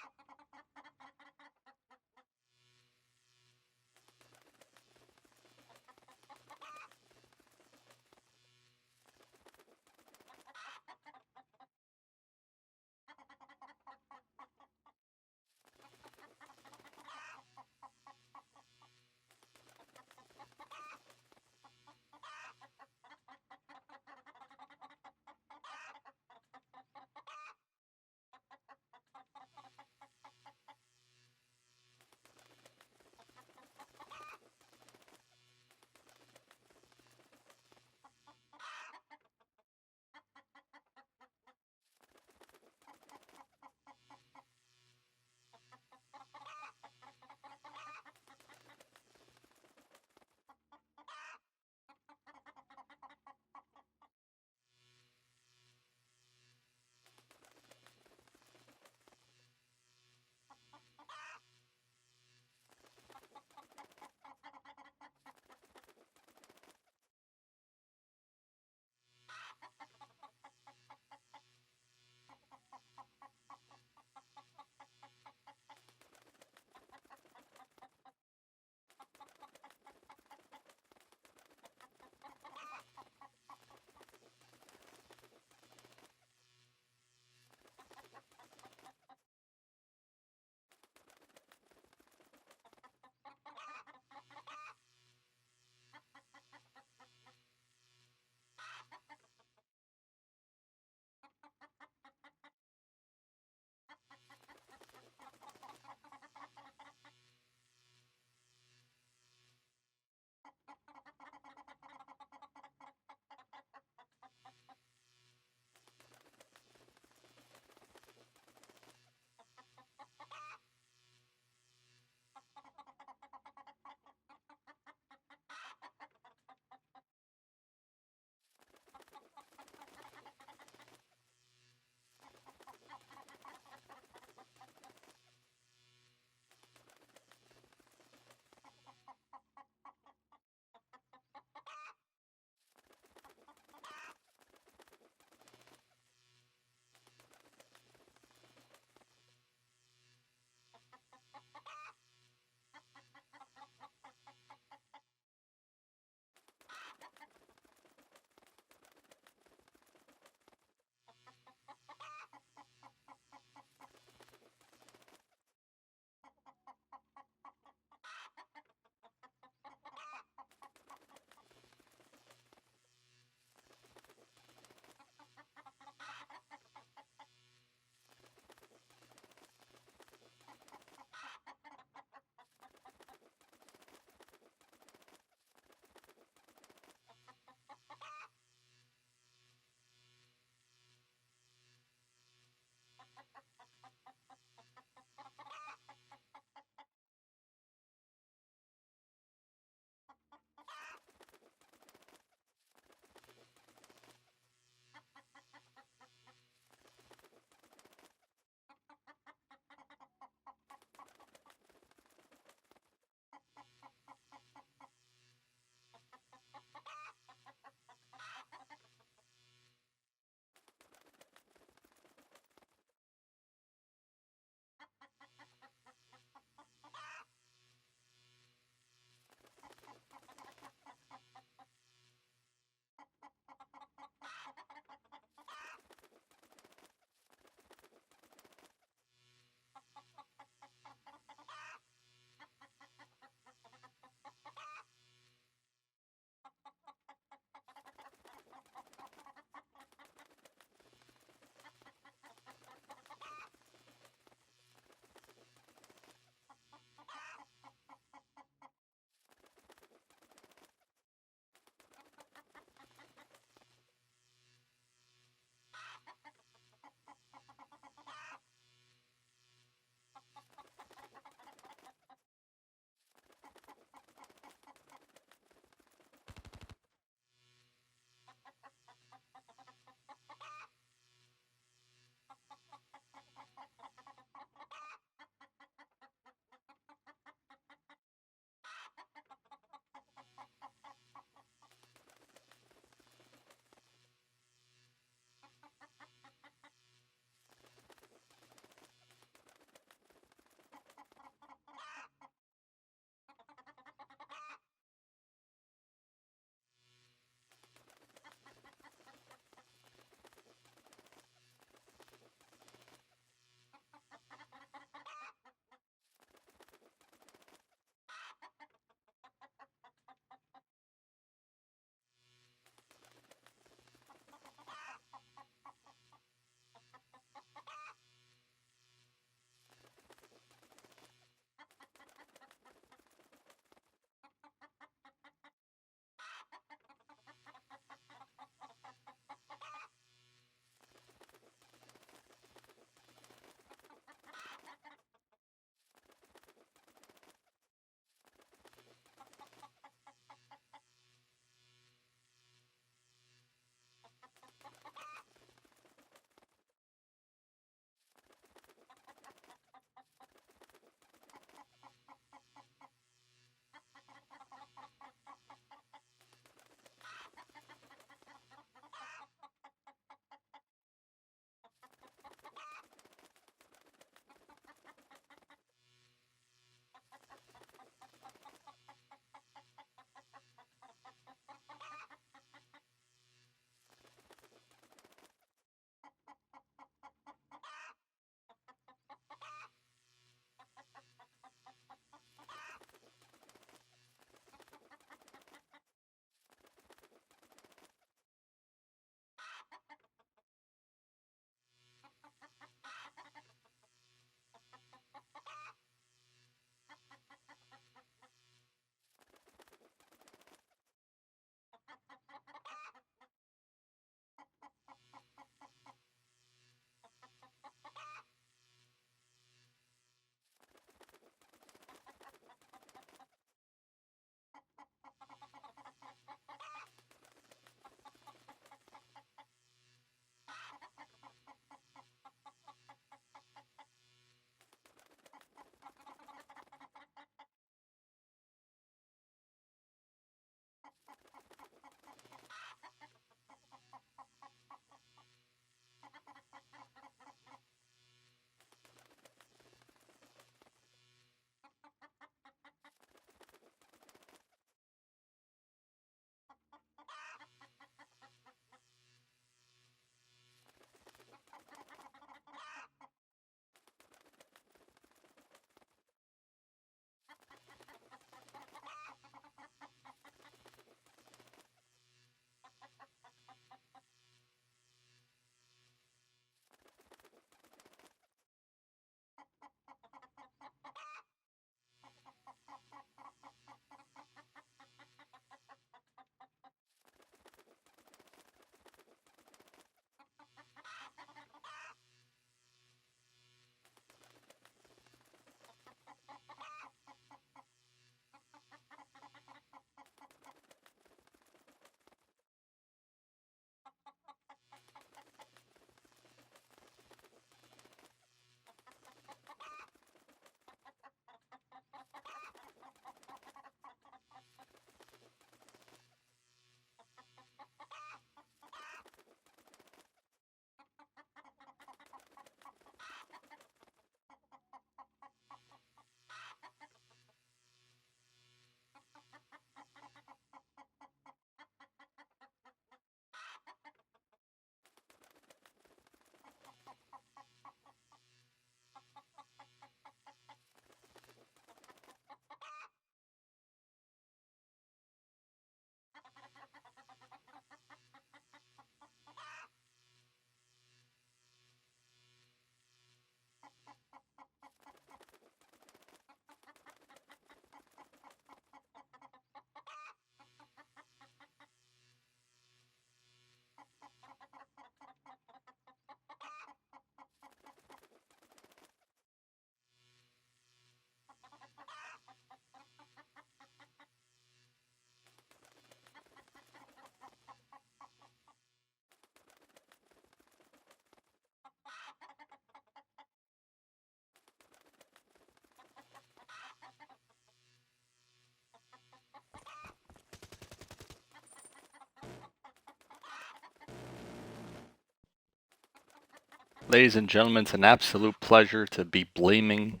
Ladies and gentlemen, it's an absolute pleasure to be blaming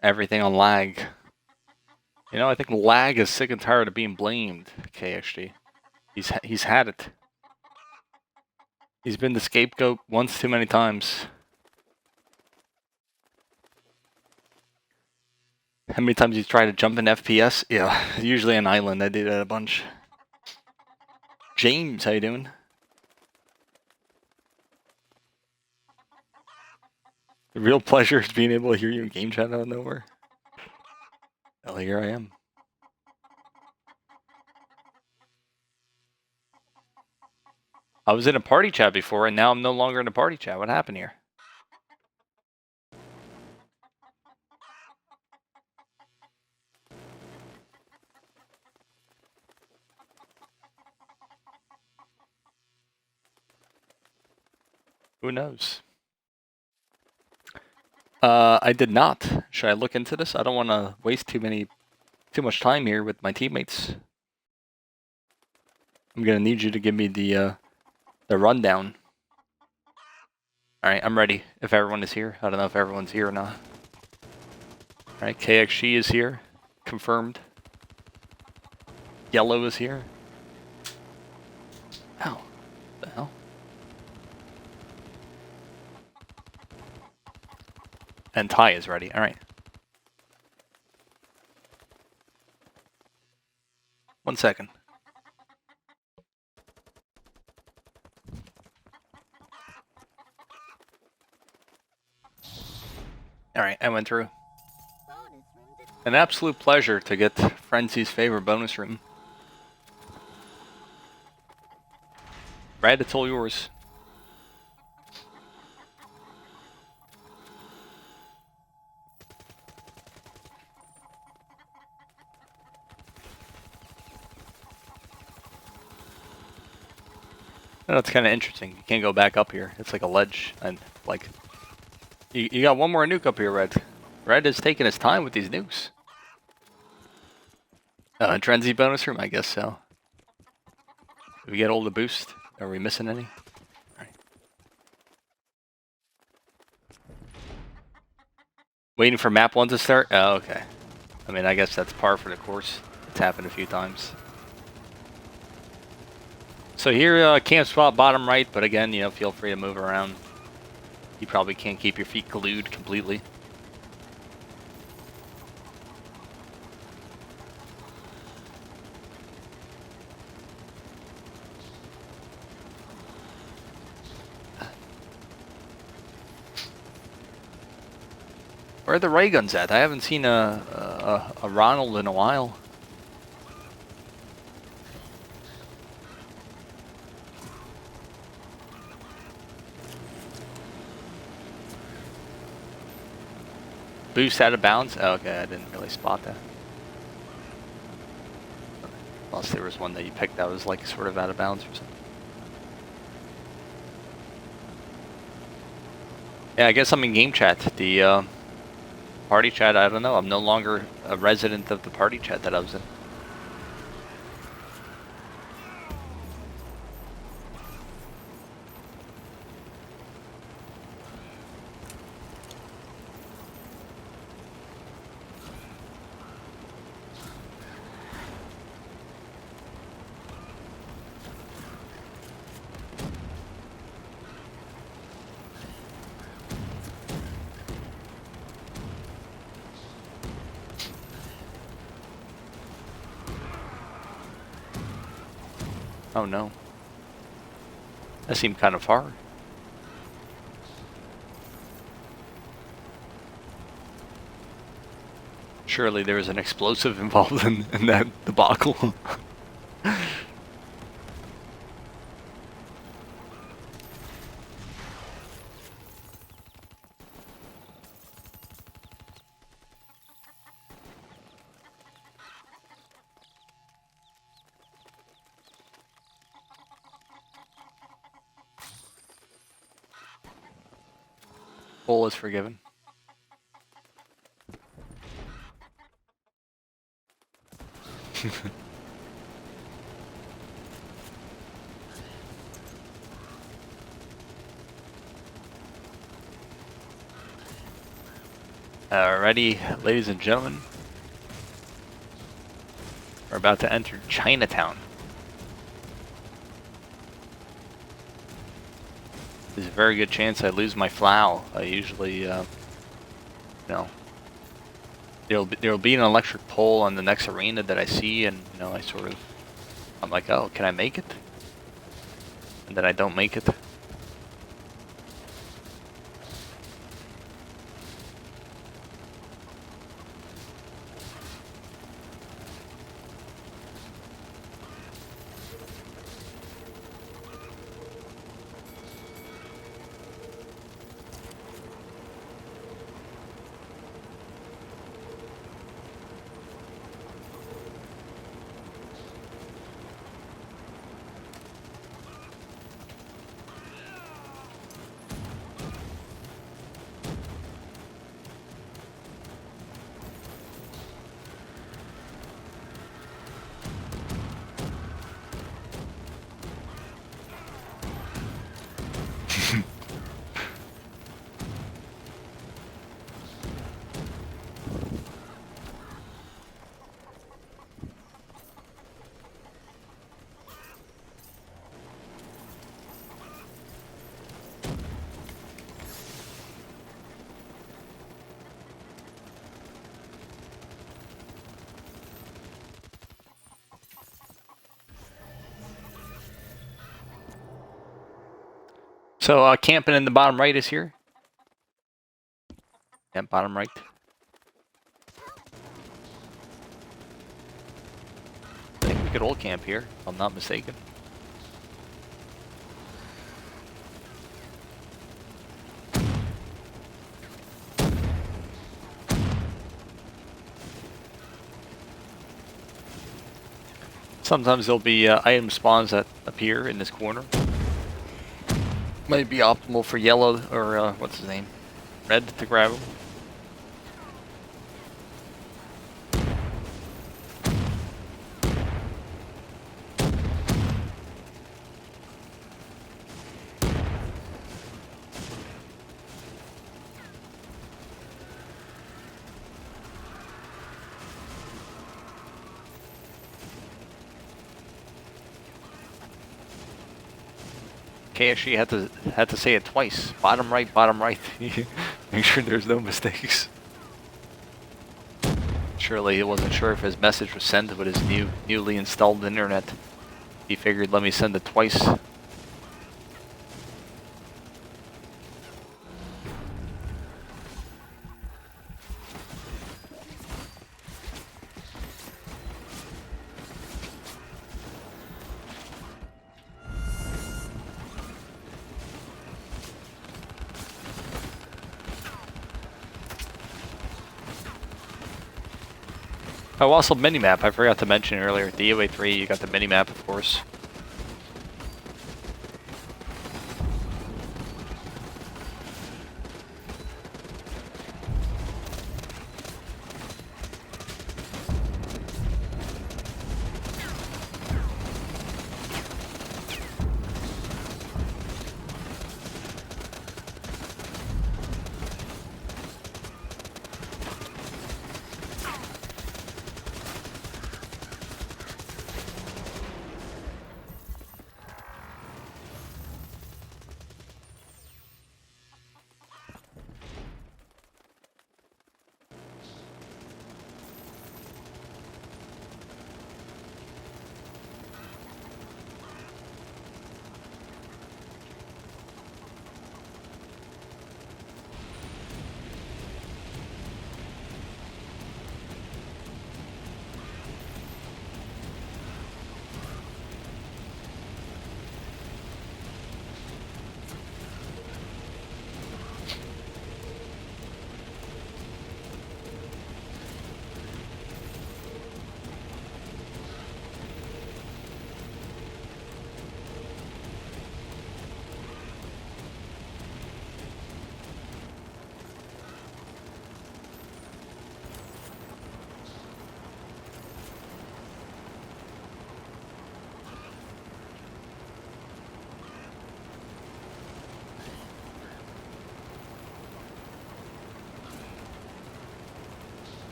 everything on lag. You know, I think lag is sick and tired of being blamed, KXG. He's had it. He's been the scapegoat once too many times. How many times he's tried to jump in FPS? Yeah, usually an island. I do that a bunch. James, how you doing? The real pleasure is being able to hear you in game chat out of nowhere. Well, here I am. I was in a party chat before, and now I'm no longer in a party chat. What happened here? Who knows? I did not. Should I look into this? I don't want to waste too much time here with my teammates. I'm gonna need you to give me the rundown. All right, I'm ready. If everyone is here, I don't know if everyone's here or not. All right, KXG is here, confirmed. Yellow is here. Ow, what the hell? And Ty is ready. All right. 1 second. All right, I went through. An absolute pleasure to get Frenzy's favorite bonus room. Brad, it's all yours. Oh, it's kind of interesting. You can't go back up here. It's like a ledge, and like you got one more nuke up here, Red. Red is taking his time with these nukes. Trenzy bonus room, I guess so. Did we get all the boost? Are we missing any? Right. Waiting for map 1 to start? Oh, okay. I mean, I guess that's par for the course. It's happened a few times. So here, camp spot bottom right, but again, you know, feel free to move around. You probably can't keep your feet glued completely. Where are the ray guns at? I haven't seen a Ronald in a while. Boost out of bounds? Oh, okay, I didn't really spot that. Unless there was one that you picked that was like sort of out of bounds or something. Yeah, I guess I'm in game chat. The party chat, I don't know. I'm no longer a resident of the party chat that I was in. Oh no. That seemed kind of far. Surely there was an explosive involved in that debacle. All is forgiven. Alrighty, ladies and gentlemen. We're about to enter Chinatown. There's a very good chance I lose my flow. I usually, you know, there'll be an electric pole on the next arena that I see, and you know, I'm like, oh, can I make it? And then I don't make it. So camping in the bottom right is here. Yep, bottom right. I think we could all camp here, if I'm not mistaken. Sometimes there'll be item spawns that appear in this corner. Might be optimal for yellow, or what's his name? Red to grab him. KSG had to say it twice. Bottom right, bottom right. Make sure there's no mistakes. Surely he wasn't sure if his message was sent with his newly installed internet. He figured, let me send it twice. Oh, also minimap. I forgot to mention earlier. DOA3, you got the minimap, of course.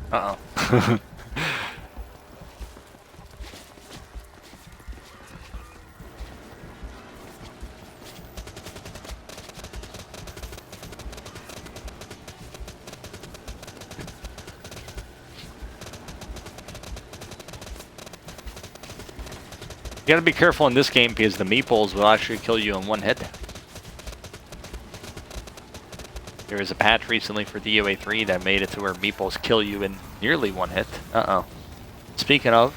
Uh-oh. You gotta be careful in this game because the meeples will actually kill you in one hit. There was a patch recently for DOA3 that made it to where meeples kill you in nearly one hit. Uh-oh. Speaking of...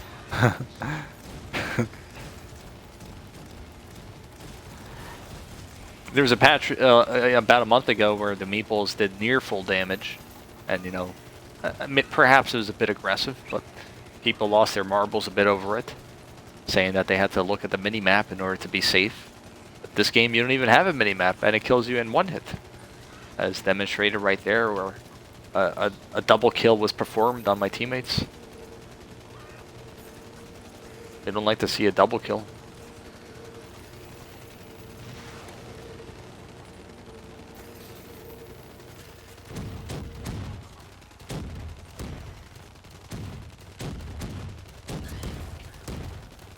there was a patch about a month ago where the meeples did near full damage. And, you know, perhaps it was a bit aggressive, but people lost their marbles a bit over it, saying that they had to look at the mini-map in order to be safe. But this game, you don't even have a mini-map, and it kills you in one hit. As demonstrated right there, where a double kill was performed on my teammates. They don't like to see a double kill.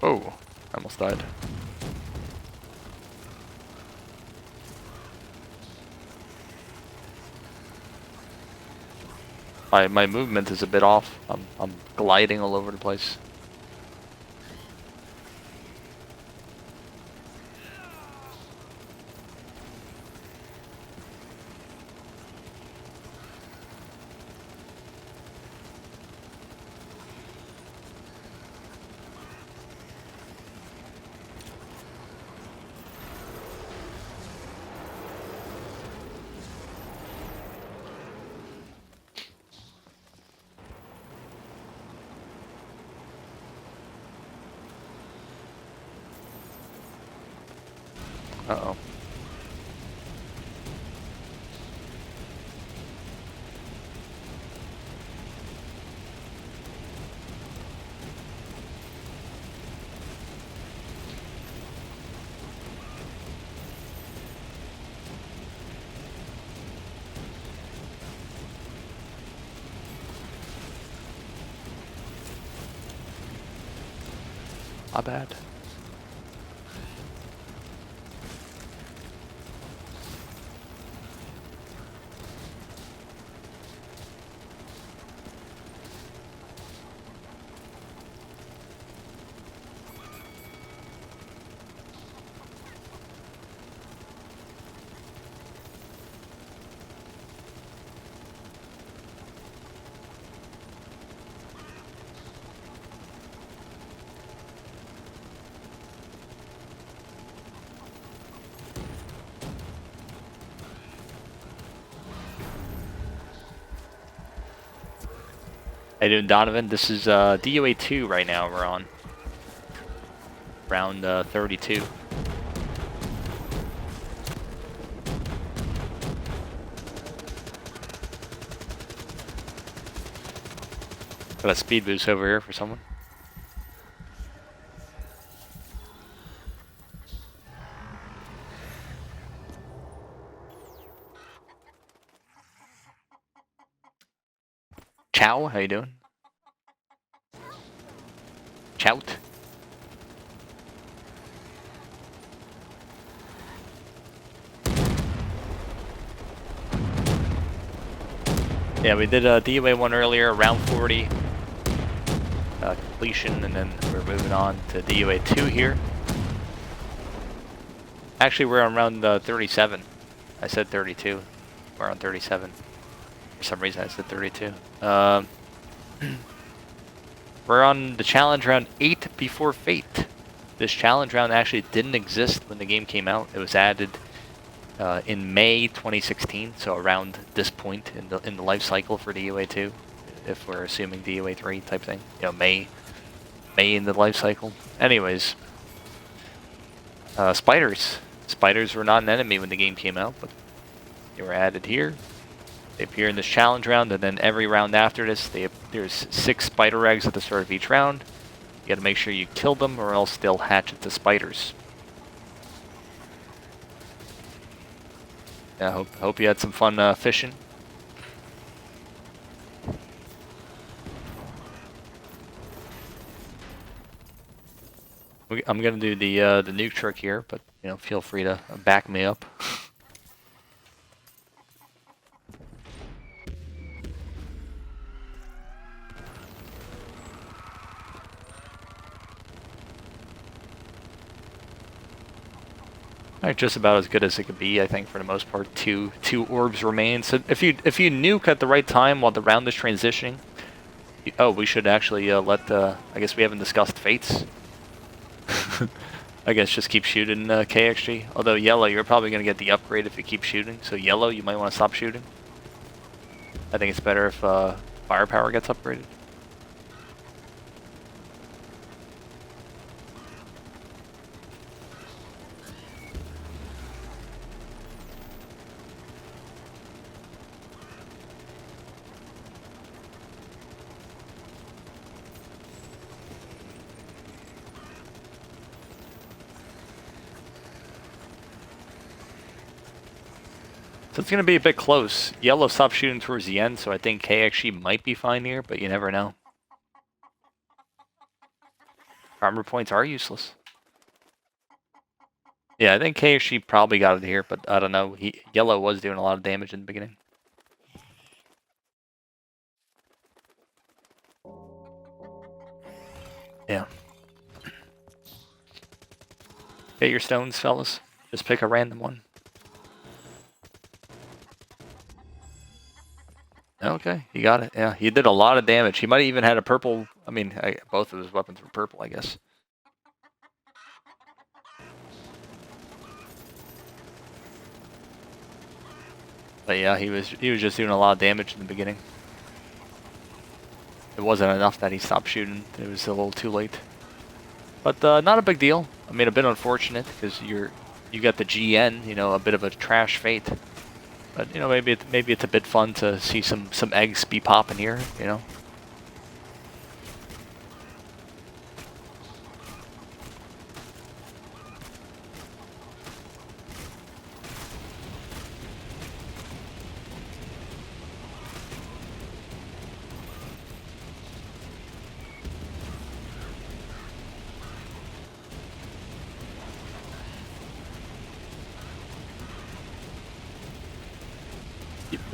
Oh, I almost died. My movement is a bit off. I'm gliding all over the place. Uh-oh. Not bad. How you doing, Donovan? This is DOA2 right now. We're on round 32. Got a speed boost over here for someone. Chow, how you doing? Chout. Yeah, we did DOA1 earlier, round 40 completion, and then we're moving on to DOA2 here. Actually, we're on round 37. I said 32. We're on 37. For some reason, I said 32. We're on the challenge round 8 before Fate. This challenge round actually didn't exist when the game came out. It was added in May 2016, so around this point in the life cycle for DOA2, if we're assuming DOA3 type thing. You know, May in the life cycle. Anyways, spiders. Spiders were not an enemy when the game came out, but they were added here. They appear in this challenge round, and then every round after this, there's 6 spider eggs at the start of each round. You gotta make sure you kill them, or else they'll hatch into spiders. Yeah, hope you had some fun fishing. I'm gonna do the nuke trick here, but you know, feel free to back me up. Alright, just about as good as it could be, I think, for the most part. Two orbs remain. So if you nuke at the right time while the round is transitioning, oh, we should actually let the. I guess we haven't discussed fates. I guess just keep shooting KXG. Although yellow, you're probably gonna get the upgrade if you keep shooting. So yellow, you might want to stop shooting. I think it's better if firepower gets upgraded. So it's going to be a bit close. Yellow stopped shooting towards the end, so I think KXG might be fine here, but you never know. Armor points are useless. Yeah, I think KXG probably got it here, but I don't know. Yellow was doing a lot of damage in the beginning. Yeah. Get your stones, fellas. Just pick a random one. Okay, you got it. Yeah, he did a lot of damage. He might have even had a purple. I mean, both of his weapons were purple, I guess. But yeah, he was just doing a lot of damage in the beginning. It wasn't enough that he stopped shooting. It was a little too late. But not a big deal. I mean, a bit unfortunate because you got the GN, you know, a bit of a trash fate. But you know, maybe it's a bit fun to see some eggs be popping here, you know.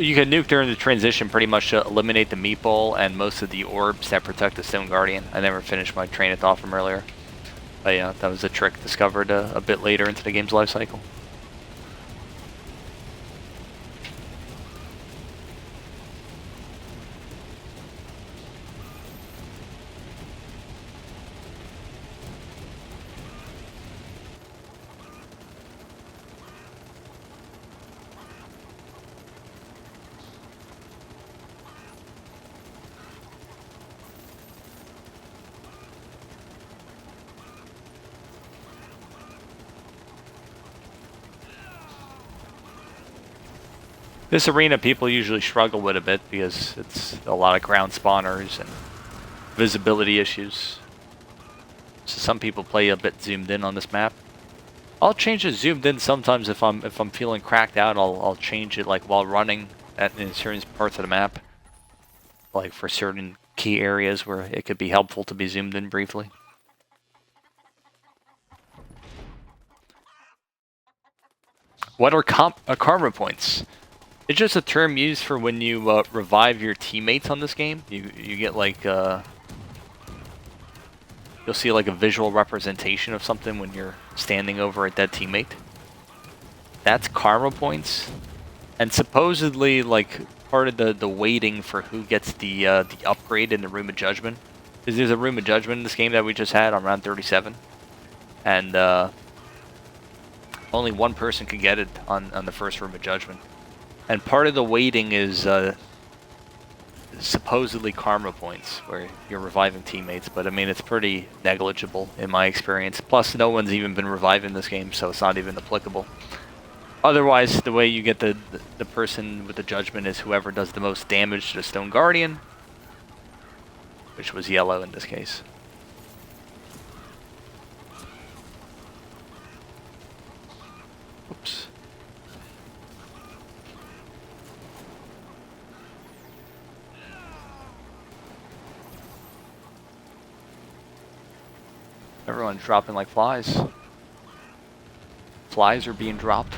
You can nuke during the transition pretty much to eliminate the meatball and most of the orbs that protect the Stone Guardian. I never finished my train of thought from earlier. But yeah, that was a trick discovered a bit later into the game's life cycle. This arena people usually struggle with a bit because it's a lot of ground spawners and visibility issues. So some people play a bit zoomed in on this map. I'll change it zoomed in sometimes if I'm feeling cracked out. I'll change it like while running in certain parts of the map, like for certain key areas where it could be helpful to be zoomed in briefly. What are karma points? It's just a term used for when you revive your teammates on this game. You get like you'll see like a visual representation of something when you're standing over a dead teammate. That's karma points, and supposedly like part of the weighting for who gets the upgrade in the Room of Judgment. Because there's a Room of Judgment in this game that we just had on round 37, and only one person could get it on the first Room of Judgment. And part of the weighting is supposedly karma points, where you're reviving teammates, but I mean, it's pretty negligible in my experience. Plus, no one's even been reviving this game, so it's not even applicable. Otherwise, the way you get the person with the judgment is whoever does the most damage to the Stone Guardian, which was yellow in this case. Oops. Everyone's dropping like flies. Flies are being dropped.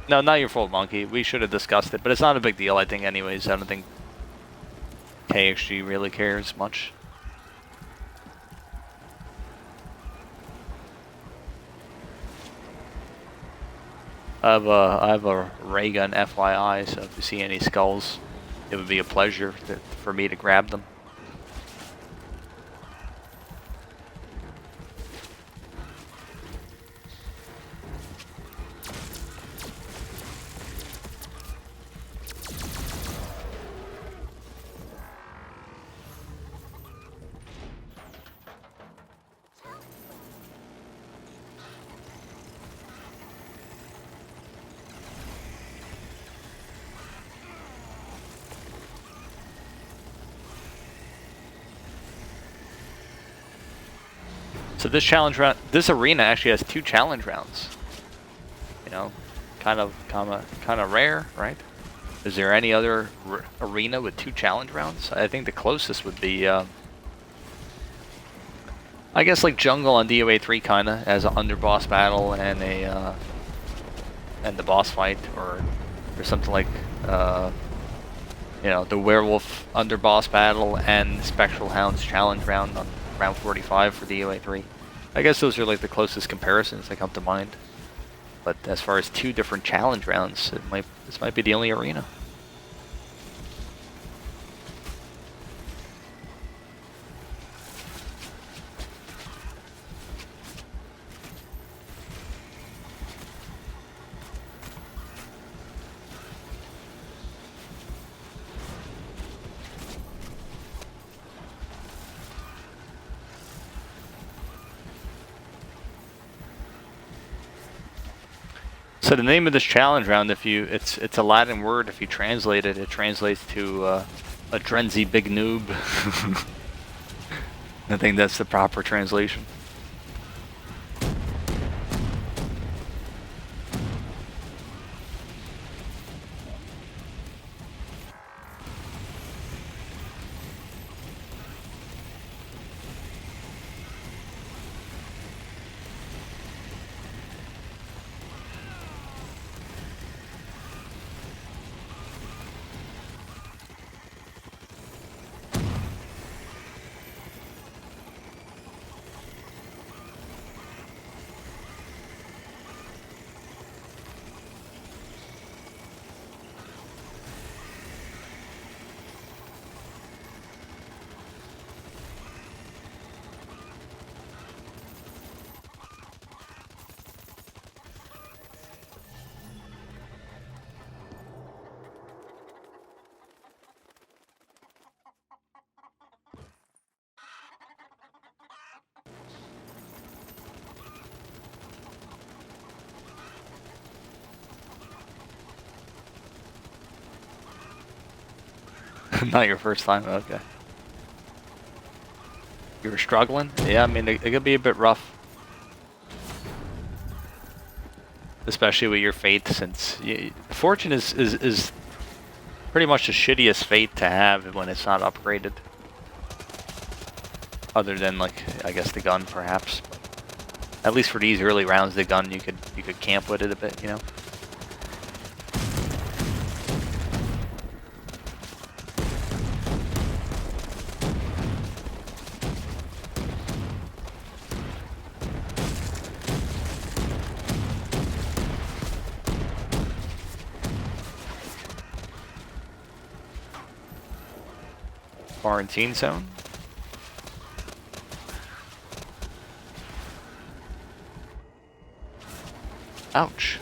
No, not your fault, Monkey. We should have discussed it, but it's not a big deal, I think, anyways. I don't think KXG really cares much. I have a ray gun, FYI, so if you see any skulls, it would be a pleasure for me to grab them. So this challenge round, this arena actually has 2 challenge rounds. You know, kind of rare, right? Is there any other arena with 2 challenge rounds? I think the closest would be, I guess like Jungle on DOA3 kinda as an underboss battle and a and the boss fight, or something like you know, the Werewolf underboss battle and Spectral Hounds challenge round on round 45 for DOA3. I guess those are like the closest comparisons that come to mind. But as far as 2 different challenge rounds, this might be the only arena. So the name of this challenge round, it's a Latin word. If you translate it, it translates to a Drenzy big noob. I think that's the proper translation. Not your first time, okay. You were struggling? Yeah, I mean, it could be a bit rough. Especially with your fate, since Fortune is pretty much the shittiest fate to have when it's not upgraded. Other than, like, I guess the gun, perhaps. At least for these early rounds, the gun, you could camp with it a bit, you know? Quarantine zone. Ouch.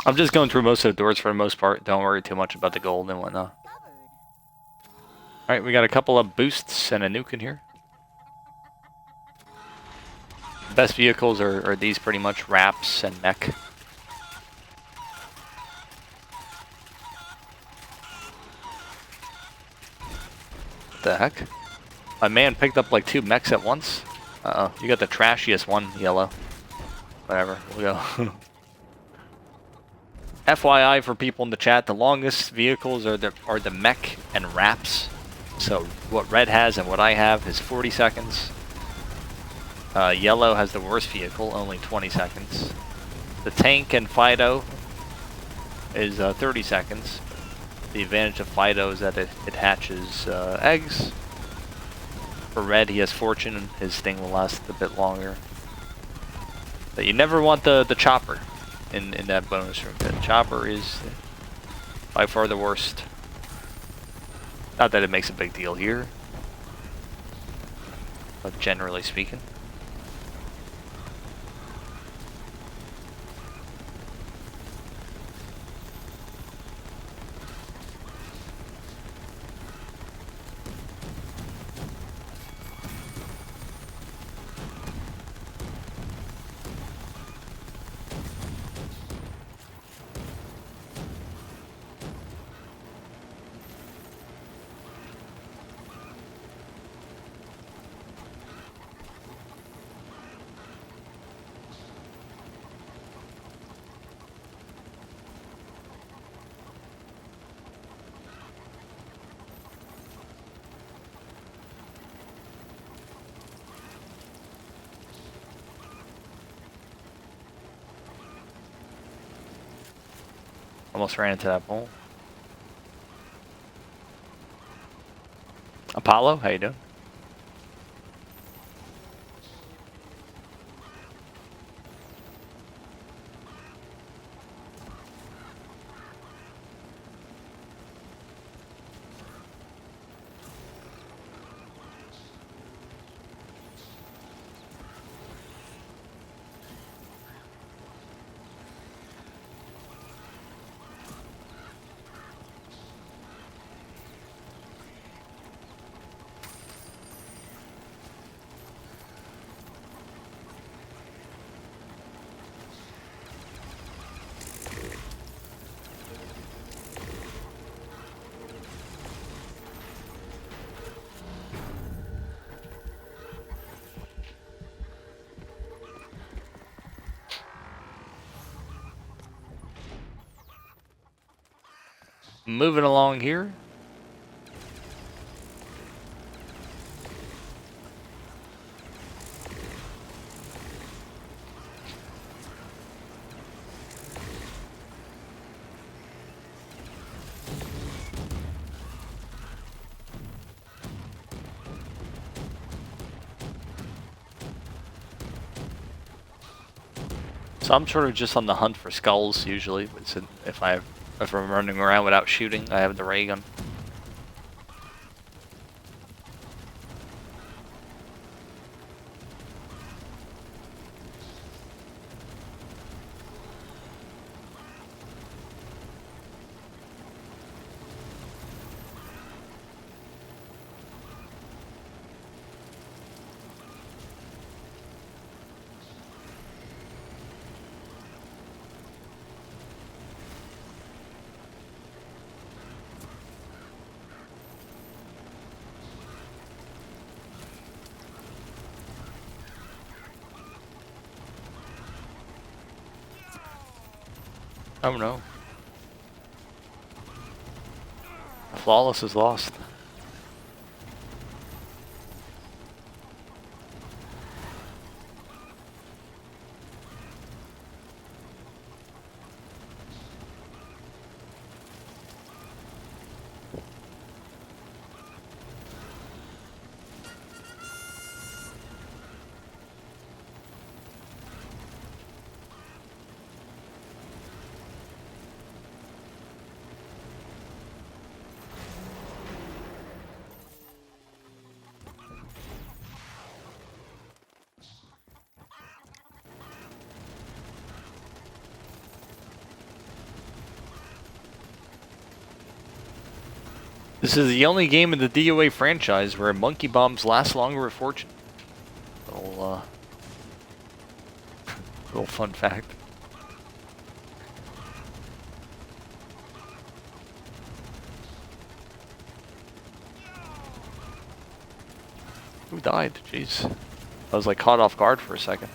I'm just going through most of the doors for the most part. Don't worry too much about the gold and whatnot. Alright, we got a couple of boosts and a nuke in here. The best vehicles are these pretty much, Raps and Mech. What the heck? My man picked up like 2 mechs at once. Uh-oh, you got the trashiest one, yellow. Whatever, we'll go. FYI for people in the chat, the longest vehicles are the mech and Raps. So what red has and what I have is 40 seconds. Yellow has the worst vehicle, only 20 seconds. The tank and Fido is 30 seconds. The advantage of Fido is that it hatches eggs. For red, he has Fortune, and his thing will last a bit longer. But you never want the chopper in that bonus room. The chopper is by far the worst. Not that it makes a big deal here, but generally speaking. Almost ran into that pole. Apollo, how you doing? Moving along here. So I'm sort of just on the hunt for skulls usually. If I'm running around without shooting, I have the ray gun. Oh no. Flawless is lost. This is the only game in the DOA franchise where monkey bombs last longer with fortune. Little, little fun fact. Who died? Jeez. I was like caught off guard for a second.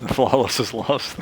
The flawless is lost.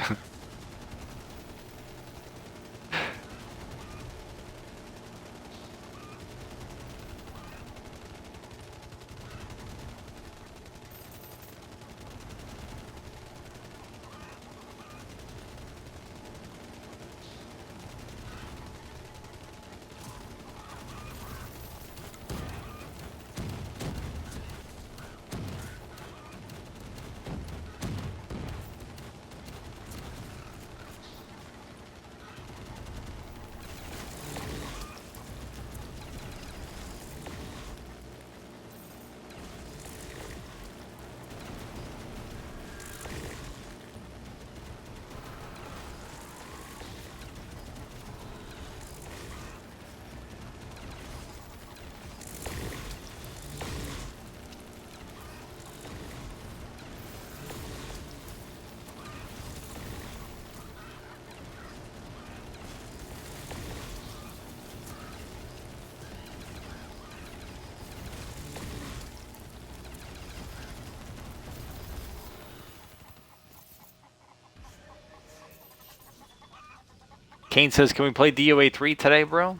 Kane says, can we play DOA3 today, bro?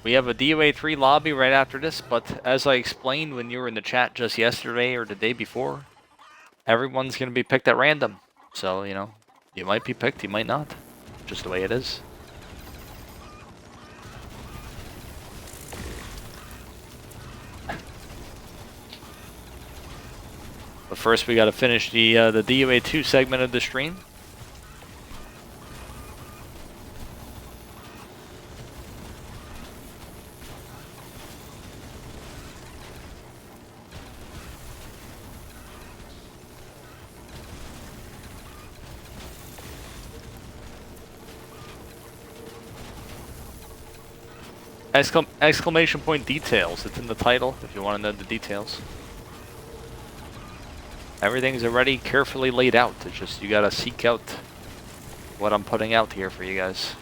We have a DOA3 lobby right after this, but as I explained when you were in the chat just yesterday or the day before, everyone's going to be picked at random. So, you know, you might be picked, you might not. Just the way it is. But first we got to finish the DOA2 segment of the stream. Exclamation point details. It's in the title if you want to know the details. Everything's already carefully laid out. It's just you gotta seek out what I'm putting out here for you guys.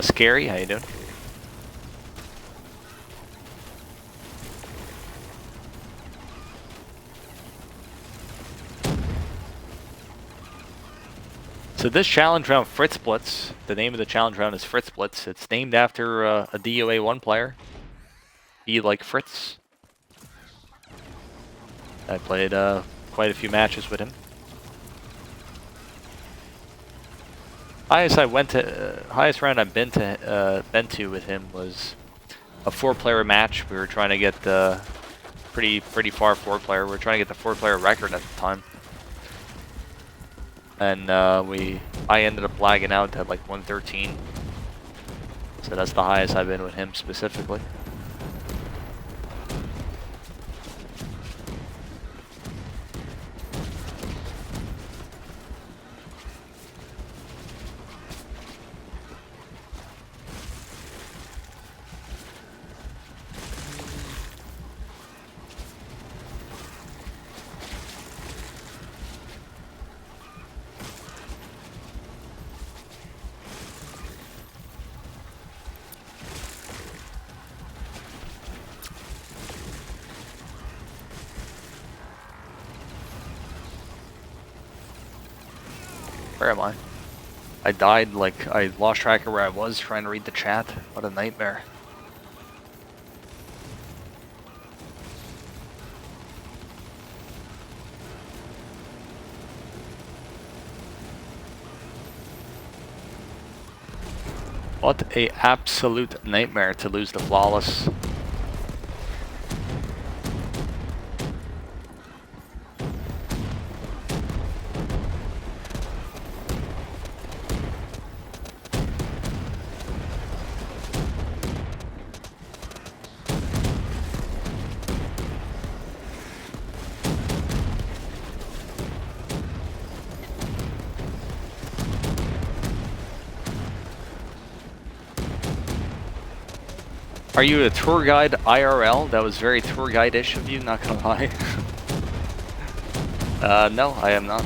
Scary, how you doing? So this challenge round, Fritz Blitz, the name of the challenge round is Fritz Blitz. It's named after a DOA1 player. Be like Fritz. I played quite a few matches with him. Highest round I've been to with him was a 4-player match. We were trying to get the pretty far 4-player. We were trying to get the 4-player record at the time, and I ended up lagging out at like 113. So that's the highest I've been with him specifically. Where am I? I died, like, I lost track of where I was trying to read the chat. What a nightmare. What a absolute nightmare to lose the flawless. Are you a tour guide IRL? That was very tour guide-ish of you, not gonna lie. No, I am not.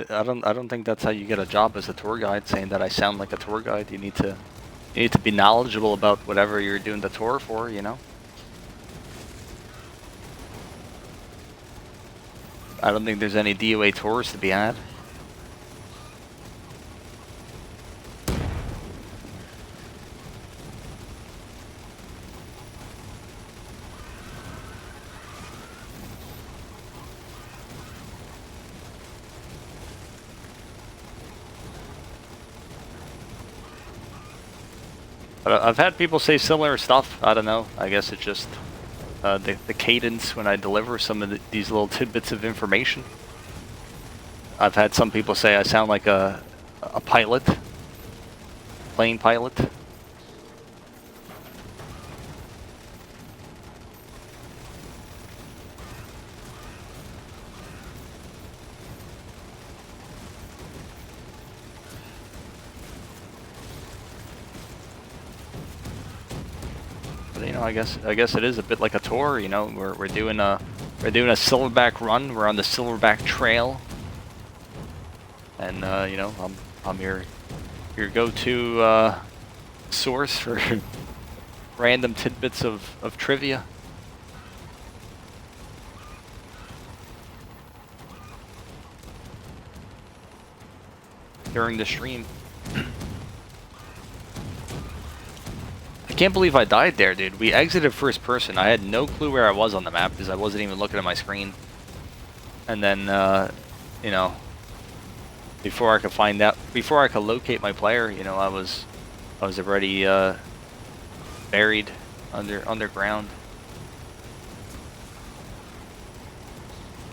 I don't think that's how you get a job as a tour guide, saying that I sound like a tour guide. You need to be knowledgeable about whatever you're doing the tour for, you know? I don't think there's any DOA tours to be had. But I've had people say similar stuff. I don't know. I guess it's just the cadence when I deliver some of these little tidbits of information. I've had some people say I sound like a pilot, plane pilot. You know, I guess it is a bit like a tour. You know, we're doing a silverback run. We're on the silverback trail, and you know, I'm your go-to source for random tidbits of trivia. During the stream. I can't believe I died there, dude. We exited first person. I had no clue where I was on the map because I wasn't even looking at my screen. And then, you know, before I could find out, before I could locate my player, you know, I was already buried underground.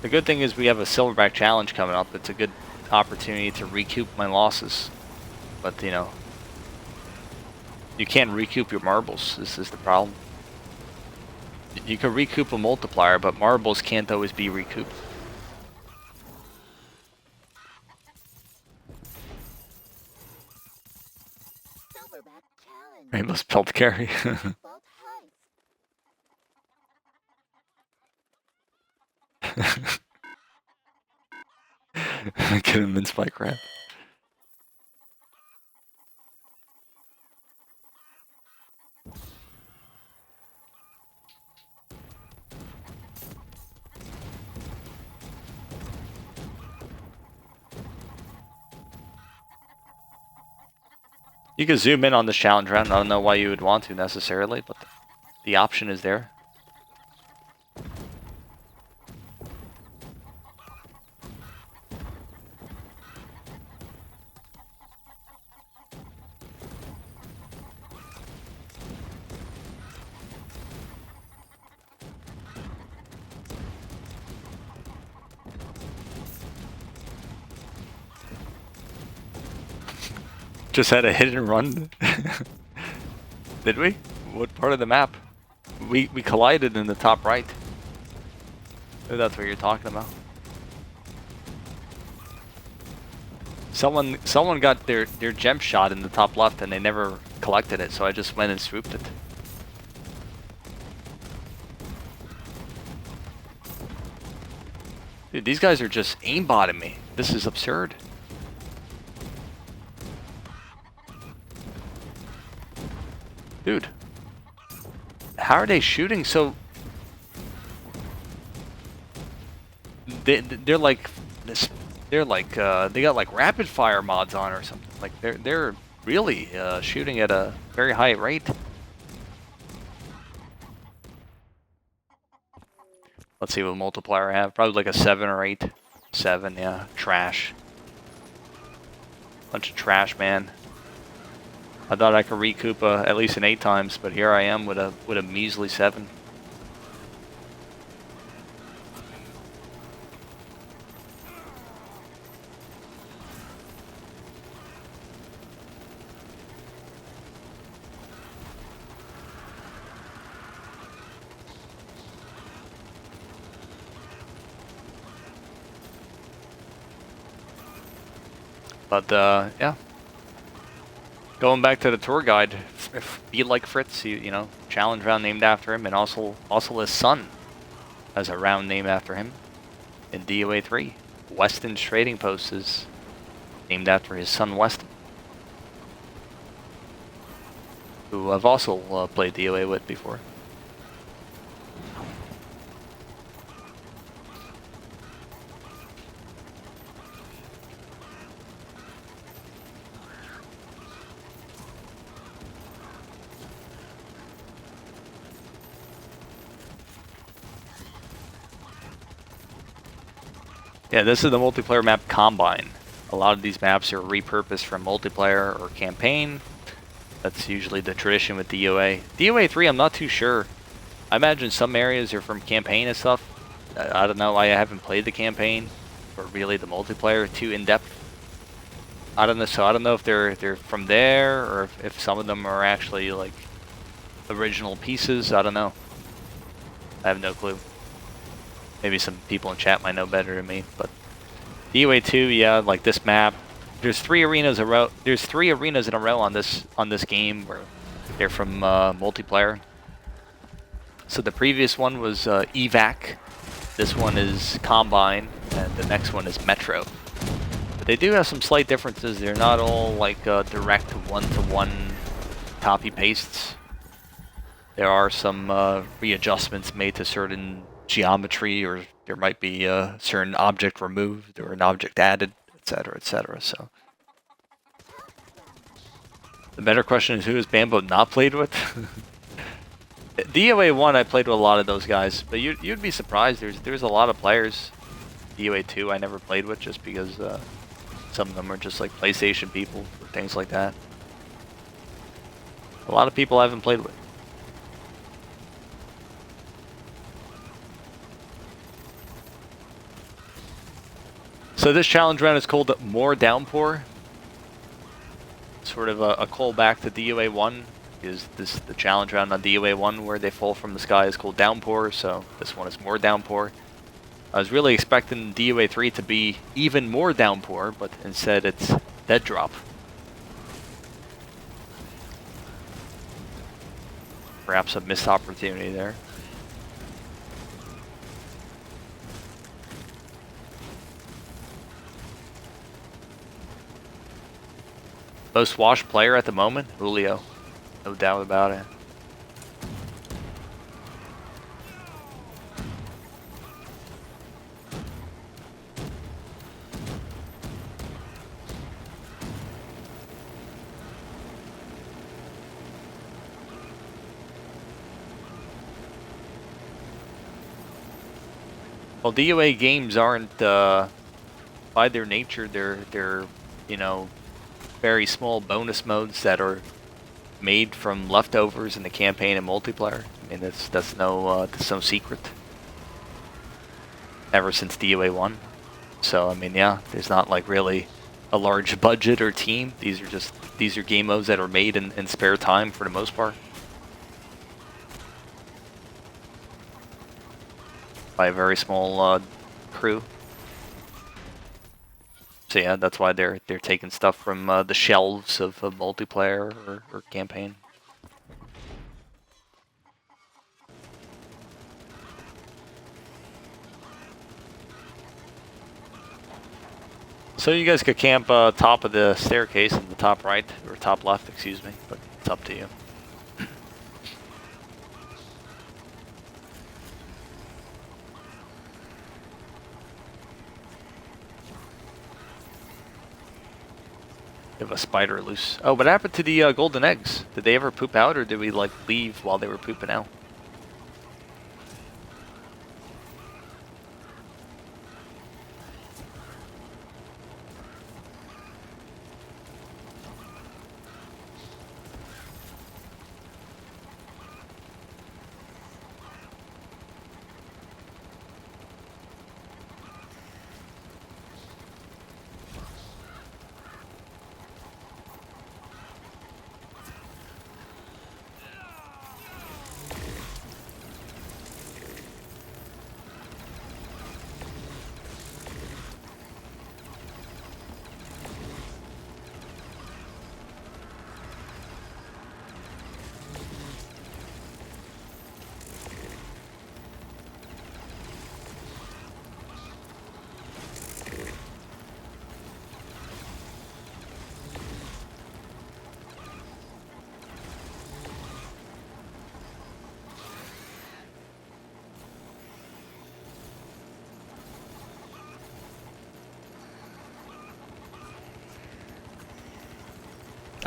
The good thing is we have a silverback challenge coming up. It's a good opportunity to recoup my losses, but you know, you can't recoup your marbles. This is the problem. You can recoup a multiplier, but marbles can't always be recouped. Silverback challenge. Rainbow spelled carry. Vault heist. Get him in spike ramp. You can zoom in on this challenge round. I don't know why you would want to necessarily, but the option is there. Just had a hit and run. Did we? What part of the map? We collided in the top right. Maybe that's what you're talking about. Someone got their gem shot in the top left and they never collected it, so I just went and swooped it. Dude, these guys are just aimbotting me. This is absurd. Dude, how are they shooting so... they're like this. They're like they got like rapid fire mods on or something. Like they're really shooting at a very high rate. Let's see what multiplier I have. Probably like a 7 or 8. 7, yeah. Trash. Bunch of trash, man. I thought I could recoup at least an 8 times, but here I am with a measly 7. But yeah. Going back to the tour guide, be like Fritz, you know, challenge round named after him, and also his son has a round named after him in DOA3. Weston's trading post is named after his son Weston, who I've also played DOA with before. Yeah, this is the multiplayer map Combine. A lot of these maps are repurposed from multiplayer or campaign. That's usually the tradition with DOA. DOA3, I'm not too sure. I imagine some areas are from campaign and stuff. I don't know, I haven't played the campaign or really the multiplayer too in depth. I don't know, so I don't know if they're from there or if some of them are actually like original pieces. I don't know. I have no clue. Maybe some people in chat might know better than me, but DOA2, yeah, like this map. There's 3 arenas in a row. There's 3 arenas in a row on this game where they're from multiplayer. So the previous one was evac. This one is Combine, and the next one is Metro. But they do have some slight differences. They're not all like direct one-to-one copy pastes. There are some readjustments made to certain geometry, or there might be a certain object removed or an object added, etc., etc. So the better question is, who has Bambo not played with? DOA1, I played with a lot of those guys, but you'd be surprised. There's a lot of players. DOA2, I never played with just because some of them are just like PlayStation people or things like that. A lot of people I haven't played with. So this challenge round is called More Downpour. Sort of a callback to DOA1. Is this the challenge round on DOA1 where they fall from the sky is called Downpour, so this one is More Downpour. I was really expecting DOA3 to be even more downpour, but instead it's Dead Drop. Perhaps a missed opportunity there. Most washed player at the moment, Julio. No doubt about it. Well, DOA games aren't, by their nature, they're you know, very small bonus modes that are made from leftovers in the campaign and multiplayer. I mean, that's no secret. Ever since DOA1. So I mean, yeah, there's not like really a large budget or team. These are game modes that are made in spare time for the most part. By a very small crew. So yeah, that's why they're taking stuff from the shelves of multiplayer or campaign. So you guys could camp top of the staircase in the top right, or top left, excuse me, but it's up to you. We have a spider loose. Oh, what happened to the golden eggs? Did they ever poop out, or did we like leave while they were pooping out?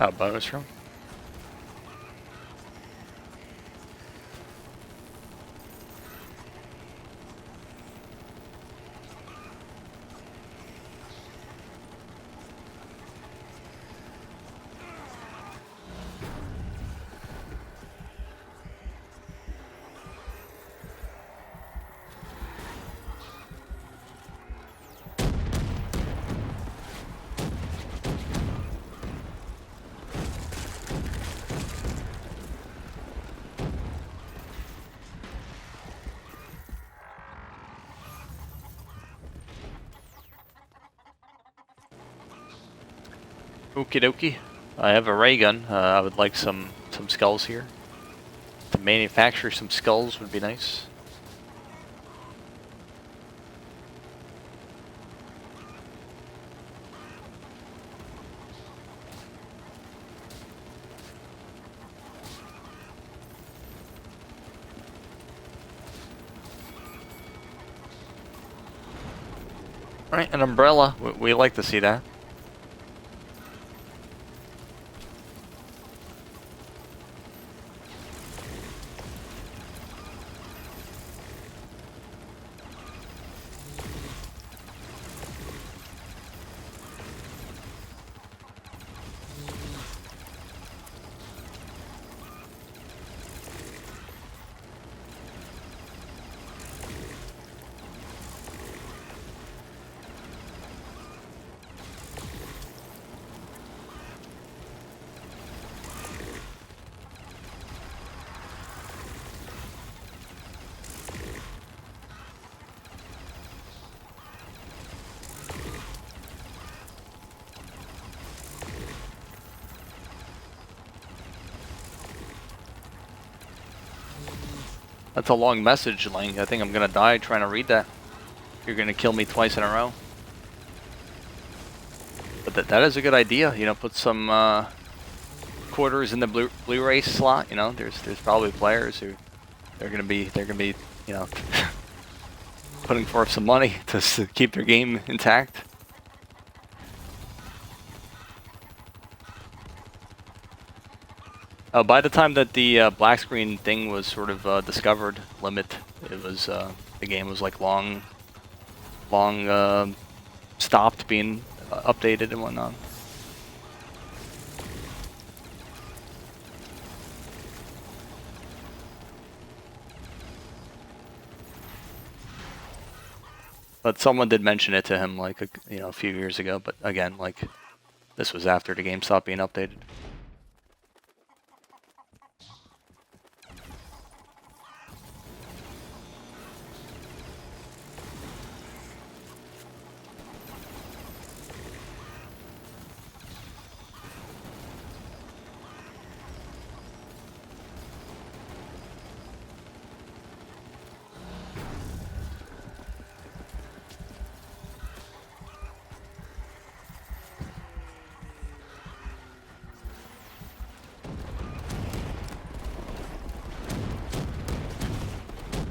Oh, bonus room. Okie dokie. I have a ray gun. I would like some skulls here. To manufacture some skulls would be nice. Alright, an umbrella. We like to see that. That's a long message, Lang. I think I'm gonna die trying to read that. You're gonna kill me twice in a row. But that is a good idea. You know, put some quarters in the Blu-ray slot. You know, there's probably players who they're gonna be you know putting forth some money to keep their game intact. By the time that the black screen thing was sort of discovered, limit, it was the game was like long stopped being updated and whatnot. But someone did mention it to him like a few years ago. But again, like this was after the game stopped being updated.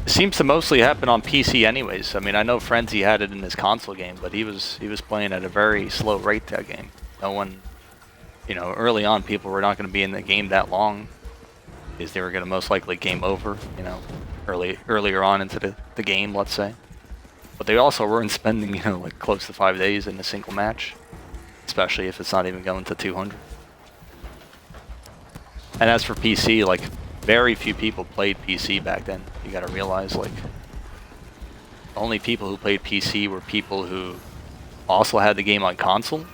Seems to mostly happen on PC anyways. I mean, I know Frenzy had it in his console game, but he was playing at a very slow rate that game. No one you know, early on people were not going to be in the game that long, because they were going to most likely game over, you know, earlier on into the game, let's say. But they also weren't spending, you know, like close to 5 days in a single match, especially if it's not even going to 200. And as for PC, like, very few people played PC back then. You gotta realize, like, only people who played PC were people who also had the game on console.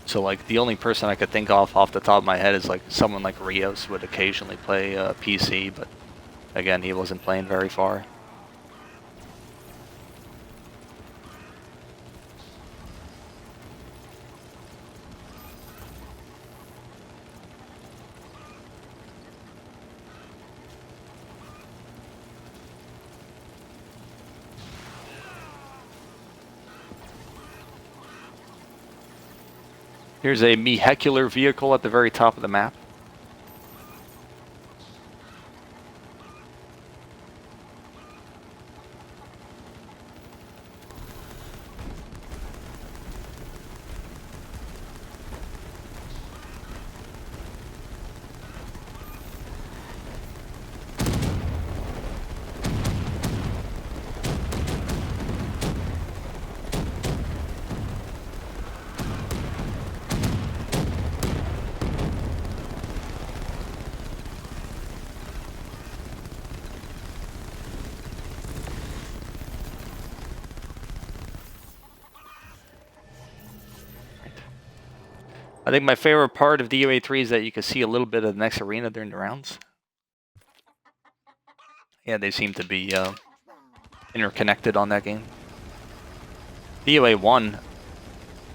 So, like, the only person I could think of off the top of my head is, like, someone like Rios would occasionally play PC, but again, he wasn't playing very far. Here's a vehicular vehicle at the very top of the map. I think my favorite part of DOA3 is that you can see a little bit of the next arena during the rounds. Yeah, they seem to be interconnected on that game. DOA1,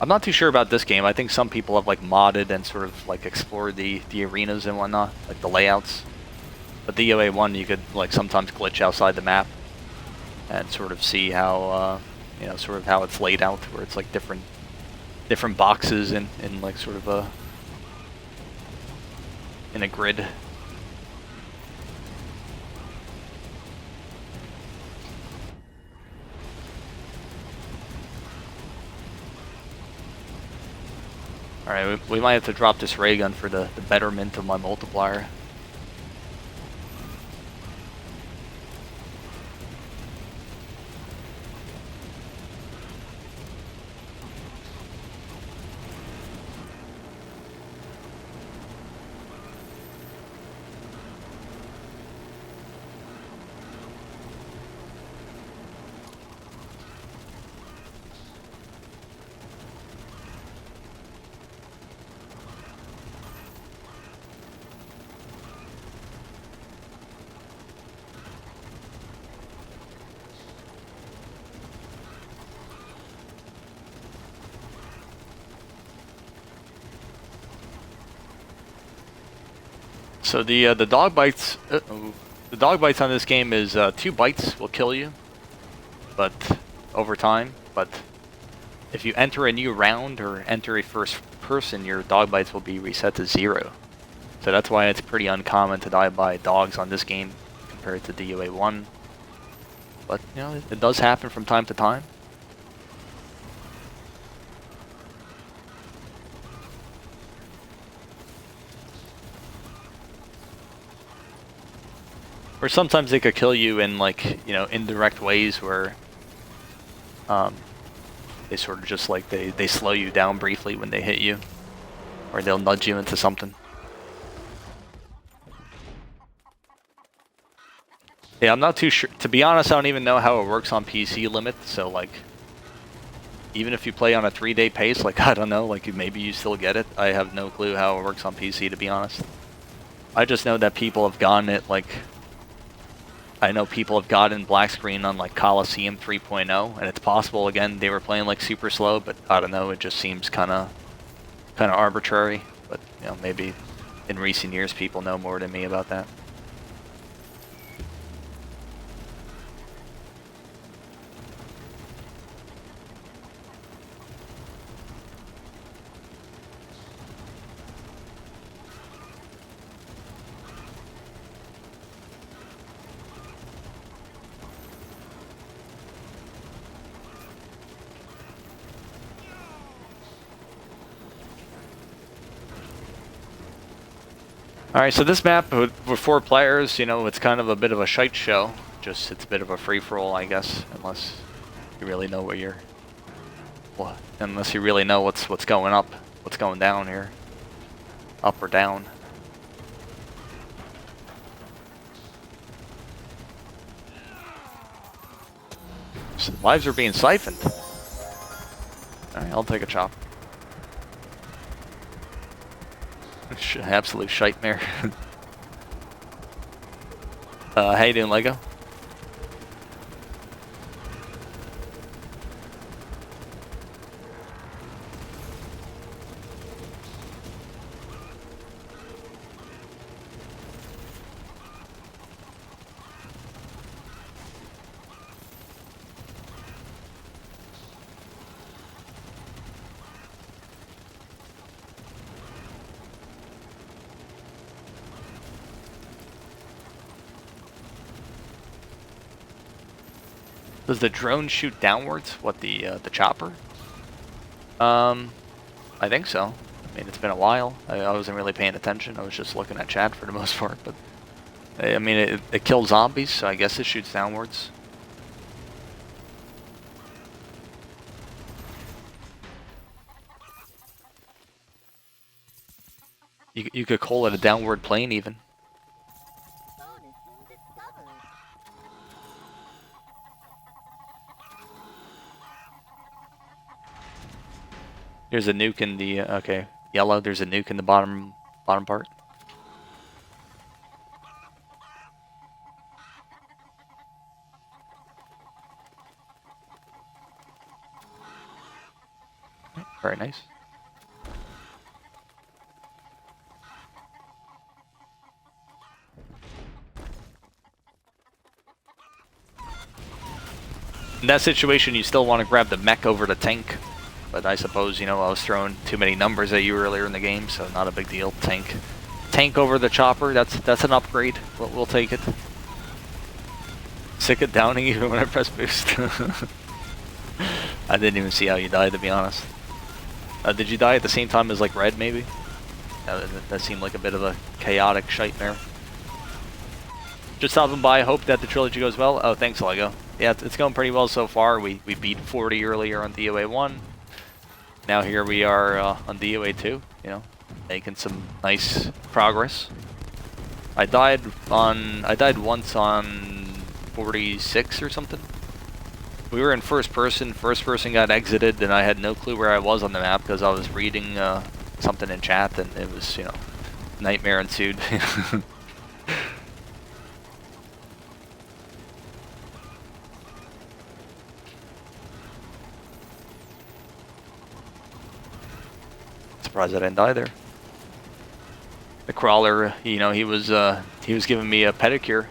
I'm not too sure about this game. I think some people have like modded and sort of like explored the arenas and whatnot, like the layouts. But DOA1, you could like sometimes glitch outside the map and sort of see how you know, sort of how it's laid out, where it's like different boxes in like sort of in a grid. Alright, we might have to drop this ray gun for the betterment of my multiplier. So the dog bites, the dog bites on this game is 2 bites will kill you, but over time. But if you enter a new round or enter a first person, your dog bites will be reset to 0. So that's why it's pretty uncommon to die by dogs on this game compared to DOA1. But you know, it does happen from time to time. Or sometimes they could kill you in like, you know, indirect ways where they sort of just like they slow you down briefly when they hit you, or they'll nudge you into something. Yeah, I'm not too sure. To be honest, I don't even know how it works on PC limit. So like, even if you play on a 3-day pace, like I don't know, like maybe you still get it. I have no clue how it works on PC, to be honest. I just know that people have gotten it like. I know people have gotten black screen on like Coliseum 3.0, and it's possible again they were playing like super slow, but I don't know, it just seems kind of arbitrary. But you know, maybe in recent years people know more than me about that. Alright, so this map with 4 players, you know, it's kind of a bit of a shite show. Just, it's a bit of a free-for-all, I guess, unless you really know what you're... Well, unless you really know what's going up, what's going down here. Up or down. So lives are being siphoned. Alright, I'll take a chop. Absolute shite-mare. How you doing, Lego? Does the drone shoot downwards? What, the chopper? I think so. I mean, it's been a while. I wasn't really paying attention. I was just looking at chat for the most part. But I mean, it kills zombies, so I guess it shoots downwards. You could call it a downward plane, even. Bonus discovered. There's a nuke in the okay, yellow. There's a nuke in the bottom part. Very nice. In that situation, you still want to grab the mech over the tank. But I suppose, you know, I was throwing too many numbers at you earlier in the game, so not a big deal. Tank over the chopper, that's an upgrade. We'll take it. Sick at downing even when I press boost. I didn't even see how you died, to be honest. Did you die at the same time as, like, Red, maybe? That seemed like a bit of a chaotic shite-mare. Just stopping by, hope that the trilogy goes well. Oh, thanks, Lego. Yeah, it's going pretty well so far. We beat 40 earlier on DOA1. Now here we are on DOA2, you know, making some nice progress. I died once on 46 or something. We were in first person got exited, and I had no clue where I was on the map because I was reading something in chat, and it was, you know, nightmare ensued. Surprised I didn't die there. The crawler, you know, he was giving me a pedicure.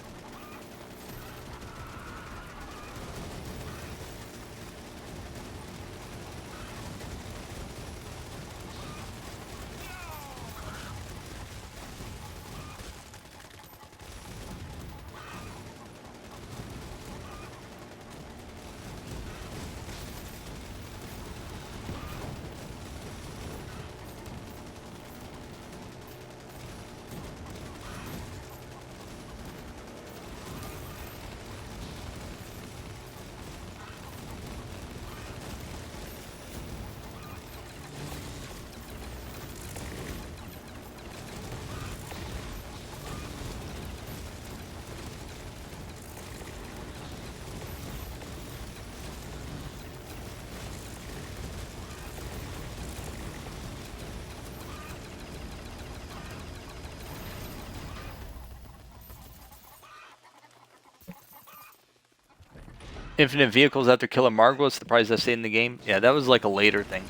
Infinite vehicles after killing Margot, it's the prize I stayed in the game. Yeah, that was like a later thing.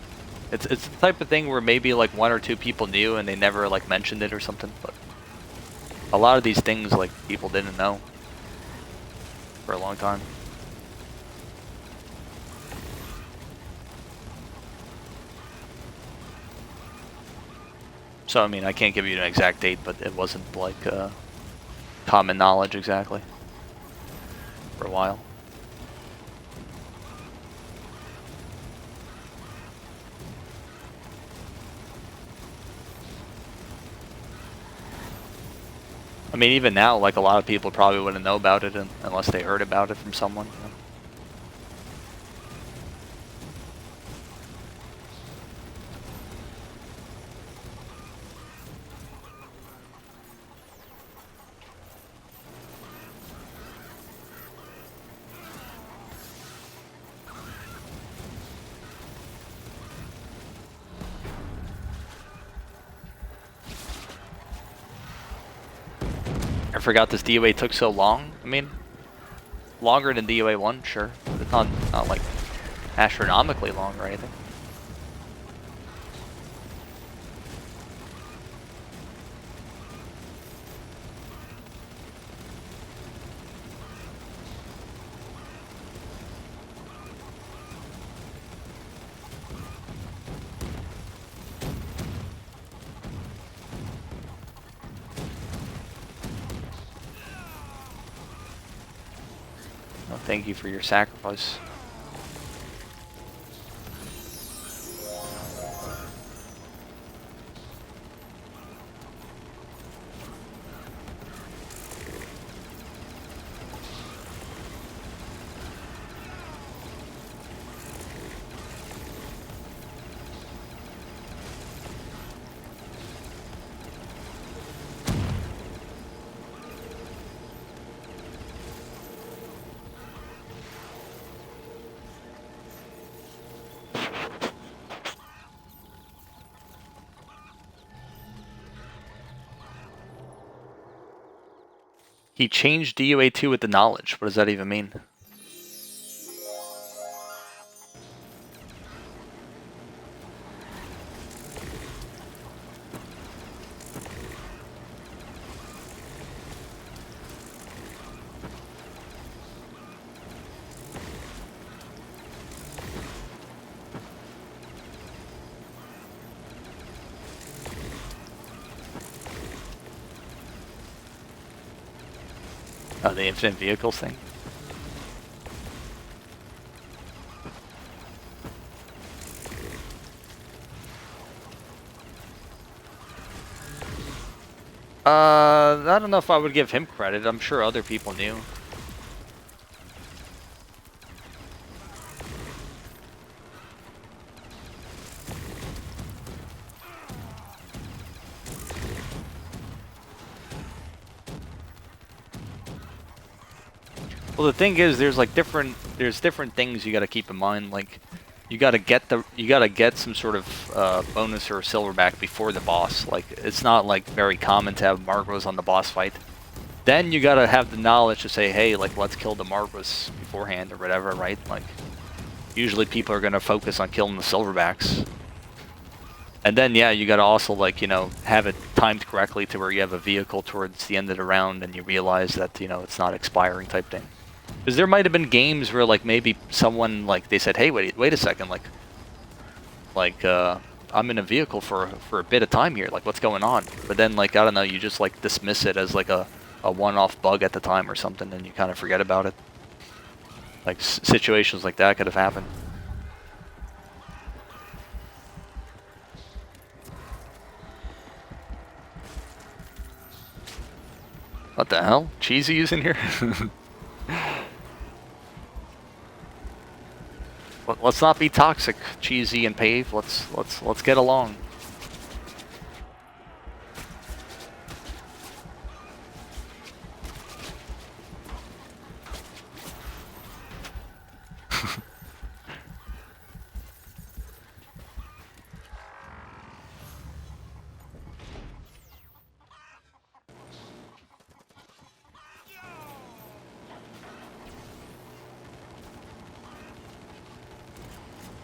It's the type of thing where maybe like 1 or 2 people knew and they never like mentioned it or something, but a lot of these things like people didn't know for a long time. So I mean, I can't give you an exact date, but it wasn't like common knowledge exactly for a while. I mean, even now, like a lot of people probably wouldn't know about it unless they heard about it from someone. I forgot this DOA took so long. I mean, longer than DOA1, sure, but it's not like astronomically long or anything. Oh, thank you for your sacrifice. He changed DOA2 with the knowledge. What does that even mean? Oh, the infinite vehicles thing? I don't know if I would give him credit. I'm sure other people knew. Well, the thing is, there's different things you got to keep in mind. Like, you got to get some sort of bonus or silverback before the boss. Like, it's not like very common to have Margwas on the boss fight. Then you got to have the knowledge to say, hey, like, let's kill the Margwas beforehand or whatever, right? Like, usually people are gonna focus on killing the silverbacks. And then, yeah, you gotta also, like, you know, have it timed correctly to where you have a vehicle towards the end of the round and you realize that, you know, it's not expiring type thing. Because there might have been games where, like, maybe someone, like, they said, hey, wait a second, I'm in a vehicle for a bit of time here, like, what's going on? But then, like, I don't know, you just, like, dismiss it as, like, a one-off bug at the time or something, and you kind of forget about it. Like, situations like that could have happened. What the hell? Cheesy is in here? Let's not be toxic, Cheesy and Pave. Let's get along.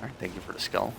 Alright, thank you for the skull.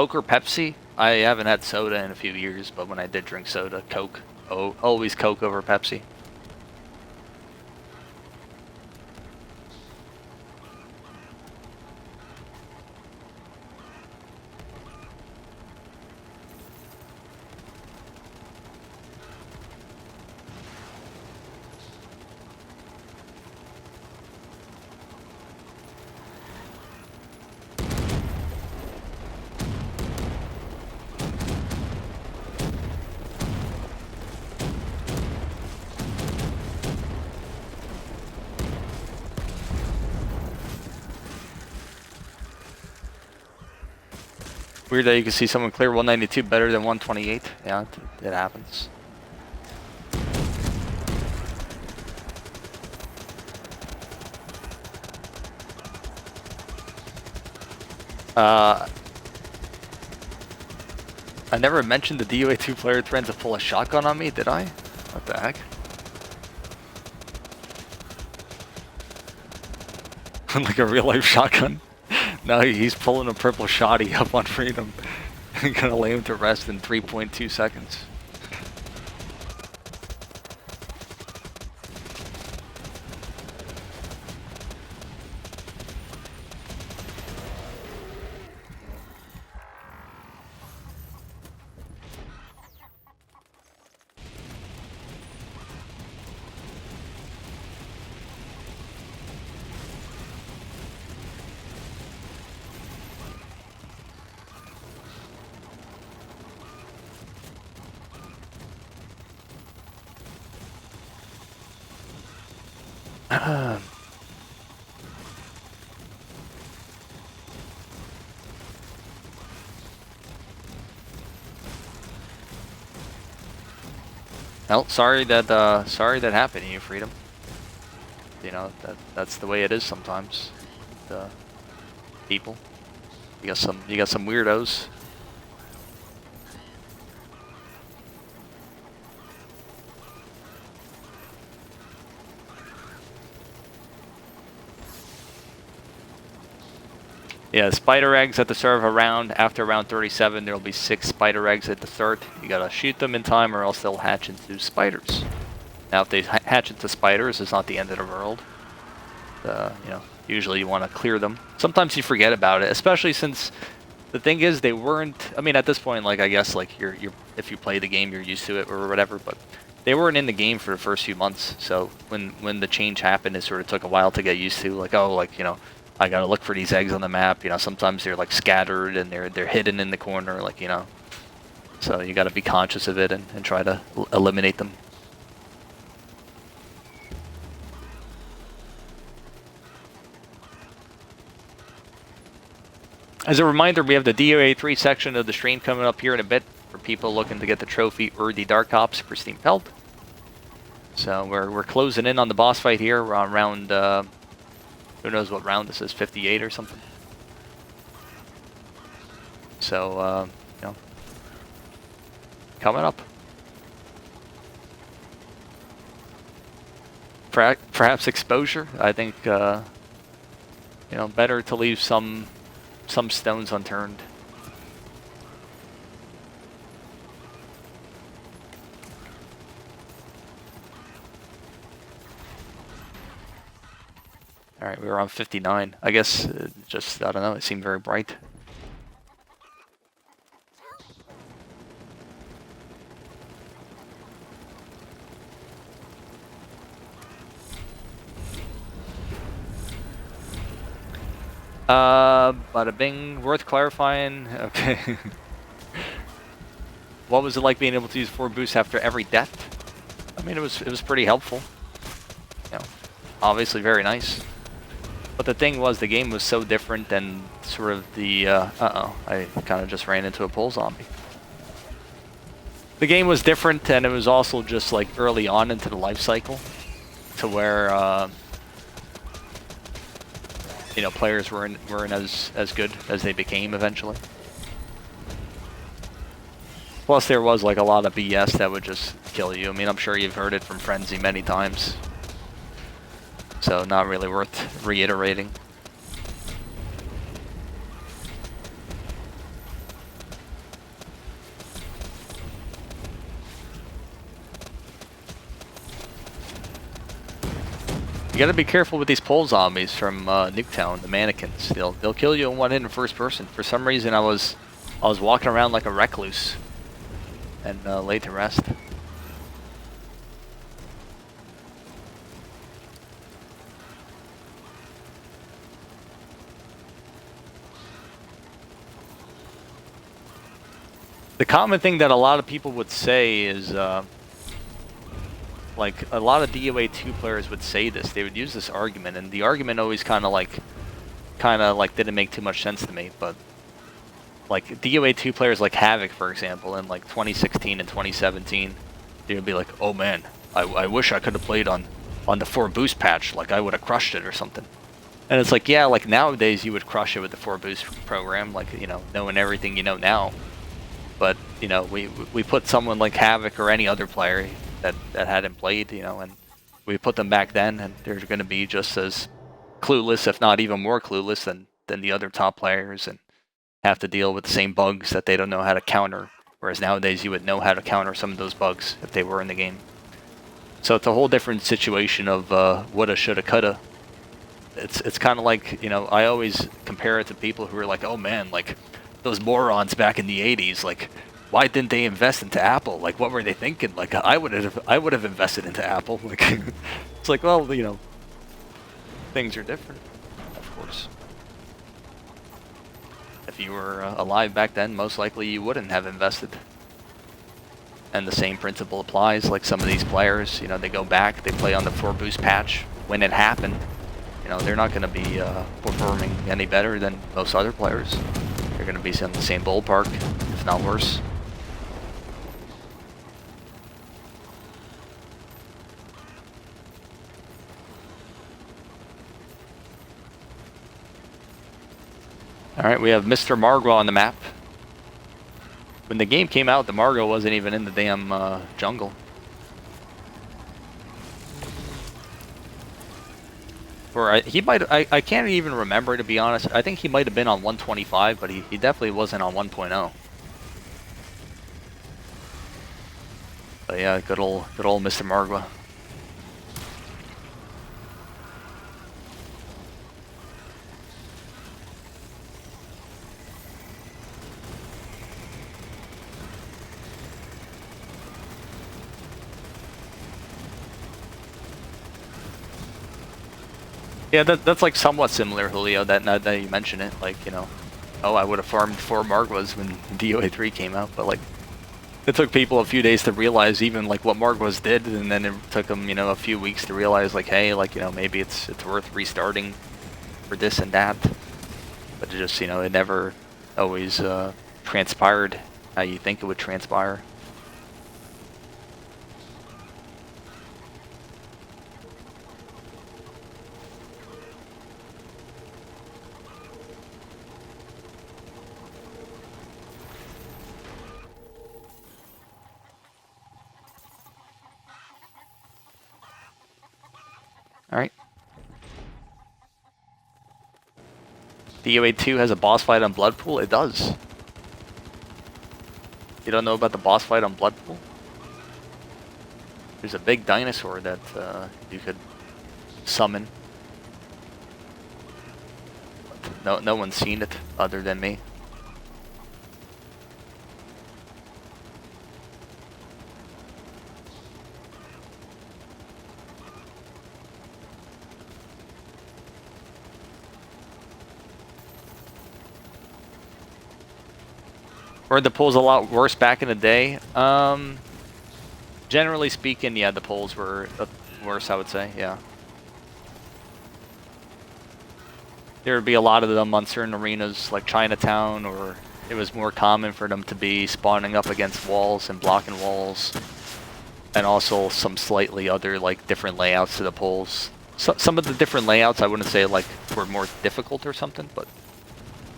Coke or Pepsi? I haven't had soda in a few years, but when I did drink soda, Coke. Oh, always Coke over Pepsi. Weird that you can see someone clear 192 better than 128. Yeah, it happens. I never mentioned the DOA2 player threatened to pull a shotgun on me, did I? What the heck? Like a real life shotgun? No, he's pulling a purple shotty up on Freedom. Gonna lay him to rest in 3.2 seconds. Well, sorry that happened to you, Freedom. You know, that's the way it is sometimes. People. You got some weirdos. Yeah, spider eggs at the start of a round. After round 37, there will be 6 spider eggs at the start. You gotta shoot them in time or else they'll hatch into spiders. Now, if they hatch into spiders, it's not the end of the world. You know, usually you want to clear them. Sometimes you forget about it, especially since the thing is they weren't. I mean, at this point, like I guess like you're if you play the game, you're used to it or whatever. But they weren't in the game for the first few months. So when the change happened, it sort of took a while to get used to. Like, oh, like, you know, I gotta look for these eggs on the map. You know, sometimes they're like scattered and they're hidden in the corner, like, you know. So you gotta be conscious of it and try to eliminate them. As a reminder, we have the DOA3 section of the stream coming up here in a bit for people looking to get the trophy or the Dark Ops Pristine Pelt. So we're closing in on the boss fight here. We're on round, who knows what round this is, 58 or something. So, you know, coming up. Perhaps exposure. I think, you know, better to leave some stones unturned. Alright, we were on 59. I guess, just, I don't know, it seemed very bright. Bada bing, worth clarifying. Okay. What was it like being able to use 4 boosts after every death? I mean, it was pretty helpful. You know, obviously very nice. But the thing was, the game was so different than sort of the, I kind of just ran into a pole zombie. The game was different, and it was also just like early on into the life cycle, to where, you know, players weren't as good as they became eventually. Plus, there was like a lot of BS that would just kill you. I mean, I'm sure you've heard it from Frenzy many times. So, not really worth reiterating. gotta be careful with these pole zombies from Nuketown, the mannequins. They'll kill you in one hit in first person. For some reason, I was walking around like a recluse and laid to rest. The common thing that a lot of people would say is, like, a lot of DOA2 players would say this. They would use this argument, and the argument always kind of like didn't make too much sense to me. But like DOA2 players like Havoc, for example, in like 2016 and 2017, they would be like, "Oh man, I wish I could have played on the 4 boost patch. Like I would have crushed it or something." And it's like, yeah, like nowadays you would crush it with the 4 boost program, like, you know, knowing everything you know now. But, you know, we put someone like Havoc or any other player that hadn't played, you know, and we put them back then, and they're going to be just as clueless, if not even more clueless than the other top players, and have to deal with the same bugs that they don't know how to counter. Whereas nowadays you would know how to counter some of those bugs if they were in the game. So it's a whole different situation of woulda, shoulda, coulda. It's kind of like, you know, I always compare it to people who are like, oh man, like those morons back in the 80s, like, why didn't they invest into Apple? Like, what were they thinking? Like, I would have invested into Apple. Like, it's like, well, you know, things are different, of course. If you were alive back then, most likely you wouldn't have invested. And the same principle applies. Like some of these players, you know, they go back, they play on the 4 boost patch when it happened. You know, they're not going to be performing any better than most other players. They're going to be in the same ballpark, if not worse. Alright, we have Mr. Margwa on the map. When the game came out, the Margwa wasn't even in the damn jungle. Or he might, I can't even remember, to be honest. I think he might have been on 125, but he definitely wasn't on 1.0. But yeah, good old Mr. Margwa. Yeah, that's like somewhat similar, Julio, that now that you mention it. Like, you know, oh, I would have farmed 4 Margwas when DOA3 came out, but like, it took people a few days to realize even like what Margwas did, and then it took them, you know, a few weeks to realize like, hey, like, you know, maybe it's worth restarting for this and that. But it just, you know, it never always transpired how you think it would transpire. Alright. DOA2 has a boss fight on Bloodpool? It does. You don't know about the boss fight on Bloodpool? There's a big dinosaur that you could summon. But no one's seen it other than me. Were the polls a lot worse back in the day? Generally speaking, yeah, the polls were worse, I would say, yeah. There would be a lot of them on certain arenas like Chinatown, or it was more common for them to be spawning up against walls and blocking walls. And also some slightly other, like, different layouts to the polls. So, some of the different layouts, I wouldn't say, like, were more difficult or something, but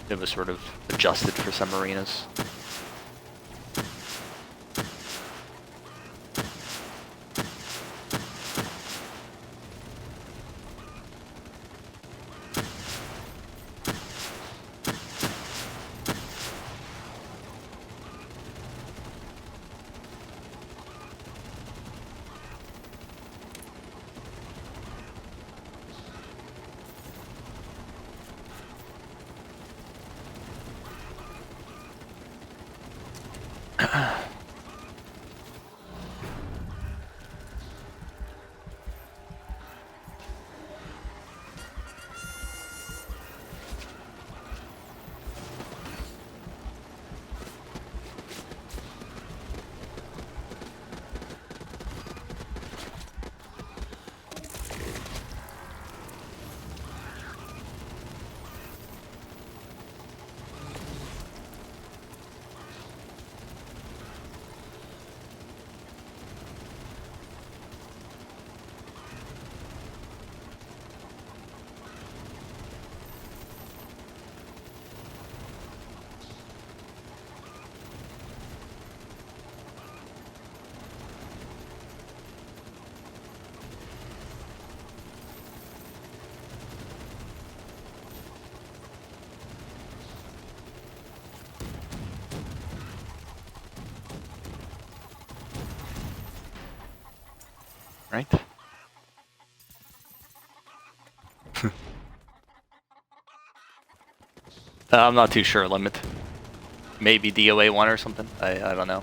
it was sort of adjusted for some arenas. Right? I'm not too sure, Limit. Maybe DOA1 or something. I don't know.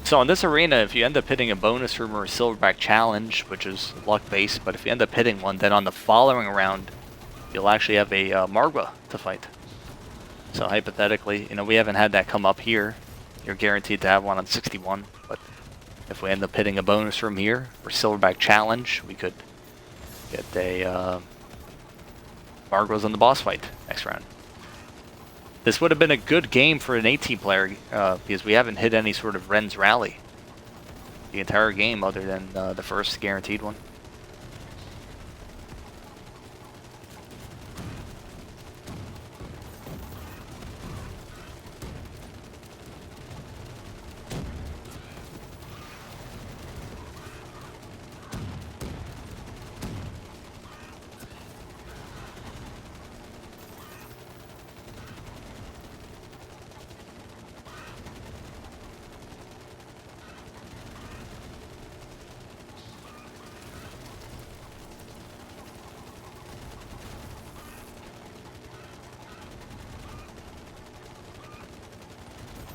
So in this arena, if you end up hitting a bonus room or a silverback challenge, which is luck-based, but if you end up hitting one, then on the following round, you'll actually have a Margwa to fight. So hypothetically, you know, we haven't had that come up here. You're guaranteed to have one on 61, but if we end up hitting a bonus room here or silverback challenge, we could get a Margwas on the boss fight next round. This would have been a good game for an 18 player because we haven't hit any sort of Ren's rally the entire game other than the first guaranteed one.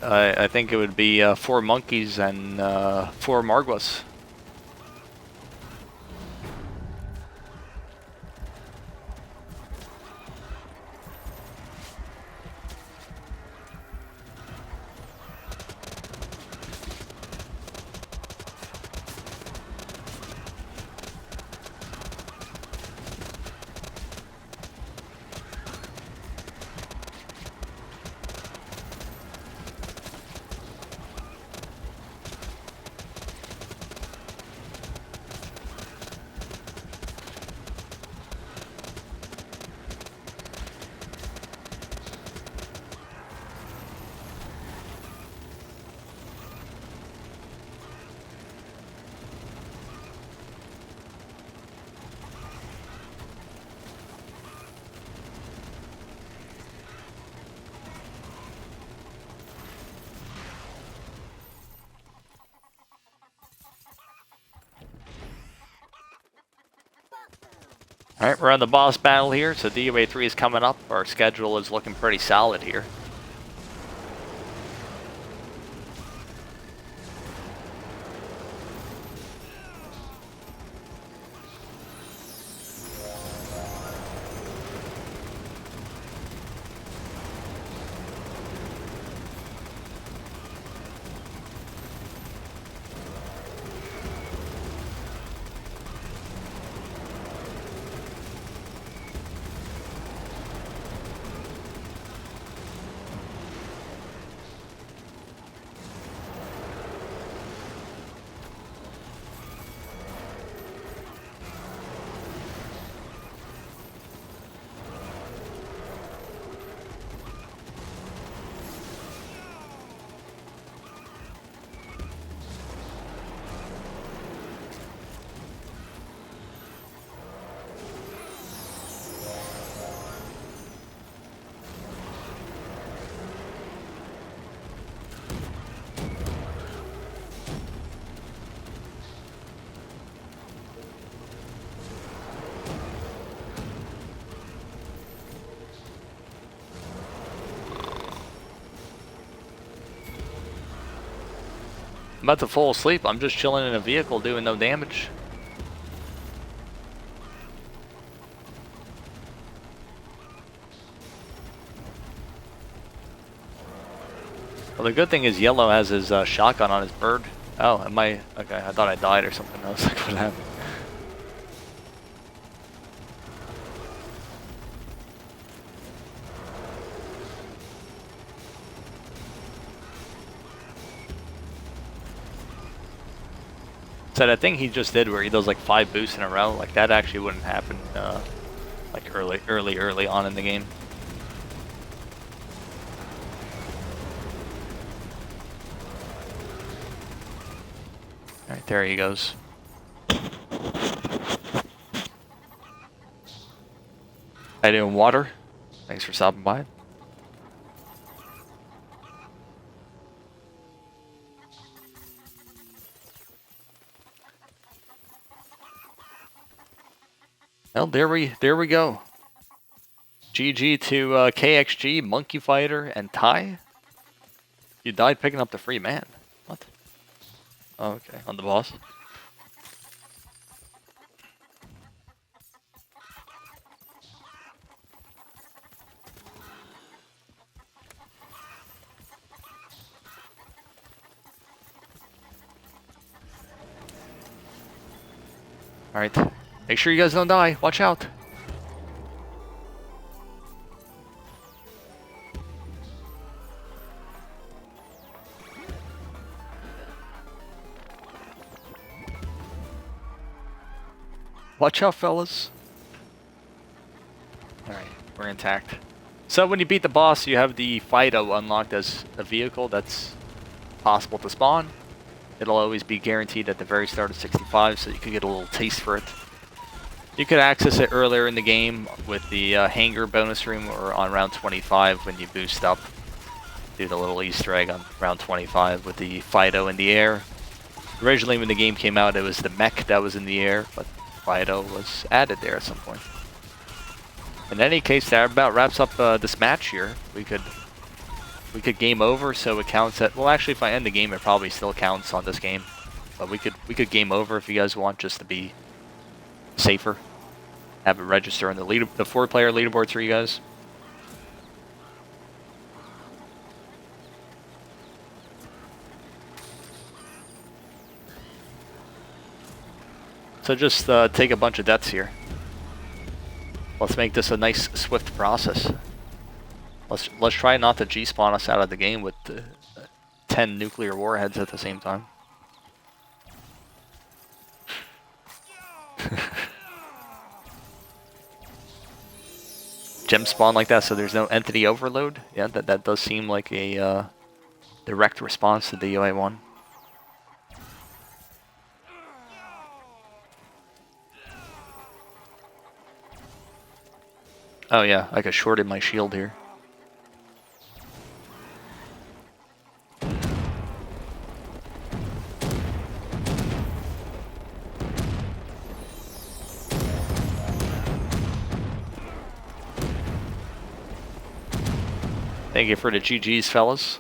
I think it would be 4 monkeys and 4 Margwas. Alright, we're on the boss battle here, so DOA3 is coming up. Our schedule is looking pretty solid here. I'm about to fall asleep. I'm just chilling in a vehicle doing no damage. Well, the good thing is Yellow has his shotgun on his bird. Oh, am I? Okay, I thought I died or something. I was like, what happened? So that thing he just did where he does like 5 boosts in a row, like that actually wouldn't happen like early on in the game. Alright, there he goes. How you doing, Water? Thanks for stopping by. Well, there we go. GG to KXG, monkeeFIGHTER, and Ti. You died picking up the free man. What? Oh, okay, on the boss. Alright. Make sure you guys don't die. Watch out. Watch out, fellas. Alright, we're intact. So when you beat the boss, you have the Fido unlocked as a vehicle that's possible to spawn. It'll always be guaranteed at the very start of 65, so you can get a little taste for it. You could access it earlier in the game with the hangar bonus room or on round 25 when you boost up. Do the little Easter egg on round 25 with the Fido in the air. Originally when the game came out, it was the mech that was in the air, but Fido was added there at some point. In any case, that about wraps up this match here. We could game over, so it counts at. Well, actually, if I end the game, it probably still counts on this game. But we could game over if you guys want, just to be safer. Have it register on the 4-player leaderboards for you guys. So just take a bunch of deaths here. Let's make this a nice, swift process. Let's try not to G-spawn us out of the game with 10 nuclear warheads at the same time. Gem spawn like that, so there's no entity overload. Yeah, that does seem like a direct response to DOA1. Oh yeah, I could shorted my shield here. Thank you for the GGs, fellas.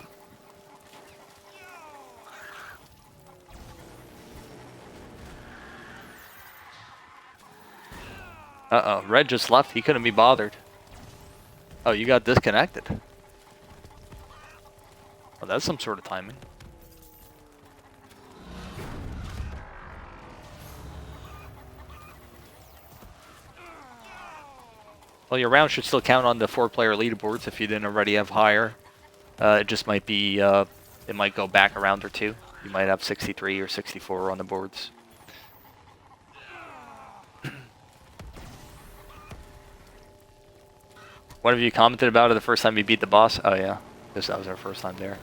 Uh-oh, Red just left. He couldn't be bothered. Oh, you got disconnected. Oh, that's some sort of timing. Well, your round should still count on the 4-player leaderboards if you didn't already have higher. It just might be, it might go back a round or two. You might have 63 or 64 on the boards. One of you commented about it the first time you beat the boss. Oh yeah, that was our first time there.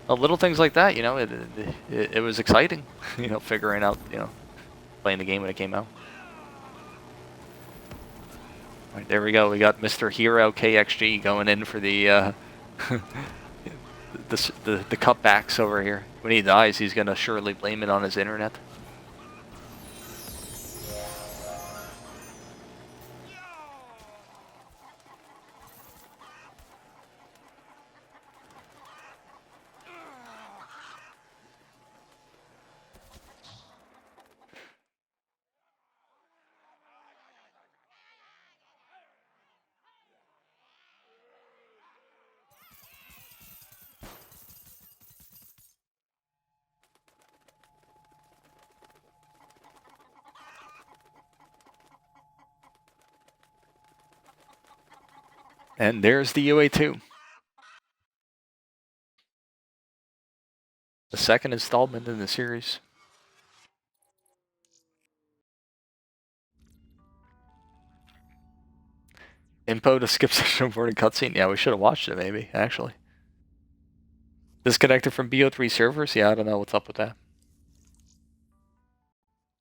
Well, little things like that, you know, it was exciting, you know, figuring out, you know, playing the game when it came out. All right, there we go. We got Mr. Hero KXG going in for the the cutbacks over here. When he dies, he's gonna surely blame it on his internet. And there's DOA2. The second installment in the series. Info to skip session recording cutscene. Yeah, we should have watched it maybe, actually. Disconnected from BO3 servers? Yeah, I don't know what's up with that.